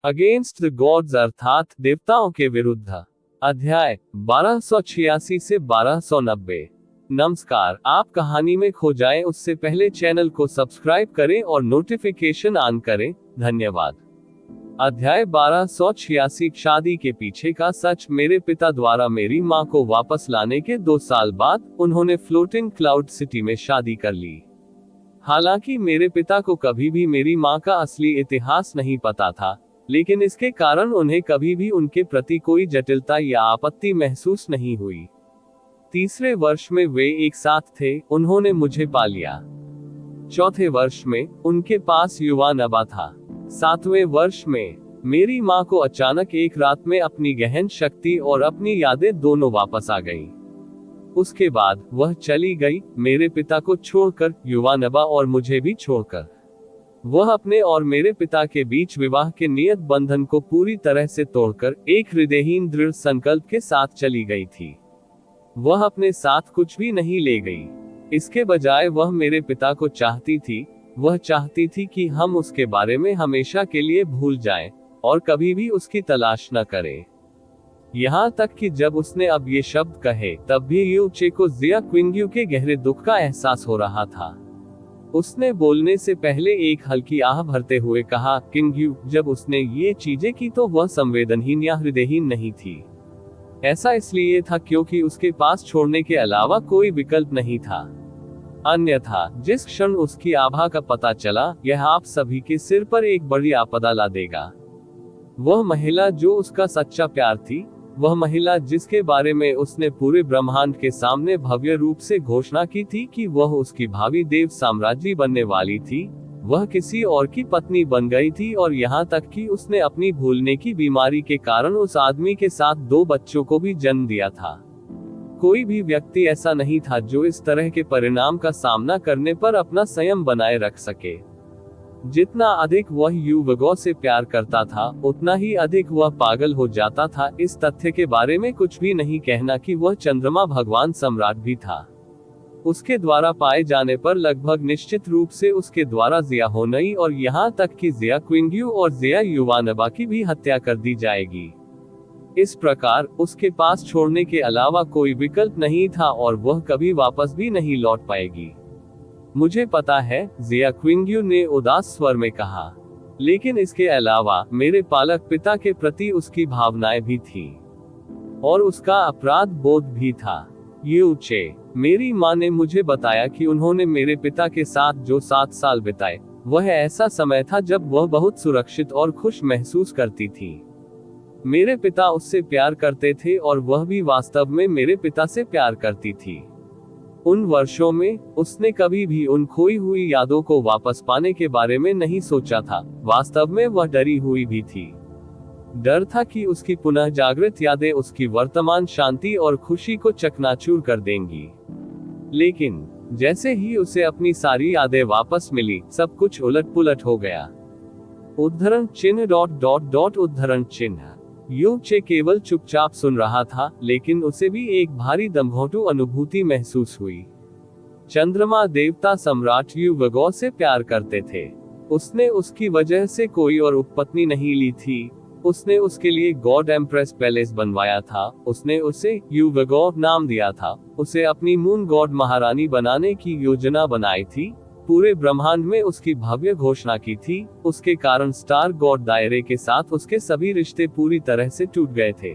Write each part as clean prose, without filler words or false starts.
Against the gods अर्थात देवताओं के विरुद्ध। अध्याय 1286 से 1290। नमस्कार, आप कहानी में खो जाएं उससे पहले चैनल को सब्सक्राइब करें और नोटिफिकेशन ऑन करें। धन्यवाद। अध्याय 1286। शादी के पीछे का सच। मेरे पिता द्वारा मेरी मां को वापस लाने के 2 साल बाद उन्होंने फ्लोटिंग क्लाउड सिटी में शादी कर ली। हालांकि मेरे पिता को कभी भी मेरी मां का असली इतिहास नहीं पता था, लेकिन इसके कारण उन्हें कभी भी उनके प्रति कोई जटिलता या आपत्ति महसूस नहीं हुई। तीसरे वर्ष में वे एक साथ थे, उन्होंने मुझे पा लिया। चौथे वर्ष में उनके पास युवा नबा था। 7वें वर्ष में मेरी मां को अचानक एक रात में अपनी गहन शक्ति और अपनी यादें दोनों वापस आ गईं। उसके बाद वह चली गई, मेरे पिता को छोड़कर, युवा नबा और मुझे भी छोड़कर। वह अपने और मेरे पिता के बीच विवाह के नियत बंधन को पूरी तरह से तोड़कर एक हृदयहीन दृढ़ संकल्प के साथ चली गई थी। वह अपने साथ कुछ भी नहीं ले गई। इसके बजाय वह मेरे पिता को चाहती थी। वह चाहती थी कि हम उसके बारे में हमेशा के लिए भूल जाएं और कभी भी उसकी तलाश न करें। यहाँ तक कि जब उसने अब ये शब्द कहे, तब भी यू चे को जिया क्विंग्यू के गहरे दुख का एहसास हो रहा था। उसने बोलने से पहले एक हल्की आह भरते हुए कहा, किंग्यू। जब उसने ये चीजें की तो वह संवेदनहीन या हृदयहीन नहीं थी। ऐसा इसलिए था क्योंकि उसके पास छोड़ने के अलावा कोई विकल्प नहीं था। अन्यथा जिस क्षण उसकी आभा का पता चला, यह आप सभी के सिर पर एक बड़ी आपदा ला देगा। वह महिला जो उसका सच्चा प्यार थी, वह महिला जिसके बारे में उसने पूरे ब्रह्मांड के सामने भव्य रूप से घोषणा की थी कि वह उसकी भावी देव साम्राज्य बनने वाली थी, वह किसी और की पत्नी बन गई थी। और यहाँ तक कि उसने अपनी भूलने की बीमारी के कारण उस आदमी के साथ 2 बच्चों को भी जन्म दिया था। कोई भी व्यक्ति ऐसा नहीं था जो इस तरह के परिणाम का सामना करने पर अपना संयम बनाए रख सके। जितना अधिक वह यू वगो से प्यार करता था, उतना ही अधिक वह पागल हो जाता था। इस तथ्य के बारे में कुछ भी नहीं कहना कि वह चंद्रमा भगवान सम्राट भी था। उसके द्वारा पाए जाने पर लगभग निश्चित रूप से उसके द्वारा जिया होनई और यहाँ तक कि जिया क्विंग्यू और जिया युवानबा की भी हत्या कर दी जाएगी। इस प्रकार उसके पास छोड़ने के अलावा कोई विकल्प नहीं था और वह कभी वापस भी नहीं लौट पाएगी। मुझे पता है, जिया क्विंग्यू ने उदास स्वर में कहा, लेकिन इसके अलावा मेरे पालक पिता के प्रति उसकी भावनाएं भी थी और उसका अपराध बोध भी था। यू चे, मेरी माँ ने मुझे बताया कि उन्होंने मेरे पिता के साथ जो 7 साल बिताए, वह ऐसा समय था जब वह बहुत सुरक्षित और खुश महसूस करती थी। मेरे पिता उससे प्यार करते थे और वह भी वास्तव में मेरे पिता से प्यार करती थी। उन वर्षों में उसने कभी भी उन खोई हुई यादों को वापस पाने के बारे में नहीं सोचा था। वास्तव में वह डरी हुई भी थी। डर था कि उसकी पुनः जागृत यादें उसकी वर्तमान शांति और खुशी को चकनाचूर कर देंगी। लेकिन जैसे ही उसे अपनी सारी यादें वापस मिली, सब कुछ उलट-पुलट हो गया। उद्धरण चिन्ह ... उद्धरण चिन्ह। यू चे केवल चुपचाप सुन रहा था, लेकिन उसे भी एक भारी दमघोंटू अनुभूति महसूस हुई। चंद्रमा देवता सम्राट यू वगो से प्यार करते थे। उसने उसकी वजह से कोई और उपपत्नी नहीं ली थी। उसने उसके लिए गॉड एम्प्रेस पैलेस बनवाया था। उसने उसे यू वगो नाम दिया था। उसे अपनी मून गॉड महारानी बनाने की योजना बनाई थी। पूरे ब्रह्मांड में उसकी भव्य घोषणा की थी। उसके कारण स्टार गॉड दायरे के साथ उसके सभी रिश्ते पूरी तरह से टूट गए थे।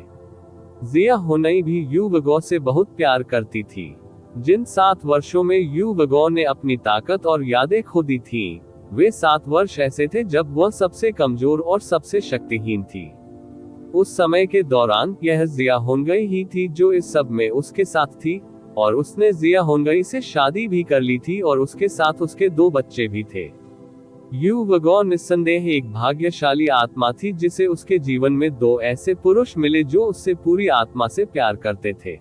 जिया होनई भी यू वगो से बहुत प्यार करती थी। जिन 7 वर्षों में यू वगो ने अपनी ताकत और यादें खो दी थीं, वे 7 वर्ष ऐसे थे जब वह सबसे कमजोर और सबसे शक्तिहीन थी। उस समय के दौरान यह जिया होनई ही थी जो इस सब में उसके साथ थी, और उसने जिया होनई से शादी भी कर ली थी और उसके साथ उसके 2 बच्चे भी थे। यू वगो निस्संदेह एक भाग्यशाली आत्मा थी जिसे उसके जीवन में 2 ऐसे पुरुष मिले जो उससे पूरी आत्मा से प्यार करते थे।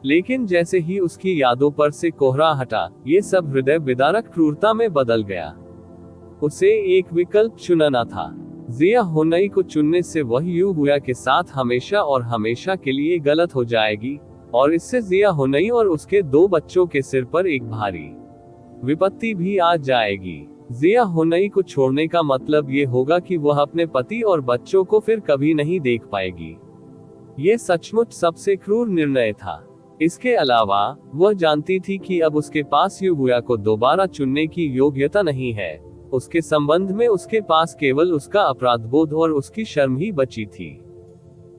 लेकिन जैसे ही उसकी यादों पर से कोहरा हटा, ये सब हृदय विदारक क्रूरता में बदल गया। उसे एक विकल्प चुनना था। जिया होनई को चुनने से वह यू हुआ के साथ हमेशा और हमेशा के लिए गलत हो जाएगी, और इससे जिया होनई और उसके 2 बच्चों के सिर पर एक भारी विपत्ति भी आ जाएगी। जिया हुनई को छोड़ने का मतलब ये होगा कि वह अपने पति और बच्चों को फिर कभी नहीं देख पाएगी। ये सचमुच सबसे क्रूर निर्णय था। इसके अलावा वह जानती थी कि अब उसके पास युगुया को दोबारा चुनने की योग्यता नहीं है। उसके संबंध में उसके पास केवल उसका अपराधबोध और उसकी शर्म ही बची थी।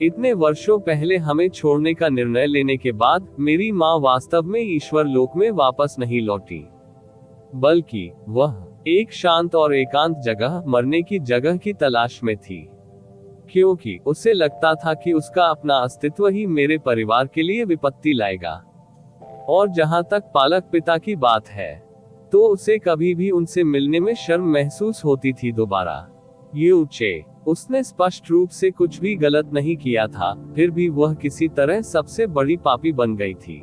इतने वर्षों पहले हमें छोड़ने का निर्णय लेने के बाद मेरी माँ वास्तव में ईश्वर लोक में वापस नहीं लौटी, बल्कि वह एक शांत और एकांत जगह, मरने की जगह की तलाश में थी, क्योंकि उसे लगता था कि उसका अपना अस्तित्व ही मेरे परिवार के लिए विपत्ति लाएगा। और जहां तक पालक पिता की बात है, तो उसे कभी भी उनसे मिलने में शर्म महसूस होती थी दोबारा। यू चे, उसने स्पष्ट रूप से कुछ भी गलत नहीं किया था, फिर भी वह किसी तरह सबसे बड़ी पापी बन गई थी।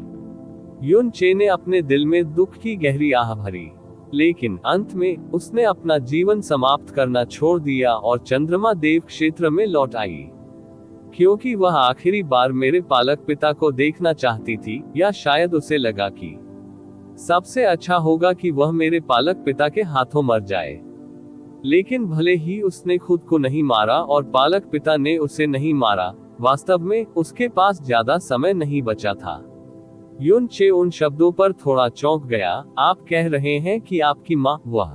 युन चे ने अपने दिल में दुख की गहरी आह भरी, लेकिन अंत में उसने अपना जीवन समाप्त करना छोड़ दिया और चंद्रमा देव क्षेत्र में लौट आई, क्योंकि वह आखिरी बार मेरे पालक पिता को देखना चाहती थी, या शायद उसे लगा कि सबसे अच्छा होगा कि वह मेरे पालक पिता के हाथों मर जाए। लेकिन भले ही उसने खुद को नहीं मारा और पालक पिता ने उसे नहीं मारा, वास्तव में उसके पास ज्यादा समय नहीं बचा था। युन चे उन शब्दों पर थोड़ा चौंक गया। आप कह रहे हैं कि आपकी माँ? वह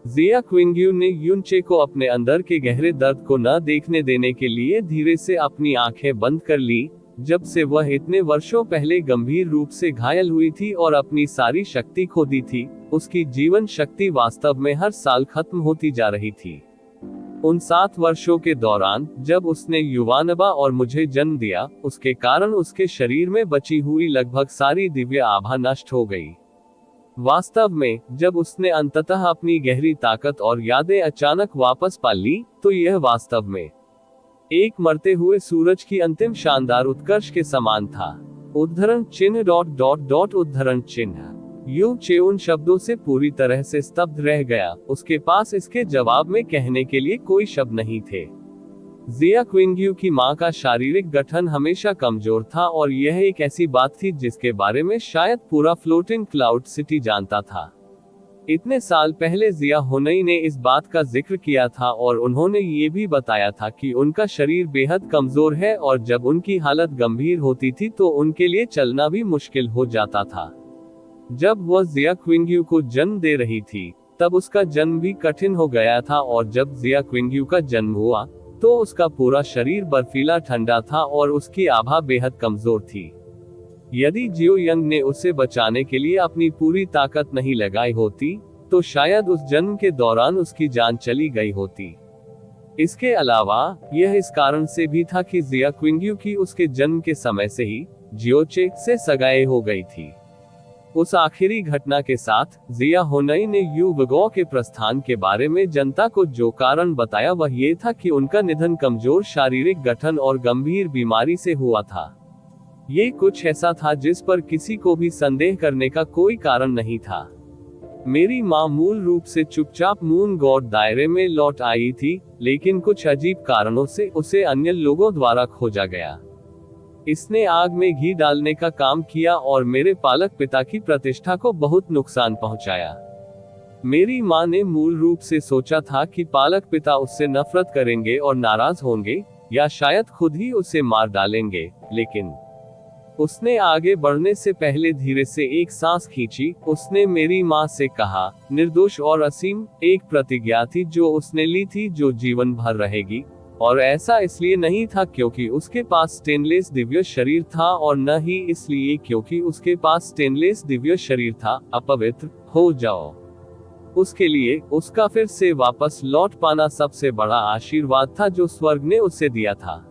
जिया क्विंग्यू ने युन चे को अपने अंदर के गहरे दर्द को न देखने देने के लिए धीरे से अपनी आंखें बंद कर ली, जब से वह इतने वर्षों पहले गंभीर रूप से घायल हुई थी और अपनी सारी शक्ति खो दी थी। उसकी जीवन शक्ति वास्तव में हर साल खत्म होती जा रही थी। उन 7 वर्षों के दौरान, जब उसने युवानबा और मुझे जन्म दिया, उसके कारण उसके शरीर में बची हुई लगभग सारी दिव्य आभा नष्ट हो गई। वास्तव में जब उसने अंततः अपनी गहरी ताकत और यादें अचानक वापस पा ली, तो यह वास्तव में एक मरते हुए सूरज की अंतिम शानदार उत्कर्ष के समान था। उद्धरण चिन्ह ... उद्धरण चिन्ह। यू चे उन शब्दों से पूरी तरह से स्तब्ध रह गया। उसके पास इसके जवाब में कहने के लिए कोई शब्द नहीं थे। जिया क्विंग्यू की मां का शारीरिक गठन हमेशा कमजोर था, और यह एक ऐसी बात थी जिसके बारे में शायद पूरा फ्लोटिंग क्लाउड सिटी जानता था। इतने साल पहले जिया हुनई ने इस बात का जिक्र किया था, और उन्होंने ये भी बताया था कि उनका शरीर बेहद कमजोर है, और जब उनकी हालत गंभीर होती थी तो उनके लिए चलना भी मुश्किल हो जाता था। जब वह जिया क्विंग्यू को जन्म दे रही थी, तब उसका जन्म भी कठिन हो गया था, और जब जिया क्विंग्यू का जन्म हुआ, तो उसका पूरा शरीर बर्फीला ठंडा था और उसकी आभा बेहद कमजोर थी। यदि जियो यंग ने उसे बचाने के लिए अपनी पूरी ताकत नहीं लगाई होती, तो शायद उस जन्म के दौरान उसकी जान चली गई होती। इसके अलावा यह इस कारण से भी था कि जिया क्विंग्यू की उसके जन्म के समय से ही जियो चे से सगाई हो गई थी। उस आखिरी घटना के साथ जिया हुनई ने यू वगो के प्रस्थान के बारे में जनता को जो कारण बताया, वह ये था कि उनका निधन कमजोर शारीरिक गठन और गंभीर बीमारी से हुआ था। ये कुछ ऐसा था जिस पर किसी को भी संदेह करने का कोई कारण नहीं था। मेरी माँ मूल रूप से चुपचाप मून गॉड दायरे में लौट आई थी, लेकिन कुछ अजीब कारणों से उसे अन्य लोगों द्वारा खोजा गया। इसने आग में घी डालने का काम किया और मेरे पालक पिता की प्रतिष्ठा को बहुत नुकसान पहुंचाया। मेरी माँ ने मूल रूप से सोचा था कि पालक पिता उससे नफरत करेंगे और नाराज होंगे, या शायद खुद ही उसे मार डालेंगे, लेकिन उसने आगे बढ़ने से पहले धीरे से एक सांस खींची। उसने मेरी माँ से कहा, निर्दोष और असीम, एक प्रतिज्ञा थी जो उसने ली थी, जो जीवन भर रहेगी। और ऐसा इसलिए नहीं था क्योंकि उसके पास स्टेनलेस दिव्य शरीर था, और न ही इसलिए क्योंकि उसके पास स्टेनलेस दिव्य शरीर था। अपवित्र हो जाओ। उसके लिए उसका फिर से वापस लौट पाना सबसे बड़ा आशीर्वाद था जो स्वर्ग ने उसे दिया था।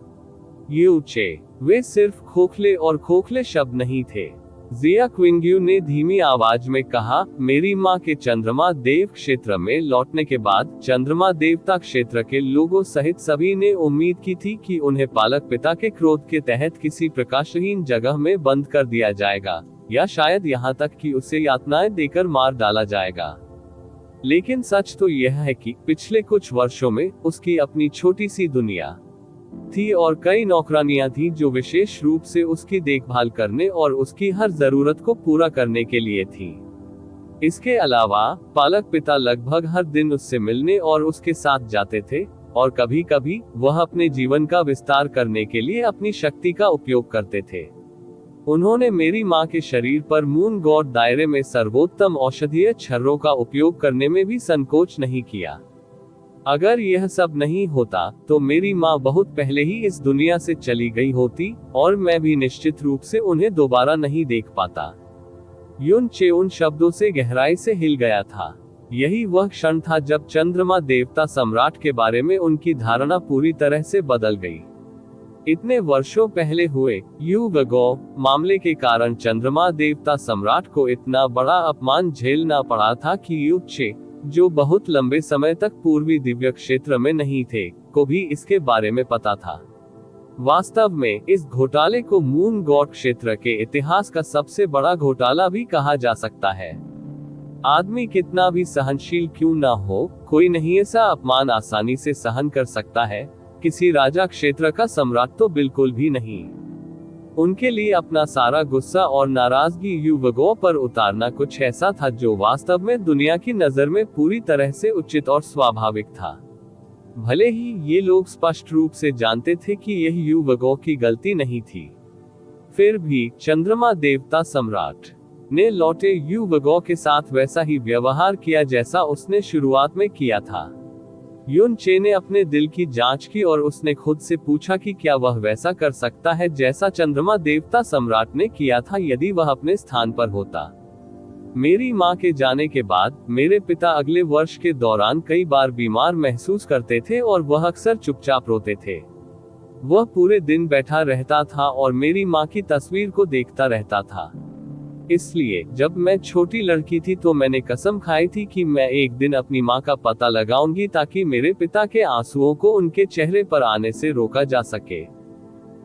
यू चे, वे सिर्फ खोखले और खोखले शब्द नहीं थे। जिया क्विंग्यू ने धीमी आवाज में कहा, मेरी माँ के चंद्रमा देव क्षेत्र में लौटने के बाद चंद्रमा देवता क्षेत्र के लोगों सहित सभी ने उम्मीद की थी कि उन्हें पालक पिता के क्रोध के तहत किसी प्रकाशहीन जगह में बंद कर दिया जाएगा, या शायद यहाँ तक कि उसे यातनाएं देकर मार डाला जाएगा। लेकिन सच तो यह है कि पिछले कुछ वर्षों में उसकी अपनी छोटी सी दुनिया थी, और कई नौकरानियां थी जो विशेष रूप से उसकी देखभाल करने और उसकी हर जरूरत को पूरा करने के लिए थी। इसके अलावा पालक पिता लगभग हर दिन उससे मिलने और उसके साथ जाते थे, और कभी कभी वह अपने जीवन का विस्तार करने के लिए अपनी शक्ति का उपयोग करते थे। उन्होंने मेरी मां के शरीर पर मून गॉड दायरे में सर्वोत्तम औषधीय छर्रों का उपयोग करने में भी संकोच नहीं किया। अगर यह सब नहीं होता तो मेरी मां बहुत पहले ही इस दुनिया से चली गई होती, और मैं भी निश्चित रूप से उन्हें दोबारा नहीं देख पाता। युन चे उन शब्दों से गहराई से हिल गया था। यही वह क्षण था जब चंद्रमा देवता सम्राट के बारे में उनकी धारणा पूरी तरह से बदल गई। इतने वर्षों पहले हुए यू वगो मामले के कारण चंद्रमा देवता सम्राट को इतना बड़ा अपमान झेलना पड़ा था कि यू चे, जो बहुत लंबे समय तक पूर्वी दिव्य क्षेत्र में नहीं थे, को भी इसके बारे में पता था। वास्तव में इस घोटाले को मून गॉड क्षेत्र के इतिहास का सबसे बड़ा घोटाला भी कहा जा सकता है। आदमी कितना भी सहनशील क्यों ना हो, कोई नहीं ऐसा अपमान आसानी से सहन कर सकता है। किसी राजा क्षेत्र का सम्राट तो बिल्कुल भी नहीं। उनके लिए अपना सारा गुस्सा और नाराजगी युवकों पर उतारना कुछ ऐसा था जो वास्तव में दुनिया की नजर में पूरी तरह से उचित और स्वाभाविक था। भले ही ये लोग स्पष्ट रूप से जानते थे कि यह युवकों की गलती नहीं थी, फिर भी चंद्रमा देवता सम्राट ने लौटे युवकों के साथ वैसा ही व्यवहार किया जैसा उसने शुरुआत में किया था। युन चे ने अपने दिल की जांच की और उसने खुद से पूछा कि क्या वह वैसा कर सकता है जैसा चंद्रमा देवता सम्राट ने किया था यदि वह अपने स्थान पर होता। मेरी मां के जाने के बाद मेरे पिता अगले वर्ष के दौरान कई बार बीमार महसूस करते थे और वह अक्सर चुपचाप रोते थे। वह पूरे दिन बैठा रहता था और मेरी मां की तस्वीर को देखता रहता था। इसलिए जब मैं छोटी लड़की थी तो मैंने कसम खाई थी कि मैं एक दिन अपनी मां का पता लगाऊंगी ताकि मेरे पिता के आंसुओं को उनके चेहरे पर आने से रोका जा सके,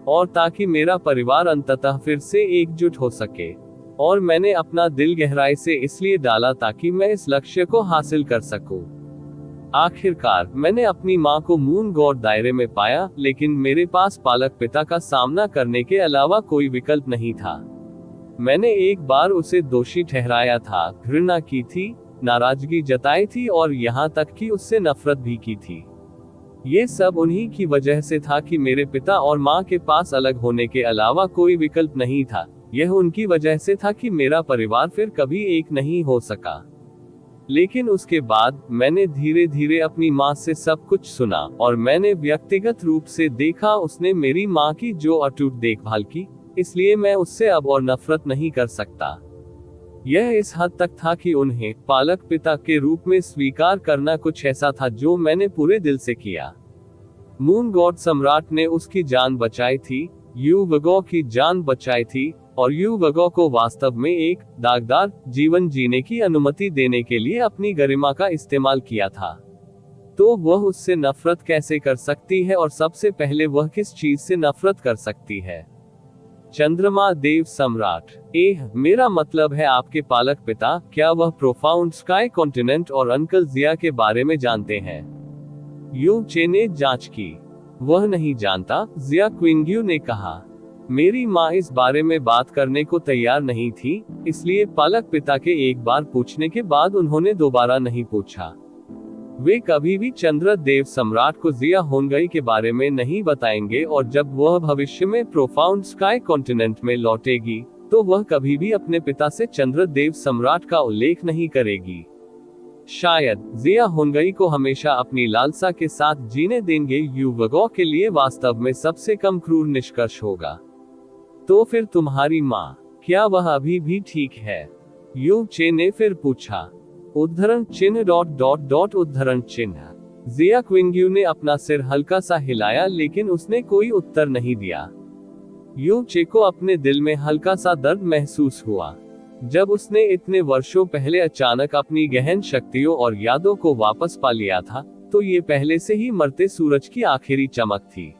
और ताकि मेरा परिवार अंततः फिर से एकजुट हो सके। और मैंने अपना दिल गहराई से इसलिए डाला ताकि मैं इस लक्ष्य को हासिल कर सकूं। आखिरकार मैंने अपनी मां को मून गॉड दायरे में पाया, लेकिन मेरे पास पालक पिता का सामना करने के अलावा कोई विकल्प नहीं था। मैंने एक बार उसे दोषी ठहराया था, घृणा की थी, नाराजगी जताई थी और यहाँ तक कि उससे नफरत भी की थी। ये सब उन्हीं की वजह से था कि मेरे पिता और माँ के पास अलग होने के अलावा कोई विकल्प नहीं था। यह उनकी वजह से था कि मेरा परिवार फिर कभी एक नहीं हो सका। लेकिन उसके बाद मैंने धीरे धीरे अपनी माँ से सब कुछ सुना और मैंने व्यक्तिगत रूप से देखा उसने मेरी माँ की जो अटूट देखभाल की, इसलिए मैं उससे अब और नफरत नहीं कर सकता। यह इस हद तक था कि उन्हें पालक पिता के रूप में स्वीकार करना कुछ ऐसा था जो मैंने पूरे दिल से किया। मून गॉड सम्राट ने उसकी जान बचाई थी, यू वगो की जान बचाई थी, और यू वगो को वास्तव में एक दागदार जीवन जीने की अनुमति देने के लिए अपनी गरिमा का इस्तेमाल किया था। तो वह उससे नफरत कैसे कर सकती है, और सबसे पहले वह किस चीज से नफरत कर सकती है? चंद्रमा देव सम्राट। मेरा मतलब है आपके पालक पिता, क्या वह प्रोफाउंड स्काई कॉन्टिनेंट और अंकल जिया के बारे में जानते हैं? यू चे ने जांच की। वह नहीं जानता, जिया क्विंग्यू ने कहा। मेरी माँ इस बारे में बात करने को तैयार नहीं थी, इसलिए पालक पिता के एक बार पूछने के बाद उन्होंने दोबारा नहीं पूछा। वे कभी भी चंद्र देव सम्राट को जिया होंगई के बारे में नहीं बताएंगे, और जब वह भविष्य में प्रोफाउंड स्काई कॉन्टिनेंट में लौटेगी तो वह कभी भी अपने पिता से चंद्र देव सम्राट का उल्लेख नहीं करेगी। शायद जिया होंगई को हमेशा अपनी लालसा के साथ जीने देंगे युवकों के लिए वास्तव में सबसे कम क्रूर निष्कर्ष होगा। तो फिर तुम्हारी माँ, क्या वह अभी भी ठीक है? यू चे ने फिर पूछा। उद्धरण चिन्ह ... उद्धरण चिन्ह। जिया क्विंग्यू ने अपना सिर हल्का सा हिलाया, लेकिन उसने कोई उत्तर नहीं दिया। यू चे को अपने दिल में हल्का सा दर्द महसूस हुआ। जब उसने इतने वर्षों पहले अचानक अपनी गहन शक्तियों और यादों को वापस पा लिया था, तो ये पहले से ही मरते सूरज की आखिरी चमक थी।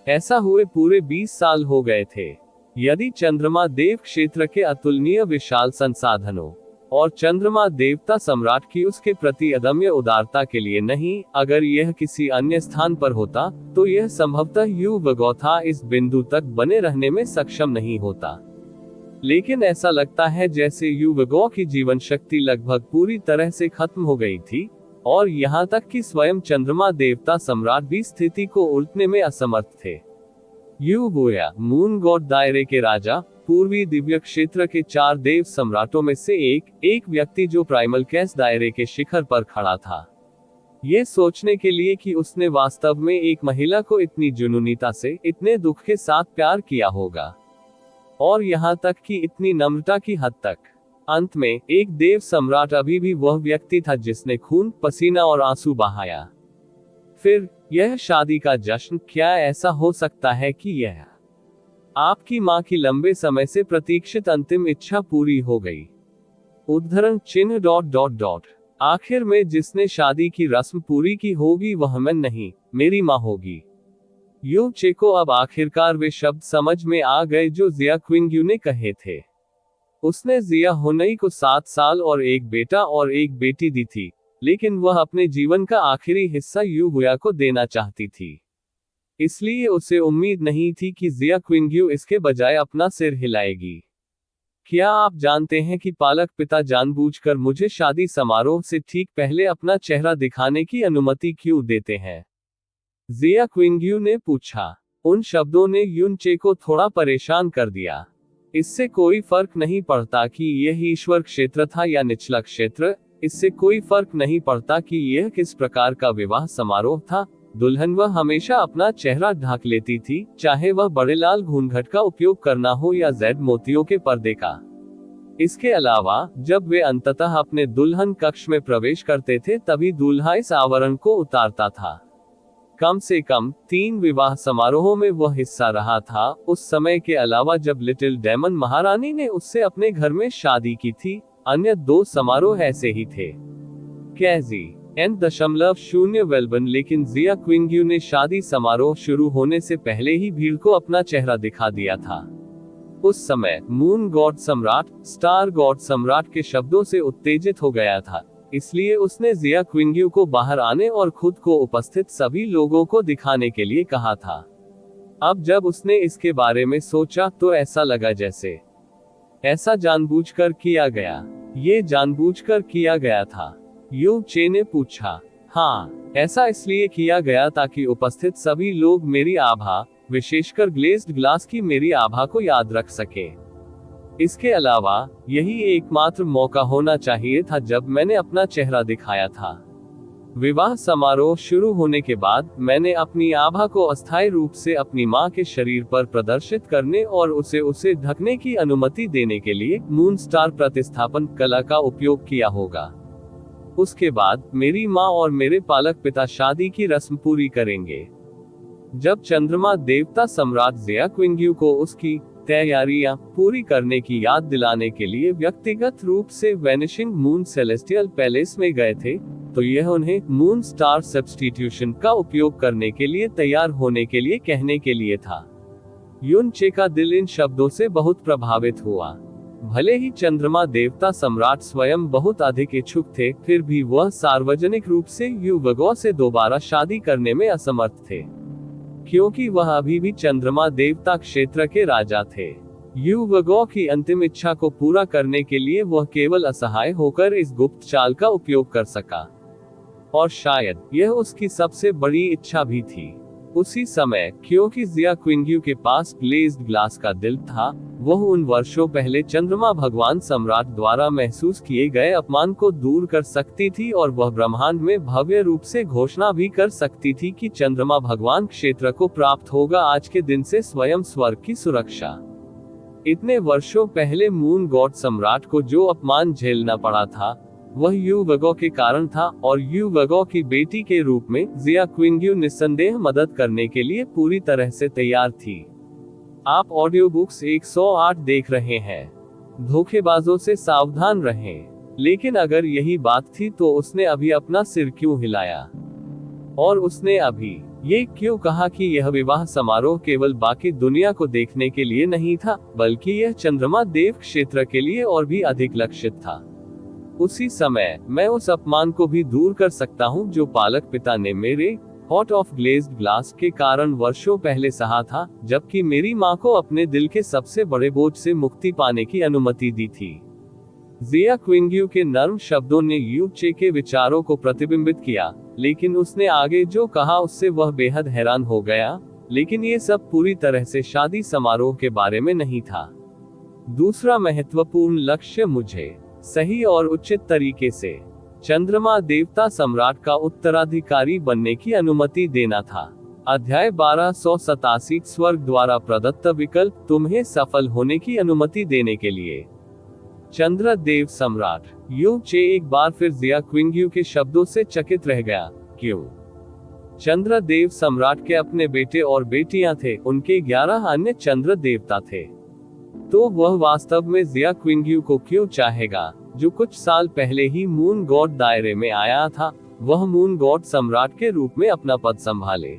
ऐसा हुए पूरे 20 साल हो गए थे। यदि चंद्रमा देव क्षेत्र के अतुलनीय विशाल संसाधनों और चंद्रमा देवता सम्राट की उसके प्रति अदम्य उदारता के लिए नहीं, अगर यह किसी अन्य स्थान पर होता, तो यह संभवतः यू वगो था इस बिंदु तक बने रहने में सक्षम नहीं होता। लेकिन ऐसा लगता है जैसे युवगो की जीवन शक्ति लगभग पूरी तरह से खत्म हो गई थी, और यहाँ तक कि स्वयं चंद्रमा देवता सम्राट भी स्थिति को उलटने में असमर्थ थे। युगोया मून गॉड दायरे के राजा, पूर्वी दिव्य क्षेत्र के 4 देव सम्राटों में से एक व्यक्ति जो प्राइमल कैस दायरे के शिखर पर खड़ा था, ये सोचने के लिए कि उसने वास्तव में एक महिला को इतनी जुनूनीता से, इतने दुख के साथ प्यार किया होगा, और यहाँ तक कि इतनी नम्रता की हद तक। अंत में एक देव सम्राट अभी भी वह व्यक्ति था जिसने खून, पसीना और आंसू बहाया। फिर यह शादी का जश्न, क्या ऐसा हो सकता है कि यह आपकी मां की लंबे समय से प्रतीक्षित अंतिम इच्छा पूरी हो गई? उद्धरण चिन्ह ... आखिर में जिसने शादी की रस्म पूरी की होगी वह मैं नहीं, मेरी मां होगी। यू चे को अब आखिरकार वे शब्द समझ में आ गए जो जिया क्विंग्यू ने कहे थे। उसने जिया हुनई को 7 साल और एक बेटा और एक बेटी दी थी, लेकिन वह अपने जीवन का आखिरी हिस्सा यू हुया को देना चाहती थी। इसलिए उसे उम्मीद नहीं थी कि जिया क्विंग्यू इसके बजाय अपना सिर हिलाएगी। क्या आप जानते हैं कि पालक पिता जानबूझकर मुझे शादी समारोह से ठीक पहले अपना चेहरा दिखाने की अनुमति क्यों देते हैं? जिया क्विंग्यू ने पूछा। उन शब्दों ने युन चे को थोड़ा परेशान कर दिया। इससे कोई फर्क नहीं पड़ता कि यह ईश्वर क्षेत्र था या निचला क्षेत्र, इससे कोई फर्क नहीं पड़ता कि यह किस प्रकार का विवाह समारोह था, दुल्हन वह हमेशा अपना चेहरा ढक लेती थी, चाहे वह बड़े लाल घूंघट का उपयोग करना हो या जेड मोतियों के पर्दे का। इसके अलावा जब वे अंततः अपने दुल्हन कक्ष में प्रवेश करते थे तभी दूल्हा इस आवरण को उतारता था। कम से कम 3 विवाह समारोहों में वह हिस्सा रहा था, उस समय के अलावा जब लिटिल डेमन महारानी ने उससे अपने घर में शादी की थी। अन्य 2 समारोह ऐसे ही थे। कैजी N.0 वेल्बन। लेकिन जिया क्विंग्यू ने शादी समारोह शुरू होने से पहले ही भीड़ को अपना चेहरा दिखा दिया था। उस समय मून गॉड सम्राट, स्टार गॉड सम्राट के शब्दों से उत्तेजित हो गया था, इसलिए उसने जिया क्विंग्यू को बाहर आने और खुद को उपस्थित सभी लोगों को दिखाने के लिए कहा था। अब जब उसने इसके बारे में सोचा तो ऐसा लगा जैसे ऐसा जानबूझकर किया गया। ये जानबूझकर किया गया था? यू चे ने पूछा। हाँ, ऐसा इसलिए किया गया ताकि उपस्थित सभी लोग मेरी आभा, विशेषकर ग्लेज्ड ग्लास की मेरी आभा को याद रख सके। इसके अलावा यही एकमात्र मौका होना चाहिए था जब मैंने अपना चेहरा दिखाया था। विवाह समारोह शुरू होने के बाद मैंने अपनी आभा को अस्थायी रूप से अपनी मां के शरीर पर प्रदर्शित करने और उसे ढकने की अनुमति देने के लिए मून स्टार प्रतिस्थापन कला का उपयोग किया होगा। उसके बाद मेरी मां और मेरे पालक पिता शादी की रस्म पूरी करेंगे। जब चंद्रमा देवता सम्राट जिया क्विंग्यू को उसकी तैयारियां पूरी करने की याद दिलाने के लिए व्यक्तिगत रूप से वैनिशिंग मून सेलेस्टियल पैलेस में गए थे, तो यह उन्हें मून स्टार सब्स्टिट्यूशन का उपयोग करने के लिए तैयार होने के लिए कहने के लिए था। युन चे का दिल इन शब्दों से बहुत प्रभावित हुआ। भले ही चंद्रमा देवता सम्राट स्वयं बहुत अधिक इच्छुक थे, फिर भी वह सार्वजनिक रूप से युवगो से दोबारा शादी करने में असमर्थ थे, क्योंकि वह अभी भी चंद्रमा देवता क्षेत्र के राजा थे। युवगो की अंतिम इच्छा को पूरा करने के लिए वह केवल असहाय होकर इस गुप्त चाल का उपयोग कर सका, और शायद यह उसकी सबसे बड़ी इच्छा भी थी। उसी समय, क्योंकि जिया क्विंग्यू के पास ग्लेज्ड ग्लास का दिल था, वह उन वर्षों पहले चंद्रमा भगवान सम्राट द्वारा महसूस किए गए अपमान को दूर कर सकती थी, और वह ब्रह्मांड में भव्य रूप से घोषणा भी कर सकती थी कि चंद्रमा भगवान क्षेत्र को प्राप्त होगा आज के दिन से स्वयं स्वर्ग की सुरक्षा। इतने वर्षों पहले मून गॉड सम्राट को जो अपमान झेलना पड़ा था वह युवगो के कारण था, और युवगो की बेटी के रूप में जिया क्विंग्यू निस्संदेह मदद करने के लिए पूरी तरह से तैयार थी। आप ऑडियो बुक्स 108 देख रहे हैं। धोखेबाजों से सावधान रहें। लेकिन अगर यही बात थी तो उसने अभी अपना सिर क्यों हिलाया? और उसने अभी ये क्यों कहा कि यह विवाह समारोह केवल बाकी दुनिया को देखने के लिए नहीं था, बल्कि यह चंद्रमा देव क्षेत्र के लिए और भी अधिक लक्षित था? उसी समय मैं उस अपमान को भी दूर कर सकता हूँ जो पालक पिता ने मेरे हॉट ऑफ ग्लेज्ड ग्लास के कारण वर्षों पहले सहा था, जबकि मेरी माँ को अपने दिल के सबसे बड़े बोझ से मुक्ति पाने की अनुमति दी थी। जिया क्विंग्यू के नर्म शब्दों ने यू चे के विचारों को प्रतिबिंबित किया, लेकिन उसने आगे जो कहा उससे वह बेहद हैरान हो गया। लेकिन ये सब पूरी तरह से शादी समारोह के बारे में नहीं था। दूसरा महत्वपूर्ण लक्ष्य मुझे सही और उचित तरीके से चंद्रमा देवता सम्राट का उत्तराधिकारी बनने की अनुमति देना था। अध्याय 1287 स्वर्ग द्वारा प्रदत्त विकल्प तुम्हें सफल होने की अनुमति देने के लिए। चंद्रदेव सम्राट यू चे एक बार फिर जिया क्विंग्यू के शब्दों से चकित रह गया। क्यों? चंद्रदेव सम्राट के अपने बेटे और बेटियां थे, उनके 11 अन्य चंद्र देवता थे। तो वह वास्तव में जिया क्विंग्यू को क्यों चाहेगा, जो कुछ साल पहले ही मून गॉड दायरे में आया था, वह मून गॉड सम्राट के रूप में अपना पद संभाले।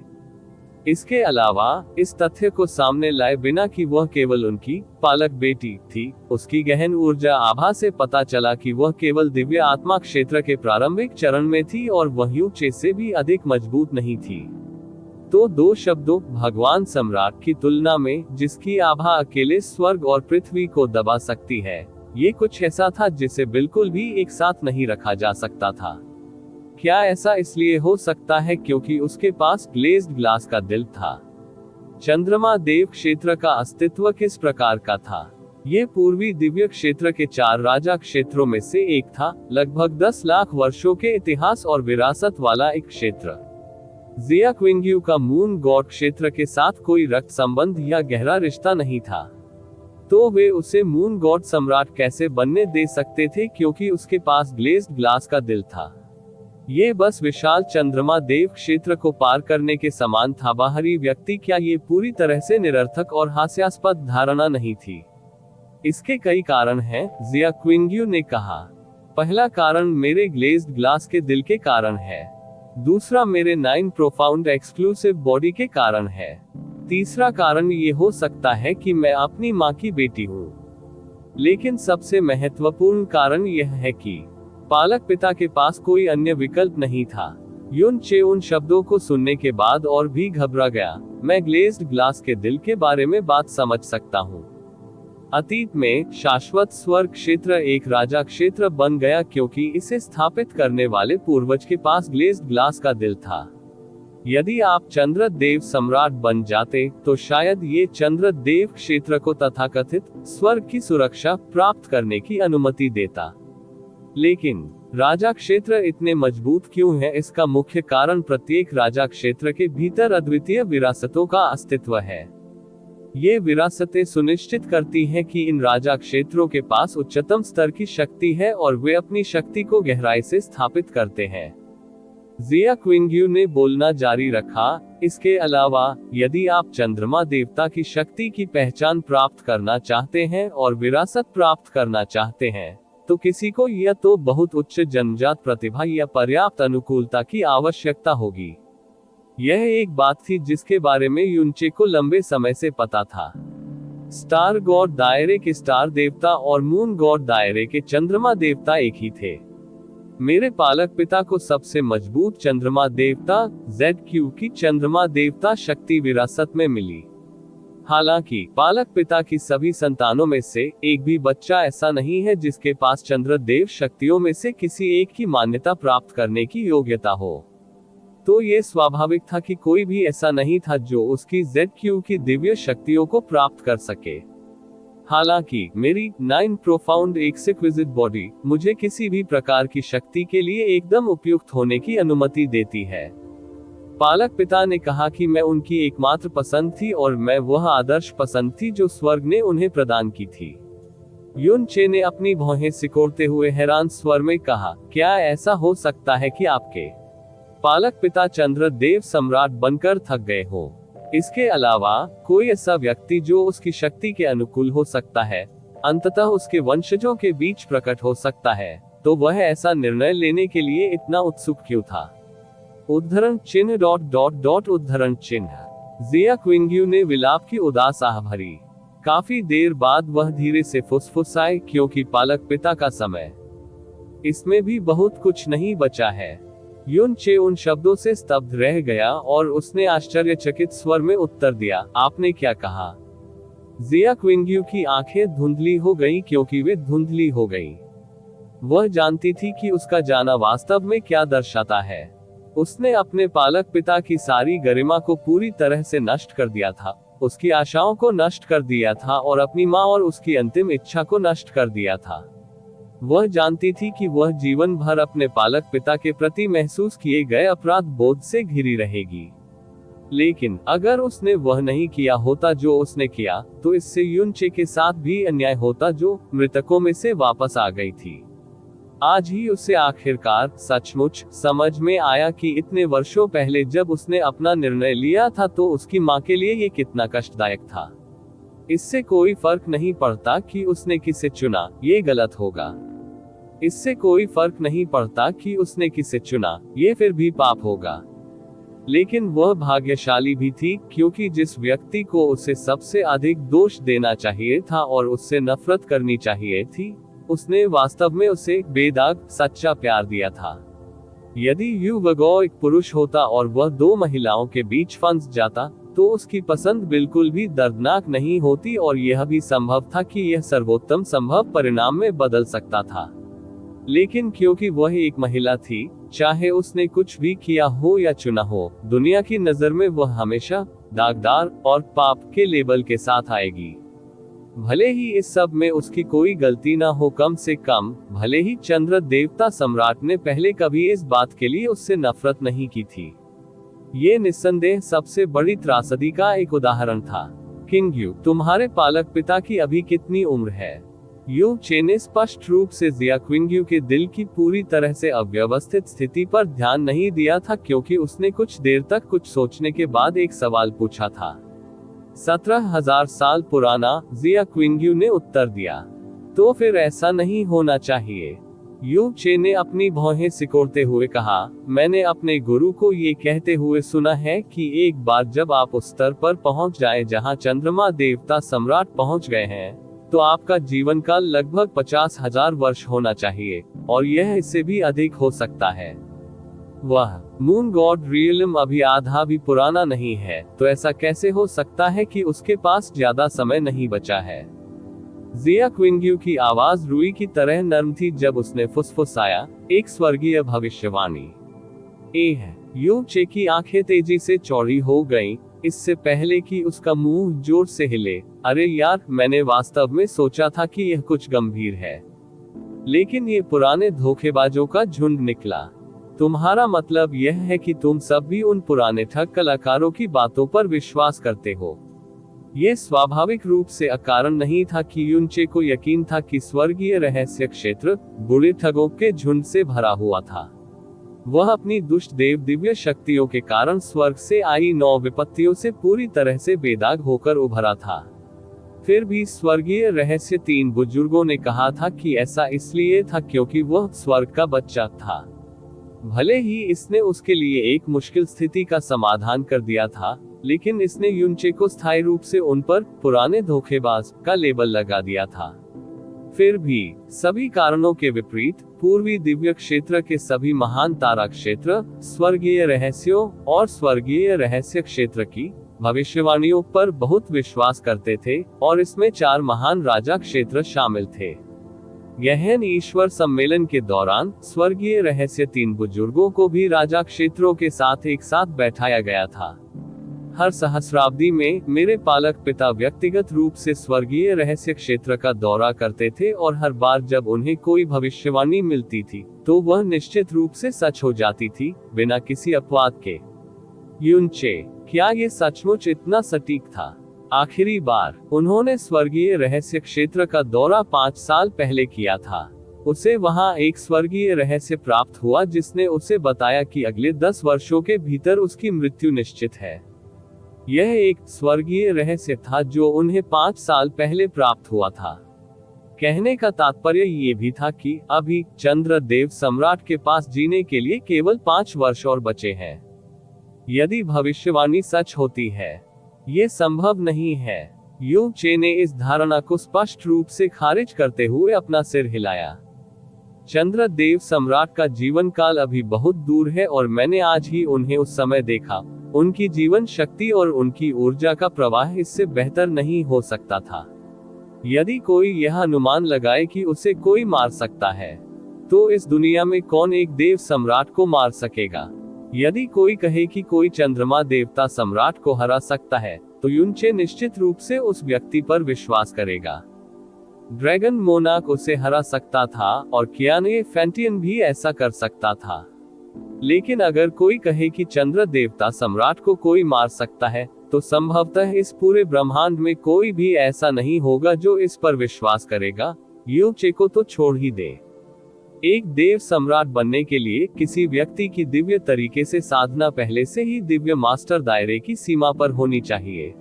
इसके अलावा इस तथ्य को सामने लाए बिना कि वह केवल उनकी पालक बेटी थी, उसकी गहन ऊर्जा आभा से पता चला कि वह केवल दिव्य आत्मा क्षेत्र के प्रारंभिक चरण में थी और वह यू चे से भी अधिक मजबूत नहीं थी। तो दो शब्दों भगवान सम्राट की तुलना में, जिसकी आभा अकेले स्वर्ग और पृथ्वी को दबा सकती है, ये कुछ ऐसा था जिसे बिल्कुल भी एक साथ नहीं रखा जा सकता था। क्या ऐसा इसलिए हो सकता है क्योंकि उसके पास ग्लेज्ड ग्लास का दिल था? चंद्रमा देव क्षेत्र का अस्तित्व किस प्रकार का था? ये पूर्वी दिव्य क्षेत्र के 4 राजा क्षेत्रों में से एक था, लगभग 10 लाख वर्षों के इतिहास और विरासत वाला एक क्षेत्र। जिया क्विंग्यू का मून गॉड क्षेत्र के साथ कोई रक्त संबंध या गहरा रिश्ता नहीं था। तो वे उसे मून गॉड सम्राट कैसे बनने दे सकते थे क्योंकि उसके पास ग्लेज्ड ग्लास का दिल था? ये बस विशाल चंद्रमा देव क्षेत्र को पार करने के समान था। बाहरी व्यक्ति क्या ये पूरी तरह से निरर्थक और हास्यास्पद धारणा नहीं थी? इसके कई कारण हैं, जिया क्विंग्यू ने कहा। पहला कारण मेरे ग्लेज्ड ग्लास के दिल के कारण है। दूसरा मेरे 9 प्रोफाउंड एक्सक्लूसिव बॉडी के कारण है। तीसरा कारण ये हो सकता है कि मैं अपनी माँ की बेटी हूँ। लेकिन सबसे महत्वपूर्ण कारण यह है कि पालक पिता के पास कोई अन्य विकल्प नहीं था। युन चे उन शब्दों को सुनने के बाद और भी घबरा गया। मैं ग्लेज्ड ग्लास के दिल के बारे में बात समझ सकता हूँ। अतीत में शाश्वत स्वर्ग क्षेत्र एक राजा क्षेत्र बन गया क्योंकि इसे स्थापित करने वाले पूर्वज के पास ग्लेज्ड ग्लास का दिल था। यदि आप चंद्रदेव सम्राट बन जाते तो शायद ये चंद्रदेव क्षेत्र को तथाकथित स्वर्ग की सुरक्षा प्राप्त करने की अनुमति देता। लेकिन राजा क्षेत्र इतने मजबूत क्यों है? इसका मुख्य कारण प्रत्येक राजा क्षेत्र के भीतर अद्वितीय विरासतों का अस्तित्व है। ये विरासतें सुनिश्चित करती हैं कि इन राजा क्षेत्रों के पास उच्चतम स्तर की शक्ति है और वे अपनी शक्ति को गहराई से स्थापित करते हैं। जिया क्विंग्यू ने बोलना जारी रखा। इसके अलावा, यदि आप चंद्रमा देवता की शक्ति की पहचान प्राप्त करना चाहते हैं और विरासत प्राप्त करना चाहते हैं, तो किसी को या तो बहुत उच्च जन्मजात प्रतिभा या पर्याप्त अनुकूलता की आवश्यकता होगी। यह एक बात थी जिसके बारे में युनचे को लंबे समय से पता था। स्टार गॉड दायरे के स्टार देवता और मून गॉड दायरे के चंद्रमा देवता एक ही थे। मेरे पालक पिता को सबसे मजबूत चंद्रमा देवता ZQ की चंद्रमा देवता शक्ति विरासत में मिली। हालांकि पालक पिता की सभी संतानों में से एक भी बच्चा ऐसा नहीं है जिसके पास चंद्रदेव शक्तियों में से किसी एक की मान्यता प्राप्त करने की योग्यता हो। तो ये स्वाभाविक था कि कोई भी ऐसा नहीं था जो उसकी ZQ की दिव्य शक्तियों को प्राप्त कर सके। हालांकि मेरी 9 प्रोफाउंड एक्सक्विजिट बॉडी मुझे किसी भी प्रकार की शक्ति के लिए एकदम उपयुक्त होने की अनुमति देती है। पालक पिता ने कहा कि मैं उनकी एकमात्र पसंद थी और मैं वह आदर्श पसंद थी जो स्वर्ग ने उन्हें प्रदान की थी। युन चे ने अपनी भौहें सिकोड़ते हुए हैरान स्वर में कहा, क्या ऐसा हो सकता है कि आपके पालक पिता चंद्रदेव सम्राट बनकर थक गए हो? इसके अलावा कोई ऐसा व्यक्ति जो उसकी शक्ति के अनुकूल हो सकता है, अंततः उसके वंशजों के बीच प्रकट हो सकता है, तो वह ऐसा निर्णय लेने के लिए इतना उत्सुक क्यों था? उद्धरण चिन्ह ... उद्धरण चिन्ह। जिया क्विंग्यू ने विलाप की उदास आह भरी। काफी देर बाद वह धीरे से फुसफुसाए, क्योंकि पालक पिता का समय इसमें भी बहुत कुछ नहीं बचा है। युन चे उन शब्दों से स्तब्ध रह गया और उसने आश्चर्यचकित स्वर में उत्तर दिया, आपने क्या कहा? जिया क्विंग्यू की आंखें धुंधली हो गईं क्योंकि वे धुंधली हो गईं। वह जानती थी कि उसका जाना वास्तव में क्या दर्शाता है। उसने अपने पालक पिता की सारी गरिमा को पूरी तरह से नष्ट कर दिया था, उसकी आशाओं को नष्ट कर दिया था और अपनी मां और उसकी अंतिम इच्छा को नष्ट कर दिया था। वह जानती थी कि वह जीवन भर अपने पालक पिता के प्रति महसूस किए गए अपराध बोध से घिरी रहेगी। लेकिन अगर उसने वह नहीं किया होता जो उसने किया, तो इससे युन चे के साथ भी अन्याय होता जो मृतकों में से वापस आ गई थी। आज ही उसे आखिरकार सचमुच समझ में आया कि इतने वर्षों पहले जब उसने अपना निर्णय लिया था तो उसकी मां के लिए ये कितना कष्टदायक था। इससे कोई फर्क नहीं पड़ता कि उसने किसे चुना, ये गलत होगा। इससे कोई फर्क नहीं पड़ता कि उसने किसे चुना, ये फिर भी पाप होगा। लेकिन वह भाग्यशाली भी थी, क्योंकि जिस व्यक्ति को उसे सबसे अधिक दोष देना चाहिए था और उससे नफरत करनी चाहिए थी, उसने वास्तव में उसे बेदाग सच्चा प्यार दिया था। यदि यू वगो एक पुरुष होता और वह दो महिलाओं के बीच फंस जाता, तो उसकी पसंद बिल्कुल भी दर्दनाक नहीं होती और यह भी संभव था कि यह सर्वोत्तम संभव परिणाम में बदल सकता था। लेकिन क्योंकि वह एक महिला थी, चाहे उसने कुछ भी किया हो या चुना हो, दुनिया की नजर में वह हमेशा दागदार और पाप के लेबल के साथ आएगी। भले ही इस सब में उसकी कोई गलती ना हो, कम से कम भले ही चंद्र देवता सम्राट ने पहले कभी इस बात के लिए उससे नफरत नहीं की थी। ये निस्संदेह सबसे बड़ी त्रासदी का एक उदाहरण था। किंग्यू, तुम्हारे पालक पिता की अभी कितनी उम्र है? यू चे ने स्पष्ट रूप से जिया क्विंग्यू के दिल की पूरी तरह से अव्यवस्थित स्थिति पर ध्यान नहीं दिया था, क्योंकि उसने कुछ देर तक कुछ सोचने के बाद एक सवाल पूछा था। 17,000 साल पुराना, जिया क्विंग्यू ने उत्तर दिया। तो फिर ऐसा नहीं होना चाहिए। यू चे ने अपनी भौहें सिकोड़ते हुए कहा, मैंने अपने गुरु को ये कहते हुए सुना है कि एक बार जब आप उस स्तर पर पहुंच जाएं जहां चंद्रमा देवता सम्राट पहुंच गए हैं, तो आपका जीवन काल लगभग 50,000 वर्ष होना चाहिए, और यह इससे भी अधिक हो सकता है। वह मून गॉड रियलम अभी आधा भी पुराना नहीं है, तो ऐसा कैसे हो सकता है कि उसके पास ज्यादा समय नहीं बचा है? जिया क्विंग्यू की आवाज रुई की तरह नर्म थी जब उसने फुसफुसाया, एक स्वर्गीय भविष्यवाणी। यू चे की आंखें तेजी से चौड़ी हो गईं, इससे पहले कि उसका मुंह जोर से हिले। अरे यार, मैंने वास्तव में सोचा था कि यह कुछ गंभीर है, लेकिन ये पुराने धोखेबाजों का झुंड निकला। तुम्हारा मतलब यह है कि तुम सब भी उन पुराने ठग कलाकारों की बातों पर विश्वास करते हो? यह स्वाभाविक रूप से अकारण नहीं था कि युन चे को यकीन था कि स्वर्गीय रहस्य क्षेत्र बुरे ठगों के झुंड से भरा हुआ था। वह अपनी दुष्ट देव दिव्य शक्तियों के कारण स्वर्ग से आई 9 विपत्तियों से पूरी तरह से बेदाग होकर उभरा था। फिर भी स्वर्गीय रहस्य 3 बुजुर्गों ने कहा था कि ऐसा इसलिए था क्योंकि वह स्वर्ग का बच्चा था। भले ही इसने उसके लिए एक मुश्किल स्थिति का समाधान कर दिया था, लेकिन इसने युन चे को स्थायी रूप से उन पर पुराने धोखेबाज का लेबल लगा दिया था। फिर भी सभी कारणों के विपरीत पूर्वी दिव्य क्षेत्र के सभी महान तारा क्षेत्र स्वर्गीय रहस्यों और स्वर्गीय रहस्य क्षेत्र की भविष्यवाणियों पर बहुत विश्वास करते थे, और इसमें 4 महान राजा क्षेत्र शामिल थे। गहन ईश्वर सम्मेलन के दौरान स्वर्गीय रहस्य 3 बुजुर्गों को भी राजा क्षेत्रों के साथ एक साथ बैठाया गया था। हर सहस्राब्दी में मेरे पालक पिता व्यक्तिगत रूप से स्वर्गीय रहस्य क्षेत्र का दौरा करते थे, और हर बार जब उन्हें कोई भविष्यवाणी मिलती थी तो वह निश्चित रूप से सच हो जाती थी, बिना किसी अपवाद के। युन चे, क्या ये सचमुच इतना सटीक था? आखिरी बार उन्होंने स्वर्गीय रहस्य क्षेत्र का दौरा 5 साल पहले किया था। उसे वहां एक स्वर्गीय रहस्य प्राप्त हुआ जिसने उसे बताया कि अगले 10 वर्षों के भीतर उसकी मृत्यु निश्चित है। यह एक स्वर्गीय रहस्य था जो उन्हें 5 साल पहले प्राप्त हुआ था। कहने का तात्पर्य ये भी था कि अभी चंद्रदेव सम्राट के पास जीने के लिए केवल 5 वर्ष और बचे हैं। यदि भविष्यवाणी सच होती है, ये संभव नहीं है। यू चे ने इस धारणा को स्पष्ट रूप से खारिज करते हुए अपना सिर हिलाया। चंद्रदेव सम्राट का जीवन काल अभी बहुत दूर है और मैंने आज ही उन्हें उस समय देखा। उनकी जीवन शक्ति और उनकी ऊर्जा का प्रवाह इससे बेहतर नहीं हो सकता था। यदि कोई यह अनुमान लगाए कि उसे कोई मार सकता है, तो इस दुनिया में कौन एक देव सम्राट को मार सकेगा? यदि कोई कहे कि कोई चंद्रमा देवता सम्राट को हरा सकता है, तो युनचे निश्चित रूप से उस व्यक्ति पर विश्वास करेगा। ड्रैगन मोनार्क उसे हरा सकता था और कियाने फैंटियन भी ऐसा कर सकता था। लेकिन अगर कोई कहे कि चंद्र देवता सम्राट को कोई मार सकता है, तो संभवतः इस पूरे ब्रह्मांड में कोई भी ऐसा नहीं होगा जो इस पर विश्वास करेगा। युनचे को तो छोड़ ही दे। एक देव सम्राट बनने के लिए किसी व्यक्ति की दिव्य तरीके से साधना पहले से ही दिव्य मास्टर दायरे की सीमा पर होनी चाहिए।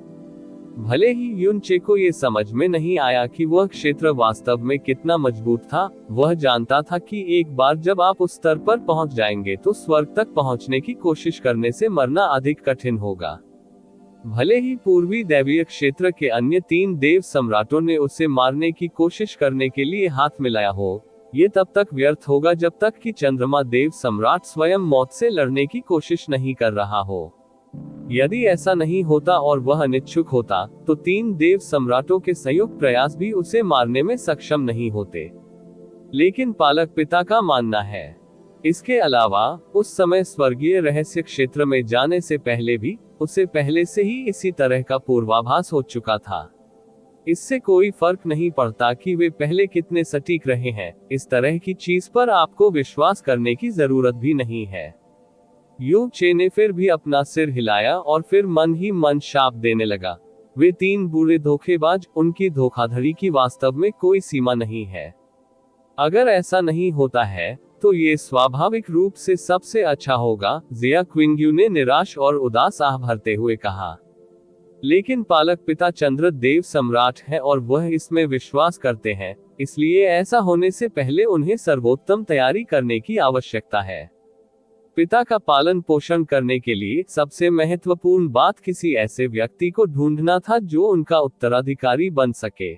भले ही युनचे को ये समझ में नहीं आया कि वह क्षेत्र वास्तव में कितना मजबूत था, वह जानता था कि एक बार जब आप उस स्तर पर पहुंच जाएंगे तो स्वर्ग तक पहुंचने की कोशिश करने से मरना अधिक कठिन होगा। भले ही पूर्वी दैवीय क्षेत्र के अन्य 3 देव सम्राटों ने उसे मारने की कोशिश करने के लिए हाथ मिलाया हो, ये तब तक व्यर्थ होगा जब तक कि चंद्रमा देव सम्राट स्वयं मौत से लड़ने की कोशिश नहीं कर रहा हो। यदि ऐसा नहीं होता और वह अनिच्छुक होता, तो 3 देव सम्राटों के संयुक्त प्रयास भी उसे मारने में सक्षम नहीं होते। लेकिन पालक पिता का मानना है। इसके अलावा उस समय स्वर्गीय रहस्य क्षेत्र में जाने से पहले भी उसे पहले से ही इसी तरह का पूर्वाभास हो चुका था। इससे कोई फर्क नहीं पड़ता कि वे पहले कितने सटीक रहे हैं, इस तरह की चीज पर आपको विश्वास करने की जरूरत भी नहीं है। युनचे ने फिर भी अपना सिर हिलाया और फिर मन ही मन शाप देने लगा। वे 3 बुरे धोखेबाज, उनकी धोखाधड़ी की वास्तव में कोई सीमा नहीं है। अगर ऐसा नहीं होता है, तो ये स्वाभाविक रूप से सबसे अच्छा होगा, जिया क्विंग्यू ने निराश और उदास आह भरते हुए कहा। लेकिन पालक पिता चंद्र देव सम्राट है और वह इसमें विश्वास करते हैं, इसलिए ऐसा होने से पहले उन्हें सर्वोत्तम तैयारी करने की आवश्यकता है। पिता का पालन पोषण करने के लिए सबसे महत्वपूर्ण बात किसी ऐसे व्यक्ति को ढूंढना था जो उनका उत्तराधिकारी बन सके।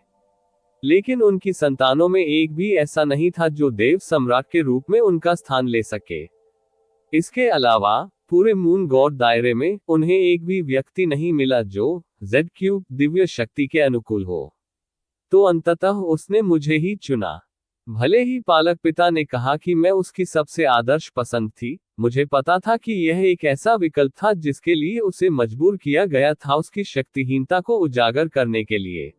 लेकिन उनकी संतानों में एक भी ऐसा नहीं था जो देव सम्राट के रूप में उनका स्थान ले सके। इसके अलावा पूरे मून गॉड दायरे में उन्हें एक भी व्यक्ति नहीं मिला जो Z³ दिव्य शक्ति के अनुकूल हो। तो अंततः उसने मुझे ही चुना। भले ही पालक पिता ने कहा कि मैं उसकी सबसे आदर्श पसंद थी, मुझे पता था कि यह एक ऐसा विकल्प था जिसके लिए उसे मजबूर किया गया था उसकी शक्तिहीनता को उजागर करने के लिए।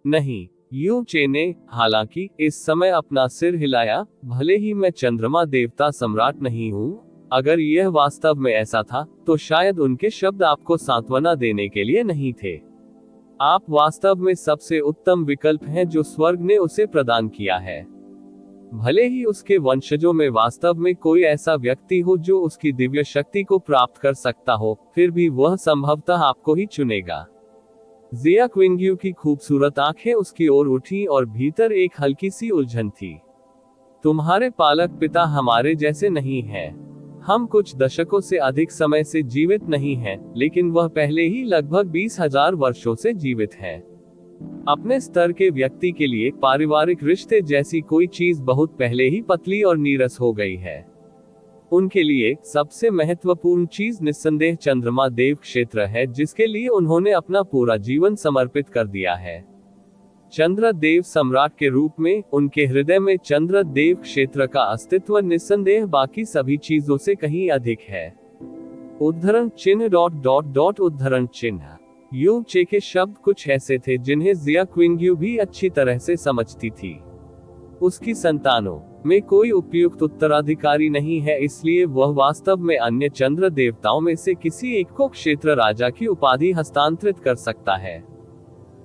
नहीं, युनचे ने हालांकि इस समय अपना सिर हिलाया, भले ही मैं चंद्रमा देवता सम्राट नहीं हूँ। अगर यह वास्तव में ऐसा था, तो शायद उनके शब्द आपको सांत्वना देने के लिए नहीं थे। आप वास्तव में सबसे उत्तम विकल्प हैं जो स्वर्ग ने उसे प्रदान किया है। भले ही उसके वंशजों में वास्तव में कोई ऐसा व्यक्ति हो जो उसकी दिव्य शक्ति को प्राप्त कर सकता हो, फिर भी वह संभवतः आपको ही चुनेगा। जिया क्विंग्यू की खूबसूरत आंखें उसकी ओर उठी और भीतर एक हल्की सी उलझन थी। तुम्हारे पालक पिता हमारे जैसे नहीं हैं। हम कुछ दशकों से अधिक समय से जीवित नहीं हैं, लेकिन वह पहले ही लगभग 20,000 वर्षों से जीवित है। अपने स्तर के व्यक्ति के लिए पारिवारिक रिश्ते जैसी कोई चीज बहुत पहले ही पतली और नीरस हो गई है। उनके लिए सबसे महत्वपूर्ण चीज निस्संदेह चंद्रमा देव क्षेत्र है, जिसके लिए उन्होंने अपना पूरा जीवन समर्पित कर दिया है। चंद्र देव सम्राट के रूप में उनके हृदय में चंद्र देव क्षेत्र का अस्तित्व निस्संदेह बाकी सभी चीजों से कहीं अधिक है। उद्धरण चिन्ह ... उद्धरण चिन्ह। युनचे के शब्द कुछ ऐसे थे जिन्हें जिया क्विंग्यू भी अच्छी तरह से समझती थी। उसकी संतानों में कोई उपयुक्त उत्तराधिकारी नहीं है, इसलिए वह वास्तव में अन्य चंद्र देवताओं में से किसी एक को क्षेत्र राजा की उपाधि हस्तांतरित कर सकता है।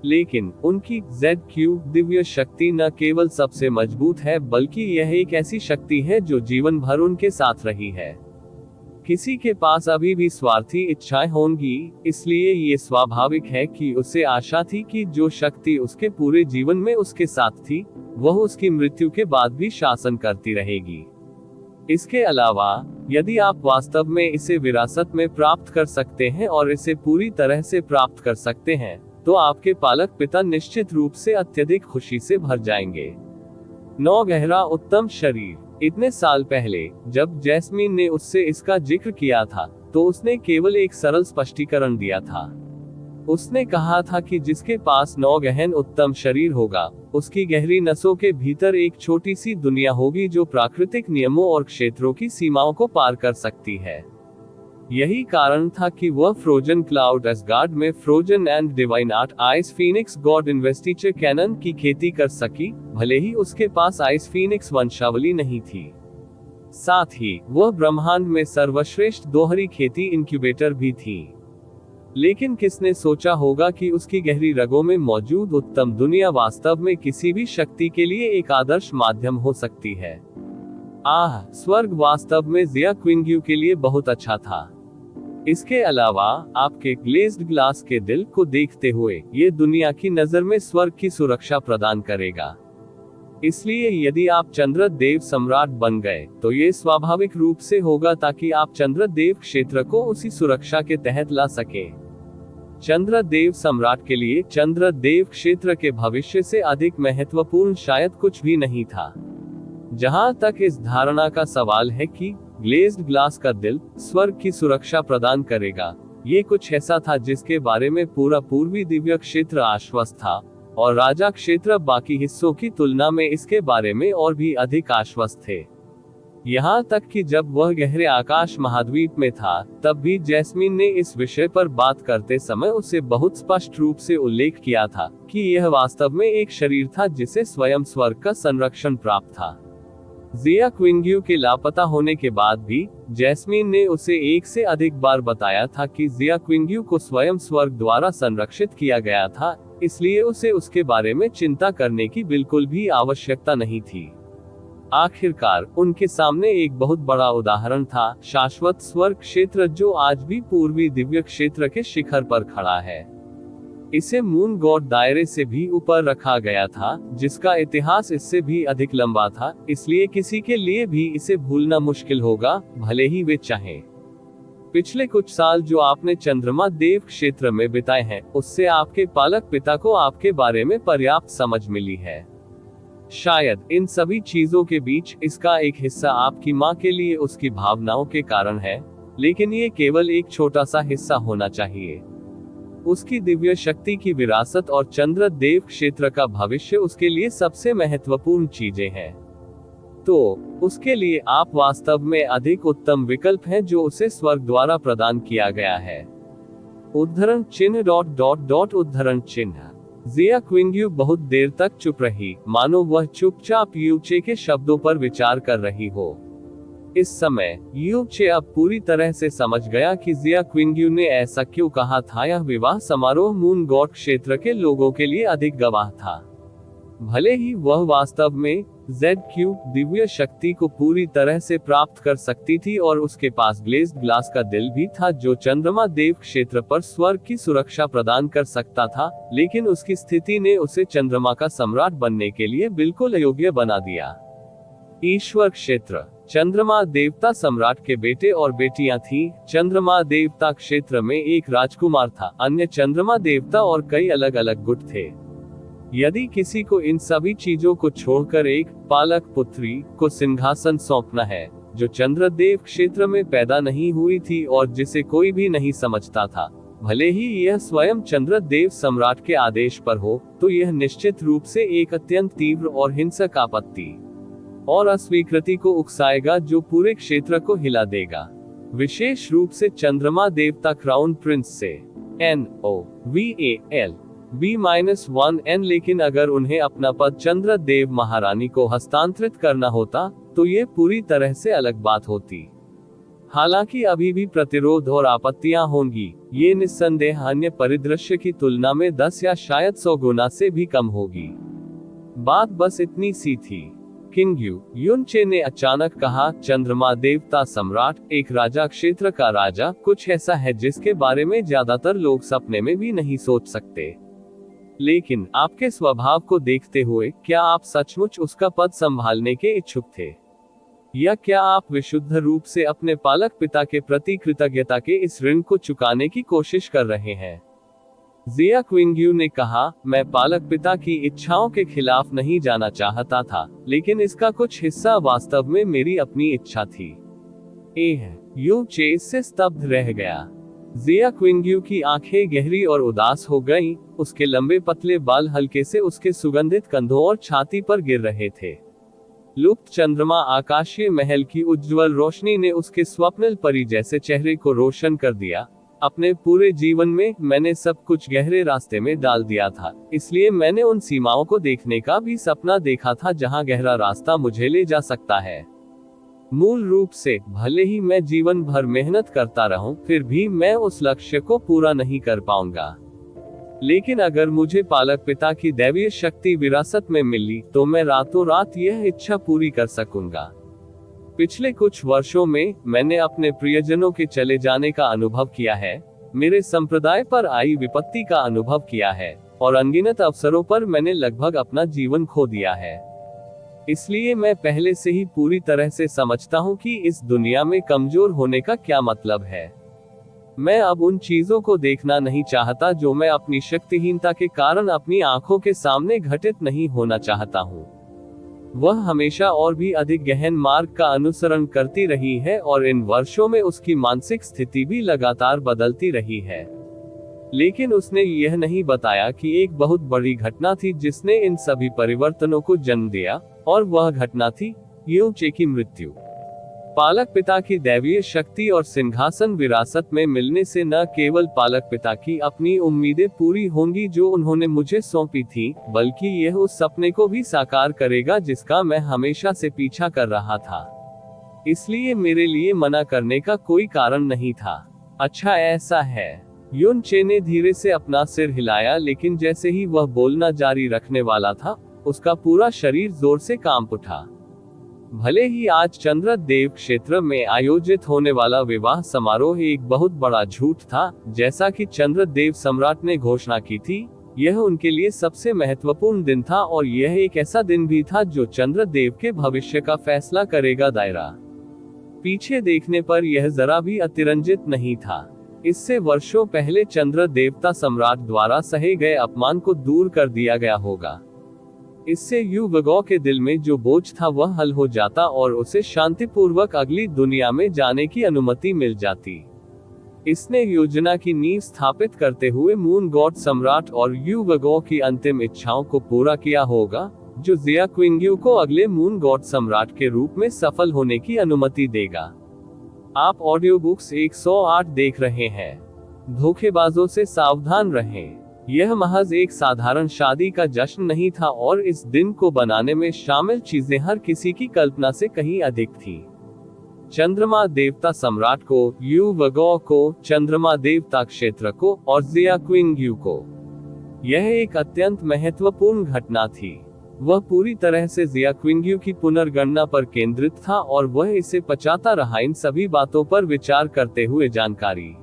लेकिन उनकी Z³ दिव्य शक्ति न केवल सबसे मजबूत है, बल्कि यह एक ऐसी शक्ति है जो जीवन भर उनके साथ रही है। किसी के पास अभी भी स्वार्थी इच्छाएं होंगी, इसलिए ये स्वाभाविक है कि उसे आशा थी कि जो शक्ति उसके पूरे जीवन में उसके साथ थी, वह उसकी मृत्यु के बाद भी शासन करती रहेगी। इसके अलावा, यदि आप वास्तव में इसे विरासत में प्राप्त कर सकते हैं और इसे पूरी तरह से प्राप्त कर सकते हैं, तो आपके पालक पिता निश्चित रूप से अत्यधिक खुशी से भर जाएंगे। 9 गहरा उत्तम शरीर। इतने साल पहले जब जैस्मीन ने उससे इसका जिक्र किया था, तो उसने केवल एक सरल स्पष्टीकरण दिया था। उसने कहा था कि जिसके पास 9 गहन उत्तम शरीर होगा, उसकी गहरी नसों के भीतर एक छोटी सी दुनिया होगी जो प्राकृतिक नियमों और क्षेत्रों की सीमाओं को पार कर सकती है। यही कारण था कि वह फ्रोजन क्लाउड एसगार्ड में frozen and divine art ice phoenix god investiture canon की खेती कर सकी, भले ही उसके पास आइस फीनिक्स वंशावली नहीं थी। साथ ही वह ब्रह्मांड में सर्वश्रेष्ठ दोहरी खेती इंक्यूबेटर भी थी। लेकिन किसने सोचा होगा कि उसकी गहरी रगों में मौजूद उत्तम दुनिया वास्तव में किसी भी शक्ति के लिए एक आदर्श माध्यम हो सकती है। स्वर्ग वास्तव में जिया क्विंग्यू के लिए बहुत अच्छा था। इसके अलावा आपके ग्लेज्ड ग्लास के दिल को देखते हुए ये दुनिया की नजर में स्वर्ग की सुरक्षा प्रदान करेगा। इसलिए यदि आप चंद्रदेव सम्राट बन गए तो ये स्वाभाविक रूप से होगा ताकि आप चंद्रदेव क्षेत्र को उसी सुरक्षा के तहत ला सके। चंद्रदेव सम्राट के लिए चंद्रदेव क्षेत्र के भविष्य से अधिक महत्वपूर्ण शायद कुछ भी नहीं था। जहां तक इस धारणा का सवाल है कि ग्लेज्ड ग्लास का दिल स्वर्ग की सुरक्षा प्रदान करेगा, ये कुछ ऐसा था जिसके बारे में पूरा पूर्वी दिव्य क्षेत्र आश्वस्त था, और राजा क्षेत्र बाकी हिस्सों की तुलना में इसके बारे में और भी अधिक आश्वस्त थे। यहाँ तक कि जब वह गहरे आकाश महाद्वीप में था, तब भी जैस्मीन ने इस विषय पर बात करते समय उसे बहुत स्पष्ट रूप से उल्लेख किया था कि यह वास्तव में एक शरीर था जिसे स्वयं स्वर्ग का संरक्षण प्राप्त था। जिया क्विंग्यू के लापता होने के बाद भी जैस्मीन ने उसे एक से अधिक बार बताया था कि जिया क्विंग्यू को स्वयं स्वर्ग द्वारा संरक्षित किया गया था, इसलिए उसे उसके बारे में चिंता करने की बिल्कुल भी आवश्यकता नहीं थी। आखिरकार उनके सामने एक बहुत बड़ा उदाहरण था, शाश्वत स्वर्ग क्षेत्र जो आज भी पूर्वी दिव्य क्षेत्र के शिखर पर खड़ा है। इसे मून गॉड दायरे से भी ऊपर रखा गया था, जिसका इतिहास इससे भी अधिक लंबा था, इसलिए किसी के लिए भी इसे भूलना मुश्किल होगा, भले ही वे चाहें। पिछले कुछ साल जो आपने चंद्रमा देव क्षेत्र में बिताए हैं, उससे आपके पालक पिता को आपके बारे में पर्याप्त समझ मिली है। शायद इन सभी चीजों के बीच इसका एक हिस्सा आपकी माँ के लिए उसकी भावनाओं के कारण है, लेकिन ये केवल एक छोटा सा हिस्सा होना चाहिए। उसकी दिव्य शक्ति की विरासत और चंद्र देव क्षेत्र का भविष्य उसके लिए सबसे महत्वपूर्ण चीजें हैं। तो उसके लिए आप वास्तव में अधिक उत्तम विकल्प हैं जो उसे स्वर्ग द्वारा प्रदान किया गया है। उद्धरण चिन्ह उद्धरण चिन्ह। जिया क्विंग्यू बहुत देर तक चुप रही, मानो वह चुपचाप यूचे के शब्दों पर विचार कर रही हो। इस समय यूचे अब पूरी तरह से समझ गया कि जिया क्विंग्यू ने ऐसा क्यों कहा था। यह विवाह समारोह मून गॉड क्षेत्र के लोगों के लिए अधिक गवाह था। भले ही वह वास्तव में ZQ दिव्य शक्ति को पूरी तरह से प्राप्त कर सकती थी और उसके पास ग्लेज्ड ग्लास का दिल भी था जो चंद्रमा देव क्षेत्र पर स्वर्ग की सुरक्षा प्रदान कर सकता था, लेकिन उसकी स्थिति ने उसे चंद्रमा का सम्राट बनने के लिए बिल्कुल अयोग्य बना दिया। ईश्वर क्षेत्र। चंद्रमा देवता सम्राट के बेटे और बेटियां थीं। चंद्रमा देवता क्षेत्र में एक राजकुमार था, अन्य चंद्रमा देवता और कई अलग अलग गुट थे। यदि किसी को इन सभी चीजों को छोड़कर एक पालक पुत्री को सिंहासन सौंपना है जो चंद्रदेव क्षेत्र में पैदा नहीं हुई थी और जिसे कोई भी नहीं समझता था, भले ही यह स्वयं चंद्रदेव सम्राट के आदेश पर हो, तो यह निश्चित रूप से एक अत्यंत तीव्र और हिंसक आपत्ति और अस्वीकृति को उकसाएगा जो पूरे क्षेत्र को हिला देगा। विशेष रूप से चंद्रमा देवता क्राउन प्रिंस से NOVAL लेकिन अगर उन्हें अपना पद चंद्र देव महारानी को हस्तांतरित करना होता तो ये पूरी तरह से अलग बात होती। हालांकि अभी भी प्रतिरोध और आपत्तियां होंगी, ये निस्संदेह अन्य परिदृश्य की तुलना में 10 या शायद 100 गुना से भी कम होगी। बात बस इतनी सी थी। किंग्यू युनचे ने अचानक कहा, चंद्रमा देवता सम्राट, एक राजा क्षेत्र का राजा, कुछ ऐसा है जिसके बारे में ज्यादातर लोग सपने में भी नहीं सोच सकते। लेकिन आपके स्वभाव को देखते हुए क्या आप सचमुच उसका पद संभालने के इच्छुक थे, या क्या आप विशुद्ध रूप से अपने पालक पिता के प्रति कृतज्ञता के इस ऋण को चुकाने की कोशिश कर रहे हैं? जिया क्विंग्यू ने कहा, मैं पालक पिता की इच्छाओं के खिलाफ नहीं जाना चाहता था, लेकिन इसका कुछ हिस्सा वास्तव में मेरी अपनी इच्छा थी। यू चे इससे स्तब्ध रह गया। जिया क्विंग्यू की आंखें गहरी और उदास हो गईं, उसके लंबे पतले बाल हल्के से उसके सुगंधित कंधों और छाती पर गिर रहे थे। लुप्त चंद्रमा आकाशीय महल की उज्ज्वल रोशनी ने उसके स्वप्निल परी जैसे चेहरे को रोशन कर दिया। अपने पूरे जीवन में मैंने सब कुछ गहरे रास्ते में डाल दिया था, इसलिए मैंने उन सीमाओं को देखने का भी सपना देखा था जहां गहरा रास्ता मुझे ले जा सकता है। मूल रूप से, भले ही मैं जीवन भर मेहनत करता रहूं, फिर भी मैं उस लक्ष्य को पूरा नहीं कर पाऊंगा। लेकिन अगर मुझे पालक पिता की दैवीय शक्ति विरासत में मिली, तो मैं रातों रात यह इच्छा पूरी कर सकूंगा। पिछले कुछ वर्षों में मैंने अपने प्रियजनों के चले जाने का अनुभव किया है, मेरे संप्रदाय पर आई विपत्ति का अनुभव किया है, और अनगिनत अवसरों पर मैंने लगभग अपना जीवन खो दिया है। इसलिए मैं पहले से ही पूरी तरह से समझता हूं कि इस दुनिया में कमजोर होने का क्या मतलब है। मैं अब उन चीजों को देखना नहीं चाहता जो मैं अपनी शक्तिहीनता के कारण अपनी आंखों के सामने घटित नहीं होना चाहता हूं। वह हमेशा और भी अधिक गहन मार्ग का अनुसरण करती रही है, और इन वर्षों में उसकी मानसिक स्थिति भी लगातार बदलती रही है। लेकिन उसने यह नहीं बताया कि एक बहुत बड़ी घटना थी जिसने इन सभी परिवर्तनों को जन्म दिया, और वह घटना थी यू चे की मृत्यु। पालक पिता की दैवीय शक्ति और सिंहासन विरासत में मिलने से न केवल पालक पिता की अपनी उम्मीदें पूरी होंगी जो उन्होंने मुझे सौंपी थी, बल्कि यह उस सपने को भी साकार करेगा जिसका मैं हमेशा से पीछा कर रहा था। इसलिए मेरे लिए मना करने का कोई कारण नहीं था। अच्छा ऐसा है। युन चे ने धीरे से अपना सिर हिलाया, लेकिन जैसे ही वह बोलना जारी रखने वाला था, उसका पूरा शरीर जोर से कांप उठा। भले ही आज चंद्रदेव क्षेत्र में आयोजित होने वाला विवाह समारोह एक बहुत बड़ा झूठ था, जैसा कि चंद्रदेव सम्राट ने घोषणा की थी, यह उनके लिए सबसे महत्वपूर्ण दिन था, और यह एक ऐसा दिन भी था जो चंद्रदेव के भविष्य का फैसला करेगा। दायरा पीछे देखने पर यह जरा भी अतिरंजित नहीं था। इससे वर्षों पहले चंद्र देवता सम्राट द्वारा सहे गए अपमान को दूर कर दिया गया होगा। इससे यू वगॉ के दिल में जो बोझ था वह हल हो जाता, और उसे शांतिपूर्वक अगली दुनिया में जाने की अनुमति मिल जाती। इसने योजना की नींव स्थापित करते हुए मून गॉड सम्राट और यू वगॉ की अंतिम इच्छाओं को पूरा किया होगा, जो जिया क्विंग्यू को अगले मून गॉड सम्राट के रूप में सफल होने की अनुमति देगा। आप ऑडियो बुक्स 108 देख रहे हैं। धोखेबाजों से सावधान रहें। यह महज एक साधारण शादी का जश्न नहीं था, और इस दिन को बनाने में शामिल चीजें हर किसी की कल्पना से कहीं अधिक थी। चंद्रमा देवता सम्राट को, यू वगॉ को, चंद्रमा देवता क्षेत्र को, और जिया क्विंग्यू को। यह एक अत्यंत महत्वपूर्ण घटना थी। वह पूरी तरह से जिया क्विंग्यू की पुनर्गणना पर केंद्रित था, और वह इसे पचाता रहा, इन सभी बातों पर विचार करते हुए जानकारी।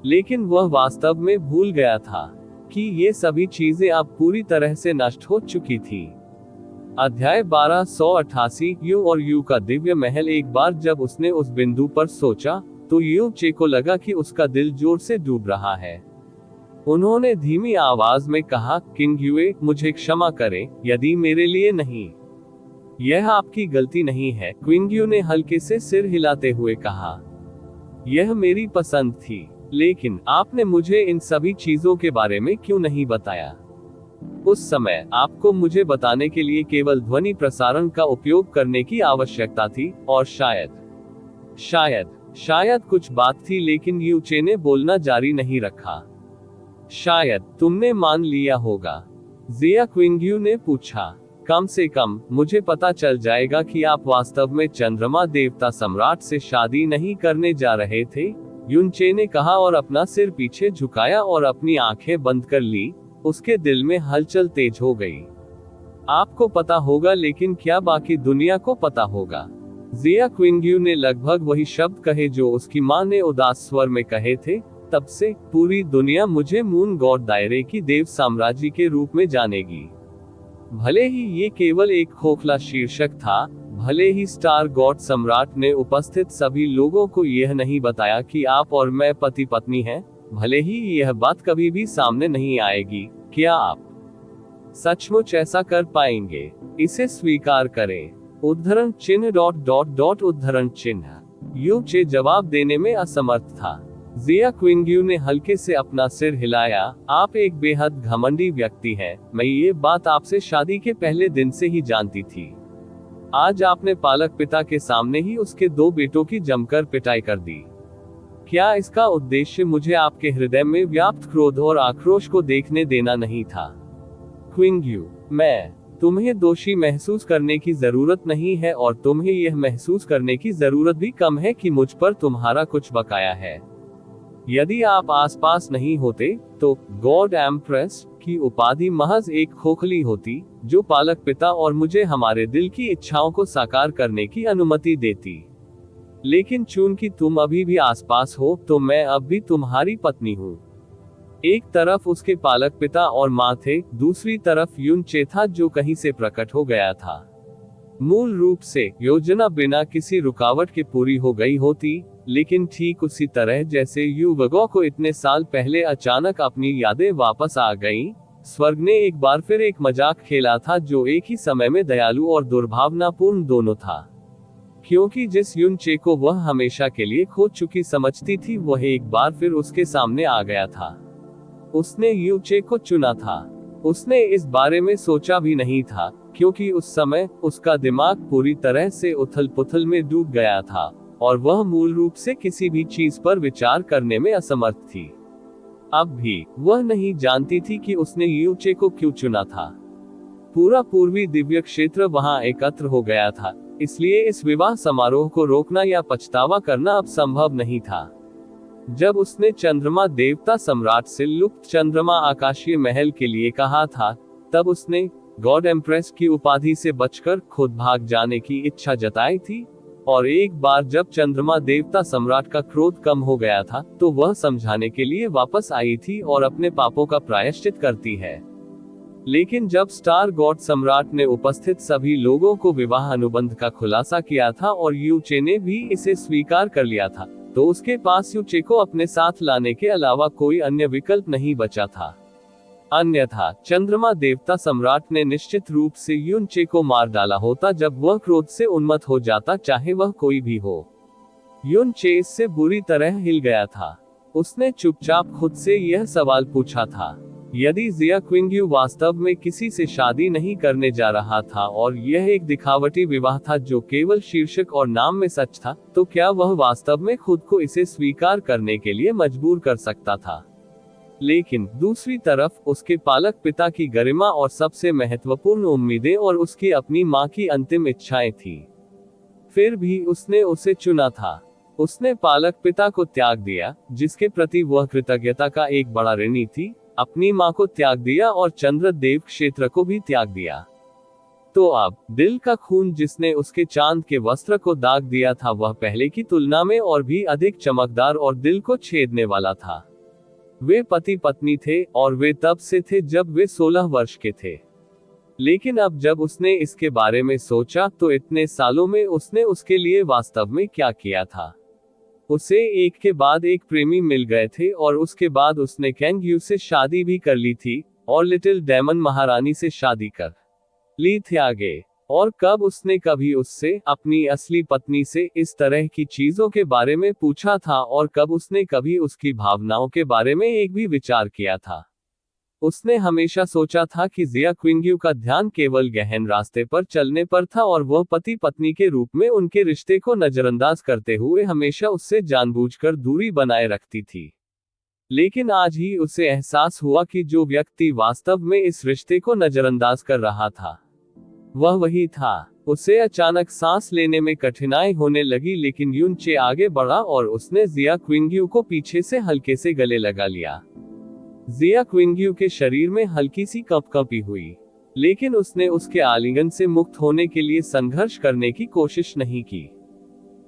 लेकिन वह वास्तव में भूल गया था कि ये सभी चीजें अब पूरी तरह से नष्ट हो चुकी थी। अध्याय 1288 यू और यू का दिव्य महल। एक बार जब उसने उस बिंदु पर सोचा, तो यू चे को लगा कि उसका दिल जोर से डूब रहा है। उन्होंने धीमी आवाज में कहा, किंग युए, मुझे क्षमा करें, यदि मेरे लिए नहीं। यह आपकी गलती नहीं है, क्विंग्यू ने हल्के से सिर हिलाते हुए कहा। यह मेरी पसंद थी, लेकिन आपने मुझे इन सभी चीजों के बारे में क्यों नहीं बताया? उस समय आपको मुझे बताने के लिए केवल ध्वनि प्रसारण का उपयोग करने की आवश्यकता थी, और शायद कुछ बात थी, लेकिन यू चे ने बोलना जारी नहीं रखा। शायद तुमने मान लिया होगा, जिया क्विंग्यू ने पूछा। कम से कम मुझे पता चल जाएगा कि आप वास्तव में चंद्रमा देवता सम्राट से शादी नहीं करने जा रहे थे, युन चे ने कहा, और अपना सिर पीछे झुकाया और अपनी आंखें बंद कर ली। उसके दिल में हलचल तेज हो गई। आपको पता होगा, लेकिन क्या बाकी दुनिया को पता होगा? जिया क्विंग्यू ने लगभग वही शब्द कहे जो उसकी मां ने उदास स्वर में कहे थे। तब से पूरी दुनिया मुझे मून गॉड दायरे की देव साम्राज्य के रूप में जानेगी। भले ही ये केवल एक खोखला शीर्षक था, भले ही स्टार गॉड सम्राट ने उपस्थित सभी लोगों को यह नहीं बताया कि आप और मैं पति पत्नी हैं, भले ही यह बात कभी भी सामने नहीं आएगी, क्या आप सचमुच ऐसा कर पाएंगे? इसे स्वीकार करें। उद्धरण चिन्ह उद्धरण चिन्ह। यू चे जवाब देने में असमर्थ था। जिया क्विंग्यू ने हल्के से अपना सिर हिलाया। आप एक बेहद घमंडी व्यक्ति हैं। मैं ये बात आपसे शादी के पहले दिन से ही जानती थी। आज आपने पालक पिता के सामने ही उसके 2 बेटों की जमकर पिटाई कर दी। क्या इसका उद्देश्य मुझे आपके हृदय में व्याप्त क्रोध और आक्रोश को देखने देना नहीं था? क्विंग्यू, तुम्हें दोषी महसूस करने की जरूरत नहीं है और तुम्हें यह महसूस करने की जरूरत भी कम है कि मुझ पर तुम्हारा कुछ बकाया है। यदि आप आसपास नहीं होते, तो गॉड एम्प्रेस की उपाधि महज एक खोखली होती, जो पालक पिता और मुझे हमारे दिल की इच्छाओं को साकार करने की अनुमति देती। लेकिन चूंकि तुम अभी भी आसपास हो, तो मैं अब भी तुम्हारी पत्नी हूँ। एक तरफ उसके पालक पिता और माँ थे, दूसरी तरफ युन चे था जो कहीं से प्रकट हो गया था। मूल रूप से योजना बिना किसी रुकावट के पूरी हो गई होती, लेकिन ठीक उसी तरह जैसे यू वगो को इतने साल पहले अचानक अपनी यादें वापस आ गईं, स्वर्ग ने एक बार फिर एक मजाक खेला था जो एक ही समय में दयालु और दुर्भावनापूर्ण दोनों था। क्योंकि जिस युन चे को वह हमेशा के लिए खो चुकी समझती थी, वह एक बार फिर उसके सामने आ गया था। उसने यू चे को चुना था। उसने इस बारे में सोचा भी नहीं था, क्योंकि उस समय उसका दिमाग पूरी तरह से उथल पुथल में डूब गया था और वह मूल रूप से किसी भी चीज पर विचार करने में असमर्थ थी। अब भी वह नहीं जानती थी कि उसने यू चे को क्यों चुना था। पूरा पूर्वी दिव्य क्षेत्र वहां एकत्र हो गया था, इसलिए इस विवाह समारोह को रोकना या पछतावा करना अब संभव नहीं था। जब उसने चंद्रमा देवता सम्राट से लुप्त चंद्रमा आकाशीय महल के लिए कहा था, तब उसने गॉड एम्प्रेस की उपाधि से बचकर खुद भाग जाने की इच्छा जताई थी। और एक बार जब चंद्रमा देवता सम्राट का क्रोध कम हो गया था, तो वह समझाने के लिए वापस आई थी और अपने पापों का प्रायश्चित करती है। लेकिन जब स्टार गॉड सम्राट ने उपस्थित सभी लोगों को विवाह अनुबंध का खुलासा किया था और यू चे ने भी इसे स्वीकार कर लिया था, तो उसके पास यू चे को अपने साथ लाने के अलावा कोई अन्य विकल्प नहीं बचा था। अन्यथा चंद्रमा देवता सम्राट ने निश्चित रूप से युन चे को मार डाला होता जब वह क्रोध से उन्मत्त हो जाता, चाहे वह कोई भी हो। युन चे इससे बुरी तरह हिल गया था। उसने चुपचाप खुद से यह सवाल पूछा था, यदि जिया क्विंग्यू वास्तव में किसी से शादी नहीं करने जा रहा था और यह एक दिखावटी विवाह था जो केवल शीर्षक और नाम में सच था, तो क्या वह वास्तव में खुद को इसे स्वीकार करने के लिए मजबूर कर सकता था? लेकिन दूसरी तरफ उसके पालक पिता की गरिमा और सबसे महत्वपूर्ण उम्मीदें और उसकी अपनी मां की अंतिम इच्छाएं थी। फिर भी उसने उसे चुना था। उसने पालक पिता को त्याग दिया, जिसके प्रति वह कृतज्ञता का एक बड़ा ऋणी थी, अपनी मां को त्याग दिया और चंद्रदेव क्षेत्र को भी त्याग दिया। तो अब दिल का खून जिसने उसके चांद के वस्त्र को दाग दिया था, वह पहले की तुलना में और भी अधिक चमकदार और दिल को छेदने वाला था। वे पति पत्नी थे और वे तब से थे जब वे 16 वर्ष के थे। लेकिन अब जब उसने इसके बारे में सोचा, तो इतने सालों में उसने उसके लिए वास्तव में क्या किया था? उसे एक के बाद एक प्रेमी मिल गए थे और उसके बाद उसने कैंग्यू से शादी भी कर ली थी और लिटिल डेमन महारानी से शादी कर ली थी आगे। और कब उसने कभी उससे, अपनी असली पत्नी से, इस तरह की चीजों के बारे में पूछा था? और कब उसने कभी उसकी भावनाओं के बारे में एक भी विचार किया था? उसने हमेशा सोचा था कि जिया क्विंग्यू का ध्यान केवल गहन रास्ते पर चलने पर था और वह पति पत्नी के रूप में उनके रिश्ते को नजरअंदाज करते हुए हमेशा उससे जानबूझकर दूरी बनाए रखती थी। लेकिन आज ही उसे एहसास हुआ कि जो व्यक्ति वास्तव में इस रिश्ते को नजरअंदाज कर रहा था, वह वही था। उसे अचानक सांस लेने में कठिनाई होने लगी, लेकिन युन चे आगे बढ़ा और उसने जिया क्विंग्यू को पीछे से हल्के से गले लगा लिया। जिया क्विंग्यू के शरीर में हल्की सी कंपकंपी हुई, लेकिन उसने उसके आलिंगन से मुक्त होने के लिए संघर्ष करने की कोशिश नहीं की।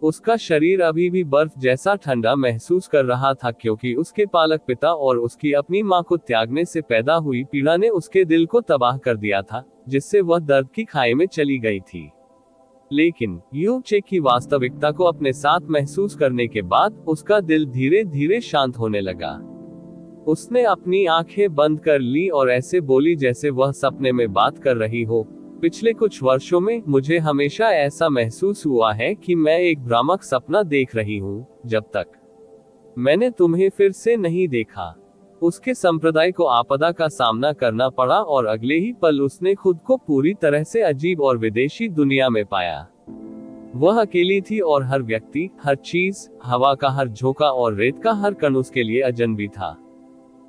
उसका शरीर अभी भी बर्फ जैसा ठंडा महसूस कर रहा था, क्योंकि उसके पालक पिता और उसकी अपनी मां को त्यागने से पैदा हुई पीड़ा ने उसके दिल को तबाह कर दिया था, जिससे वह दर्द की खाई में चली गई थी। लेकिन यू चे की वास्तविकता को अपने साथ महसूस करने के बाद उसका दिल धीरे धीरे शांत होने लगा। उसने अपनी आंखें बंद कर ली और ऐसे बोली जैसे वह सपने में बात कर रही हो। पिछले कुछ वर्षों में मुझे हमेशा ऐसा महसूस हुआ है कि मैं एक भ्रामक सपना देख रही हूँ, जब तक मैंने तुम्हें फिर से नहीं देखा। उसके संप्रदाय को आपदा का सामना करना पड़ा और अगले ही पल उसने खुद को पूरी तरह से अजीब और विदेशी दुनिया में पाया। वह अकेली थी और हर व्यक्ति, हर चीज, हवा का हर झोंका और रेत का हर कण उसके लिए अजनबी था।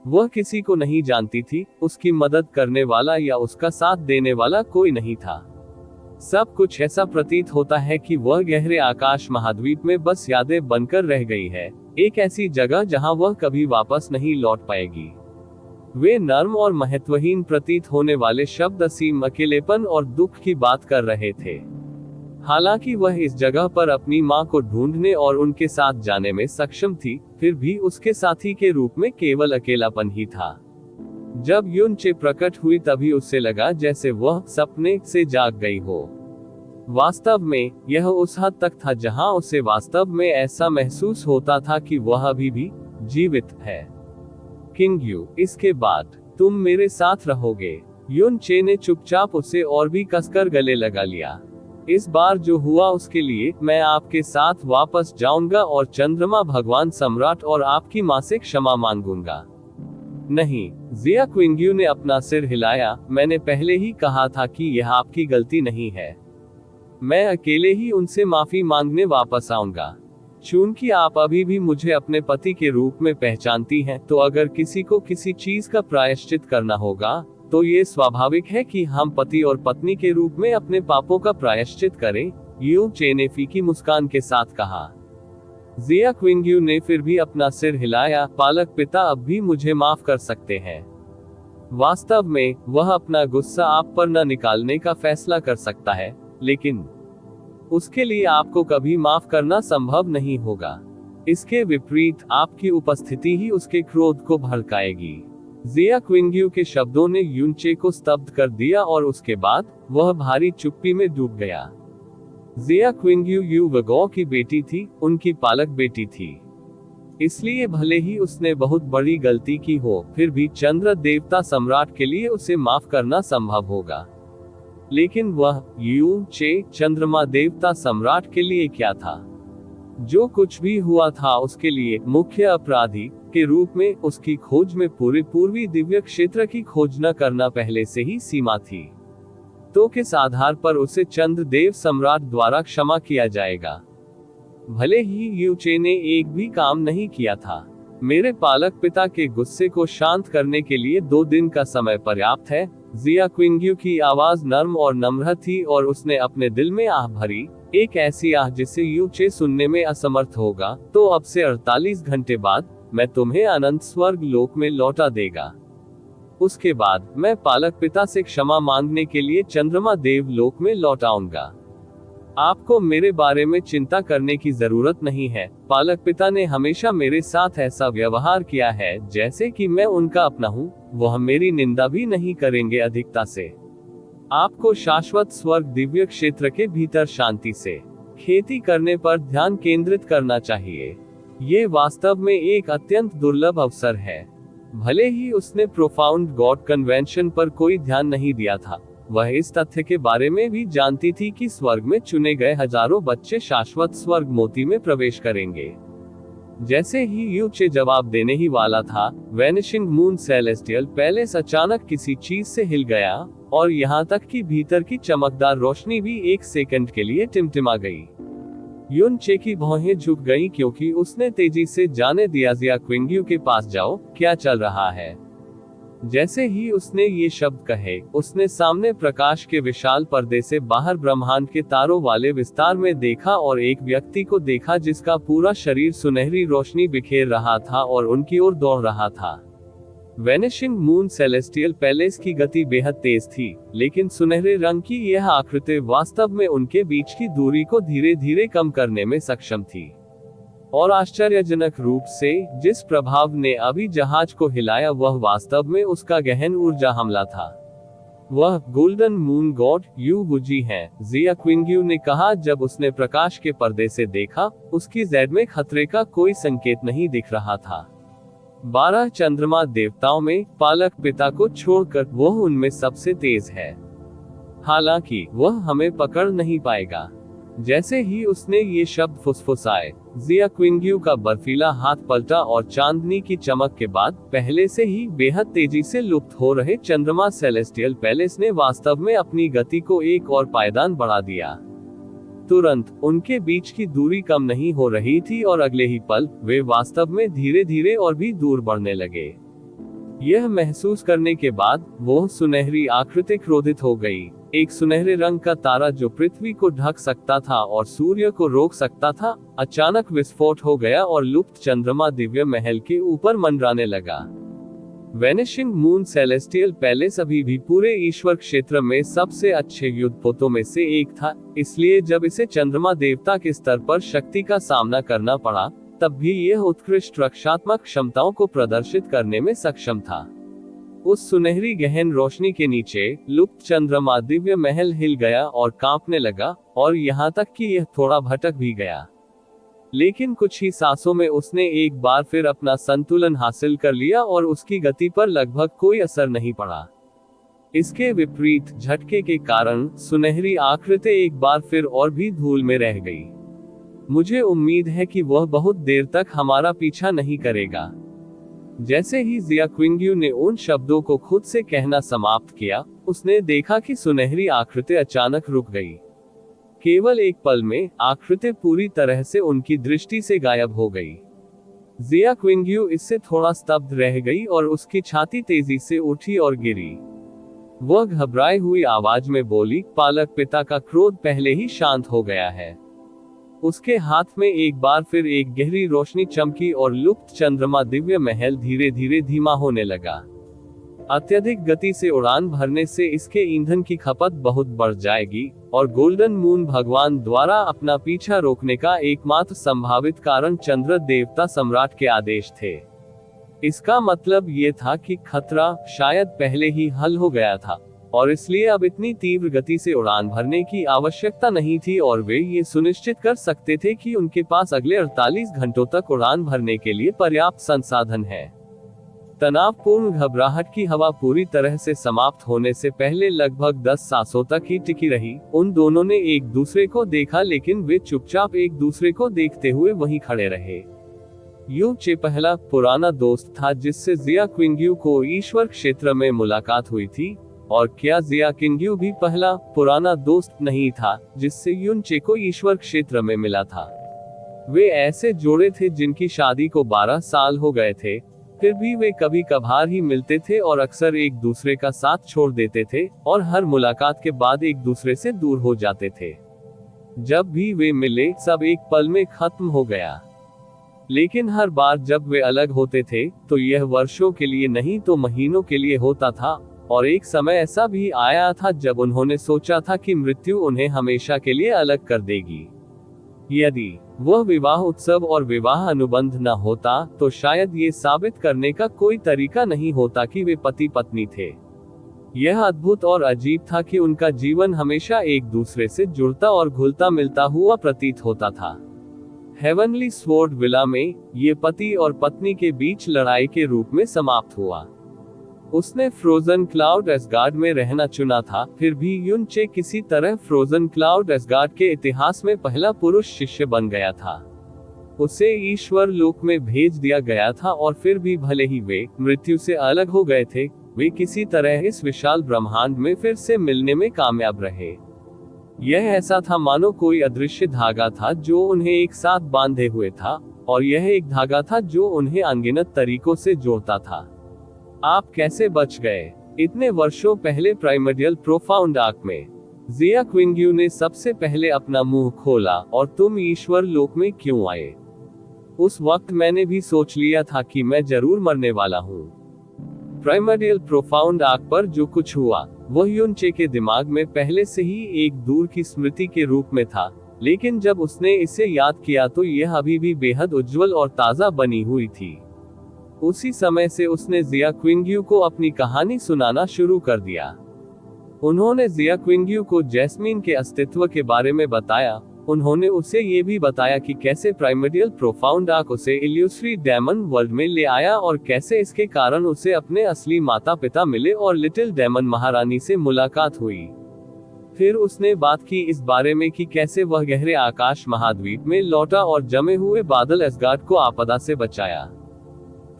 वह किसी को नहीं जानती थी, उसकी मदद करने वाला या उसका साथ देने वाला कोई नहीं था। सब कुछ ऐसा प्रतीत होता है कि वह गहरे आकाश महाद्वीप में बस यादें बनकर रह गई है, एक ऐसी जगह जहां वह कभी वापस नहीं लौट पाएगी। वे नर्म और महत्वहीन प्रतीत होने वाले शब्द असीम अकेलेपन और दुख की बात कर रहे थे। हालांकि वह इस जगह पर अपनी मां को ढूंढने और उनके साथ जाने में सक्षम थी, फिर भी उसके साथी के रूप में केवल अकेलापन ही था। जब युनचे प्रकट हुई तभी उसे लगा जैसे वह सपने से जाग गई हो। वास्तव में यह उस हद तक था जहां उसे वास्तव में ऐसा महसूस होता था कि वह अभी भी जीवित है। किंगयू, इसके बाद तुम मेरे साथ रहोगे? युनचे ने चुपचाप उसे और भी कसकर गले लगा लिया। इस बार जो हुआ उसके लिए मैं आपके साथ वापस जाऊंगा और चंद्रमा भगवान सम्राट और आपकी मां से क्षमा मांगूंगा। नहीं, जिया क्विंगयू ने अपना सिर हिलाया। मैंने पहले ही कहा था कि यह आपकी गलती नहीं है। मैं अकेले ही उनसे माफी मांगने वापस आऊंगा। चूंकि आप अभी भी मुझे अपने पति के रूप में पहचानती हैं, तो अगर किसी को किसी चीज का प्रायश्चित करना होगा, तो ये स्वाभाविक है कि हम पति और पत्नी के रूप में अपने पापों का प्रायश्चित करें, युनचे ने फीकी मुस्कान के साथ कहा। जिया क्विंगयू ने फिर भी अपना सिर हिलाया। पालक पिता अब भी मुझे माफ कर सकते हैं। वास्तव में वह अपना गुस्सा आप पर न निकालने का फैसला कर सकता है, लेकिन उसके लिए आपको कभी माफ करना संभव नहीं होगा। इसके विपरीत आपकी उपस्थिति ही उसके क्रोध को भड़काएगी। जिया क्विंगयू के शब्दों ने युनचे को स्तब्ध कर दिया और उसके बाद वह भारी चुप्पी में डूब गया। जिया क्विंगयू यू वगो की बेटी थी, उनकी पालक बेटी थी। इसलिए भले ही उसने बहुत बड़ी गलती की हो, फिर भी चंद्र देवता सम्राट के लिए उसे माफ करना संभव होगा। लेकिन वह युनचे चंद्रमा देवता सम्राट के लिए क्या था? जो कुछ भी हुआ था उसके लिए मुख्य अपराधी के रूप में उसकी खोज में पूरे पूर्वी दिव्य क्षेत्र की खोज न करना पहले से ही सीमा थी। तो किस आधार पर उसे चंद्रदेव सम्राट द्वारा क्षमा किया जाएगा? भले ही युनचे ने एक भी काम नहीं किया था। मेरे पालक पिता के गुस्से को शांत करने के लिए 2 दिन का समय पर्याप्त है। जिया क्विंगयू की आवाज नर्म और नम्र थी और उसने अपने दिल में आह भरी, एक ऐसी आह जिसे युनचे सुनने में असमर्थ होगा। तो अब से 48 घंटे बाद मैं तुम्हें अनंत स्वर्ग लोक में लौटा देगा। उसके बाद मैं पालक पिता से क्षमा मांगने के लिए चंद्रमा देव लोक में लौट आऊंगा। आपको मेरे बारे में चिंता करने की जरूरत नहीं है। पालक पिता ने हमेशा मेरे साथ ऐसा व्यवहार किया है जैसे कि मैं उनका अपना हूँ। वह मेरी निंदा भी नहीं करेंगे अधिकता से। आपको शाश्वत स्वर्ग दिव्य क्षेत्र के भीतर शांति से खेती करने पर ध्यान केंद्रित करना चाहिए। ये वास्तव में एक अत्यंत दुर्लभ अवसर है। भले ही उसने प्रोफाउंड गॉड कन्वेंशन पर कोई ध्यान नहीं दिया था, वह इस तथ्य के बारे में भी जानती थी कि स्वर्ग में चुने गए हजारों बच्चे शाश्वत स्वर्ग मोती में प्रवेश करेंगे। जैसे ही युनचे जवाब देने ही वाला था, वैनिशिंग मून सेलेस्टियल पैलेस अचानक किसी चीज से हिल गया और यहाँ तक कि भीतर की चमकदार रोशनी भी 1 सेकंड के लिए टिमटिमा गई। युनचे की भौहें झुक गईं क्योंकि उसने तेजी से जाने दिया। जिया क्विंगयू के पास जाओ, क्या चल रहा है? जैसे ही उसने ये शब्द कहे, उसने सामने प्रकाश के विशाल पर्दे से बाहर ब्रह्मांड के तारों वाले विस्तार में देखा और एक व्यक्ति को देखा जिसका पूरा शरीर सुनहरी रोशनी बिखेर रहा था और उनकी ओर दौड़ रहा था। वैनिशिंग मून सेलेस्टियल पैलेस की गति बेहद तेज थी, लेकिन सुनहरे रंग की यह आकृति वास्तव में उनके बीच की दूरी को धीरे धीरे कम करने में सक्षम थी। और आश्चर्यजनक रूप से जिस प्रभाव ने अभी जहाज को हिलाया वह वास्तव में उसका गहन ऊर्जा हमला था। वह गोल्डन मून गॉड यू वुजी हैं, जिया क्विंगयू ने कहा जब उसने प्रकाश के पर्दे से देखा। उसकी जेड में खतरे का कोई संकेत नहीं दिख रहा था। 12 चंद्रमा देवताओं में पालक पिता को छोड़कर वह उनमें सबसे तेज है। हालांकि वह हमें पकड़ नहीं पाएगा। जैसे ही उसने ये शब्द फुसफुसाए, जिया क्विंग्यू का बर्फीला हाथ पलटा और चांदनी की चमक के बाद पहले से ही बेहद तेजी से लुप्त हो रहे चंद्रमा सेलेस्टियल पैलेस ने वास्तव में अपनी गति को एक और पायदान बढ़ा दिया। तुरंत उनके बीच की दूरी कम नहीं हो रही थी और अगले ही पल वे वास्तव में धीरे धीरे और भी दूर बढ़ने लगे। यह महसूस करने के बाद वो सुनहरी आकृति क्रोधित हो गई। एक सुनहरे रंग का तारा जो पृथ्वी को ढक सकता था और सूर्य को रोक सकता था, अचानक विस्फोट हो गया और लुप्त चंद्रमा दिव्य महल के ऊपर मंडराने लगा। वेनिशिंग मून सेलेस्टियल पैलेस अभी भी पूरे ईश्वर क्षेत्र में सबसे अच्छे युद्धपोतों में से एक था, इसलिए जब इसे चंद्रमा देवता के स्तर पर शक्ति का सामना करना पड़ा, तब भी यह उत्कृष्ट रक्षात्मक क्षमताओं को प्रदर्शित करने में सक्षम था। उस सुनहरी गहन रोशनी के नीचे लुप्त चंद्रमा दिव्य महल हिल गया और कांपने लगा, और यहाँ तक कि यह थोड़ा भटक भी गया। लेकिन कुछ ही सांसों में उसने एक बार फिर अपना संतुलन हासिल कर लिया और उसकी गति पर लगभग कोई असर नहीं पड़ा। इसके विपरीत झटके के कारण सुनहरी आकृति एक बार फिर और भी धूल में रह गई। मुझे उम्मीद है कि वह बहुत देर तक हमारा पीछा नहीं करेगा। जैसे ही जिया क्विंग्यू ने उन शब्दों को खुद से कहना समाप्त किया, उसने देखा कि सुनहरी आकृति अचानक रुक गई। केवल एक पल में आकृति पूरी तरह से उनकी दृष्टि से गायब हो गई। जिया क्विंग्यू इससे थोड़ा स्तब्ध रह गई और उसकी छाती तेजी से उठी और गिरी। वह घबराई हुई आवाज में बोली, पालक पिता का क्रोध पहले ही शांत हो गया है। उसके हाथ में एक बार फिर एक गहरी रोशनी चमकी और लुप्त चंद्रमा दिव्य महल धीरे धीरे धीमा होने लगा। अत्यधिक गति से उड़ान भरने से इसके ईंधन की खपत बहुत बढ़ जाएगी, और गोल्डन मून भगवान द्वारा अपना पीछा रोकने का एकमात्र संभावित कारण चंद्र देवता सम्राट के आदेश थे। इसका मतलब ये था कि खतरा शायद पहले ही हल हो गया था, और इसलिए अब इतनी तीव्र गति से उड़ान भरने की आवश्यकता नहीं थी, और वे ये सुनिश्चित कर सकते थे कि उनके पास अगले 48 घंटों तक उड़ान भरने के लिए पर्याप्त संसाधन है। तनावपूर्ण घबराहट की हवा पूरी तरह से समाप्त होने से पहले लगभग 10 सांसों तक ही टिकी रही। उन दोनों ने एक दूसरे को देखा, लेकिन वे चुपचाप एक दूसरे को देखते हुए वहीं खड़े रहे। यू चे पहला पुराना दोस्त था जिससे जिया क्विंग्यू को ईश्वर क्षेत्र में मुलाकात हुई थी, और क्या जिया क्विंग्यू भी पहला पुराना दोस्त नहीं था जिससे युन चे को ईश्वर क्षेत्र में मिला था। वे ऐसे जोड़े थे जिनकी शादी को 12 साल हो गए थे, फिर भी वे कभी कभार ही मिलते थे और अक्सर एक दूसरे का साथ छोड़ देते थे, और हर मुलाकात के बाद एक दूसरे से दूर हो जाते थे। जब भी वे मिले, सब एक पल में खत्म हो गया। लेकिन हर बार जब वे अलग होते थे, तो यह वर्षों के लिए नहीं तो महीनों के लिए होता था, और एक समय ऐसा भी आया था जब उन्होंने सोचा था कि मृत्यु उन्हें हमेशा के लिए अलग कर देगी। यदि वह विवाह उत्सव और विवाह अनुबंध न होता, तो शायद ये साबित करने का कोई तरीका नहीं होता कि वे पति पत्नी थे। यह अद्भुत और अजीब था कि उनका जीवन हमेशा एक दूसरे से जुड़ता और घुलता मिलता हुआ प्रतीत होता था। हेवनली स्वॉर्ड विला में ये पति और पत्नी के बीच लड़ाई के रूप में समाप्त हुआ। उसने फ्रोजन क्लाउड एसगार्ड में रहना चुना था, फिर भी युन चे किसी तरह फ्रोजन क्लाउड एसगार्ड के इतिहास में पहला पुरुष शिष्य बन गया था। उसे ईश्वर लोक में भेज दिया गया था, और फिर भी भले ही वे मृत्यु से अलग हो गए थे, वे किसी तरह इस विशाल ब्रह्मांड में फिर से मिलने में कामयाब रहे। यह ऐसा था मानो कोई अदृश्य धागा था जो उन्हें एक साथ बांधे हुए था, और यह एक धागा था जो उन्हें अनगिनत तरीकों से जोड़ता था। आप कैसे बच गए? इतने वर्षों पहले प्राइमर्डियल प्रोफाउंड आर्क में जिया क्विंग्यू ने सबसे पहले अपना मुंह खोला, और तुम ईश्वर लोक में क्यों आए? उस वक्त मैंने भी सोच लिया था कि मैं जरूर मरने वाला हूँ। प्राइमर्डियल प्रोफाउंड आर्क पर जो कुछ हुआ, वह युन चे के दिमाग में पहले से ही एक दूर की स्मृति के रूप में था, लेकिन जब उसने इसे याद किया तो यह अभी भी बेहद उज्जवल और ताज़ा बनी हुई थी। उसी समय से उसने जिया क्विंग्यू को अपनी कहानी सुनाना शुरू कर दिया। उन्होंने जिया क्विंग्यू को जैस्मीन के अस्तित्व के बारे में बताया, उन्होंने उसे ये भी बताया कि कैसे प्राइमर्डियल प्रोफाउंड आर्क उसे इल्यूसरी डेमन वर्ल्ड में ले आया और कैसे इसके कारण उसे अपने असली माता पिता मिले और लिटिल डेमन महारानी से मुलाकात हुई। फिर उसने बात की इस बारे में कि कैसे वह गहरे आकाश महाद्वीप में लौटा और जमे हुए बादल एस्गार्ड को आपदा से बचाया।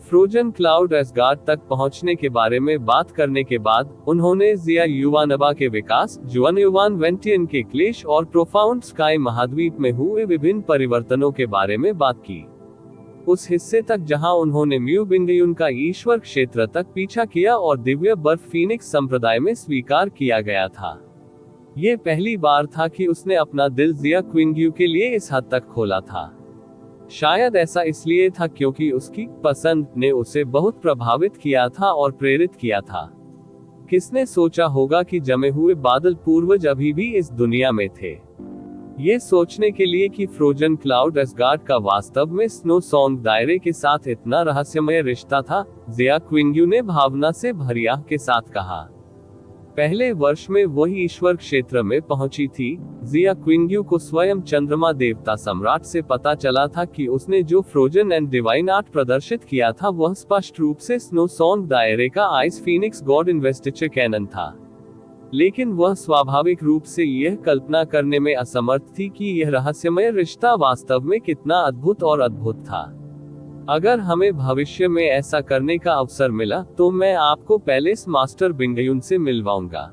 फ्रोजन क्लाउड एस्गार्ड तक पहुंचने के बारे में बात करने के बाद उन्होंने जिया युवानबा के विकास, जुआन युवान वेंटियन के क्लेश और प्रोफाउंड स्काई महाद्वीप में हुए विभिन्न परिवर्तनों के बारे में बात की। उस हिस्से तक जहां उन्होंने म्यू बिंगयुन का ईश्वर क्षेत्र तक पीछा किया और दिव्य बर्फ फीनिक्स संप्रदाय में स्वीकार किया गया था। ये पहली बार था कि उसने अपना दिल जिया क्विंग्यू के लिए इस हद तक खोला था। शायद ऐसा इसलिए था क्योंकि उसकी पसंद ने उसे बहुत प्रभावित किया था और प्रेरित किया था। किसने सोचा होगा कि जमे हुए बादल पूर्वज अभी भी इस दुनिया में थे। ये सोचने के लिए कि फ्रोजन क्लाउड एस्गार्ड का वास्तव में स्नो सॉन्ग दायरे के साथ इतना रहस्यमय रिश्ता था, जिया क्विंग्यू ने भावना से भरी आह के साथ कहा। पहले वर्ष में वही ईश्वर क्षेत्र में पहुंची थी। जिया क्विंग्यू को स्वयं चंद्रमा देवता सम्राट से पता चला था कि उसने जो फ्रोजन एंड डिवाइन आर्ट प्रदर्शित किया था वह स्पष्ट रूप से स्नो सॉन्ग दायरे का ice phoenix god investiture canon था। लेकिन वह स्वाभाविक रूप से यह कल्पना करने में असमर्थ थी कि यह रहस्यमय रिश्ता वास्तव में कितना अद्भुत और अद्भुत था। अगर हमें भविष्य में ऐसा करने का अवसर मिला तो मैं आपको पैलेस मास्टर बिंगयुन से मिलवाऊंगा।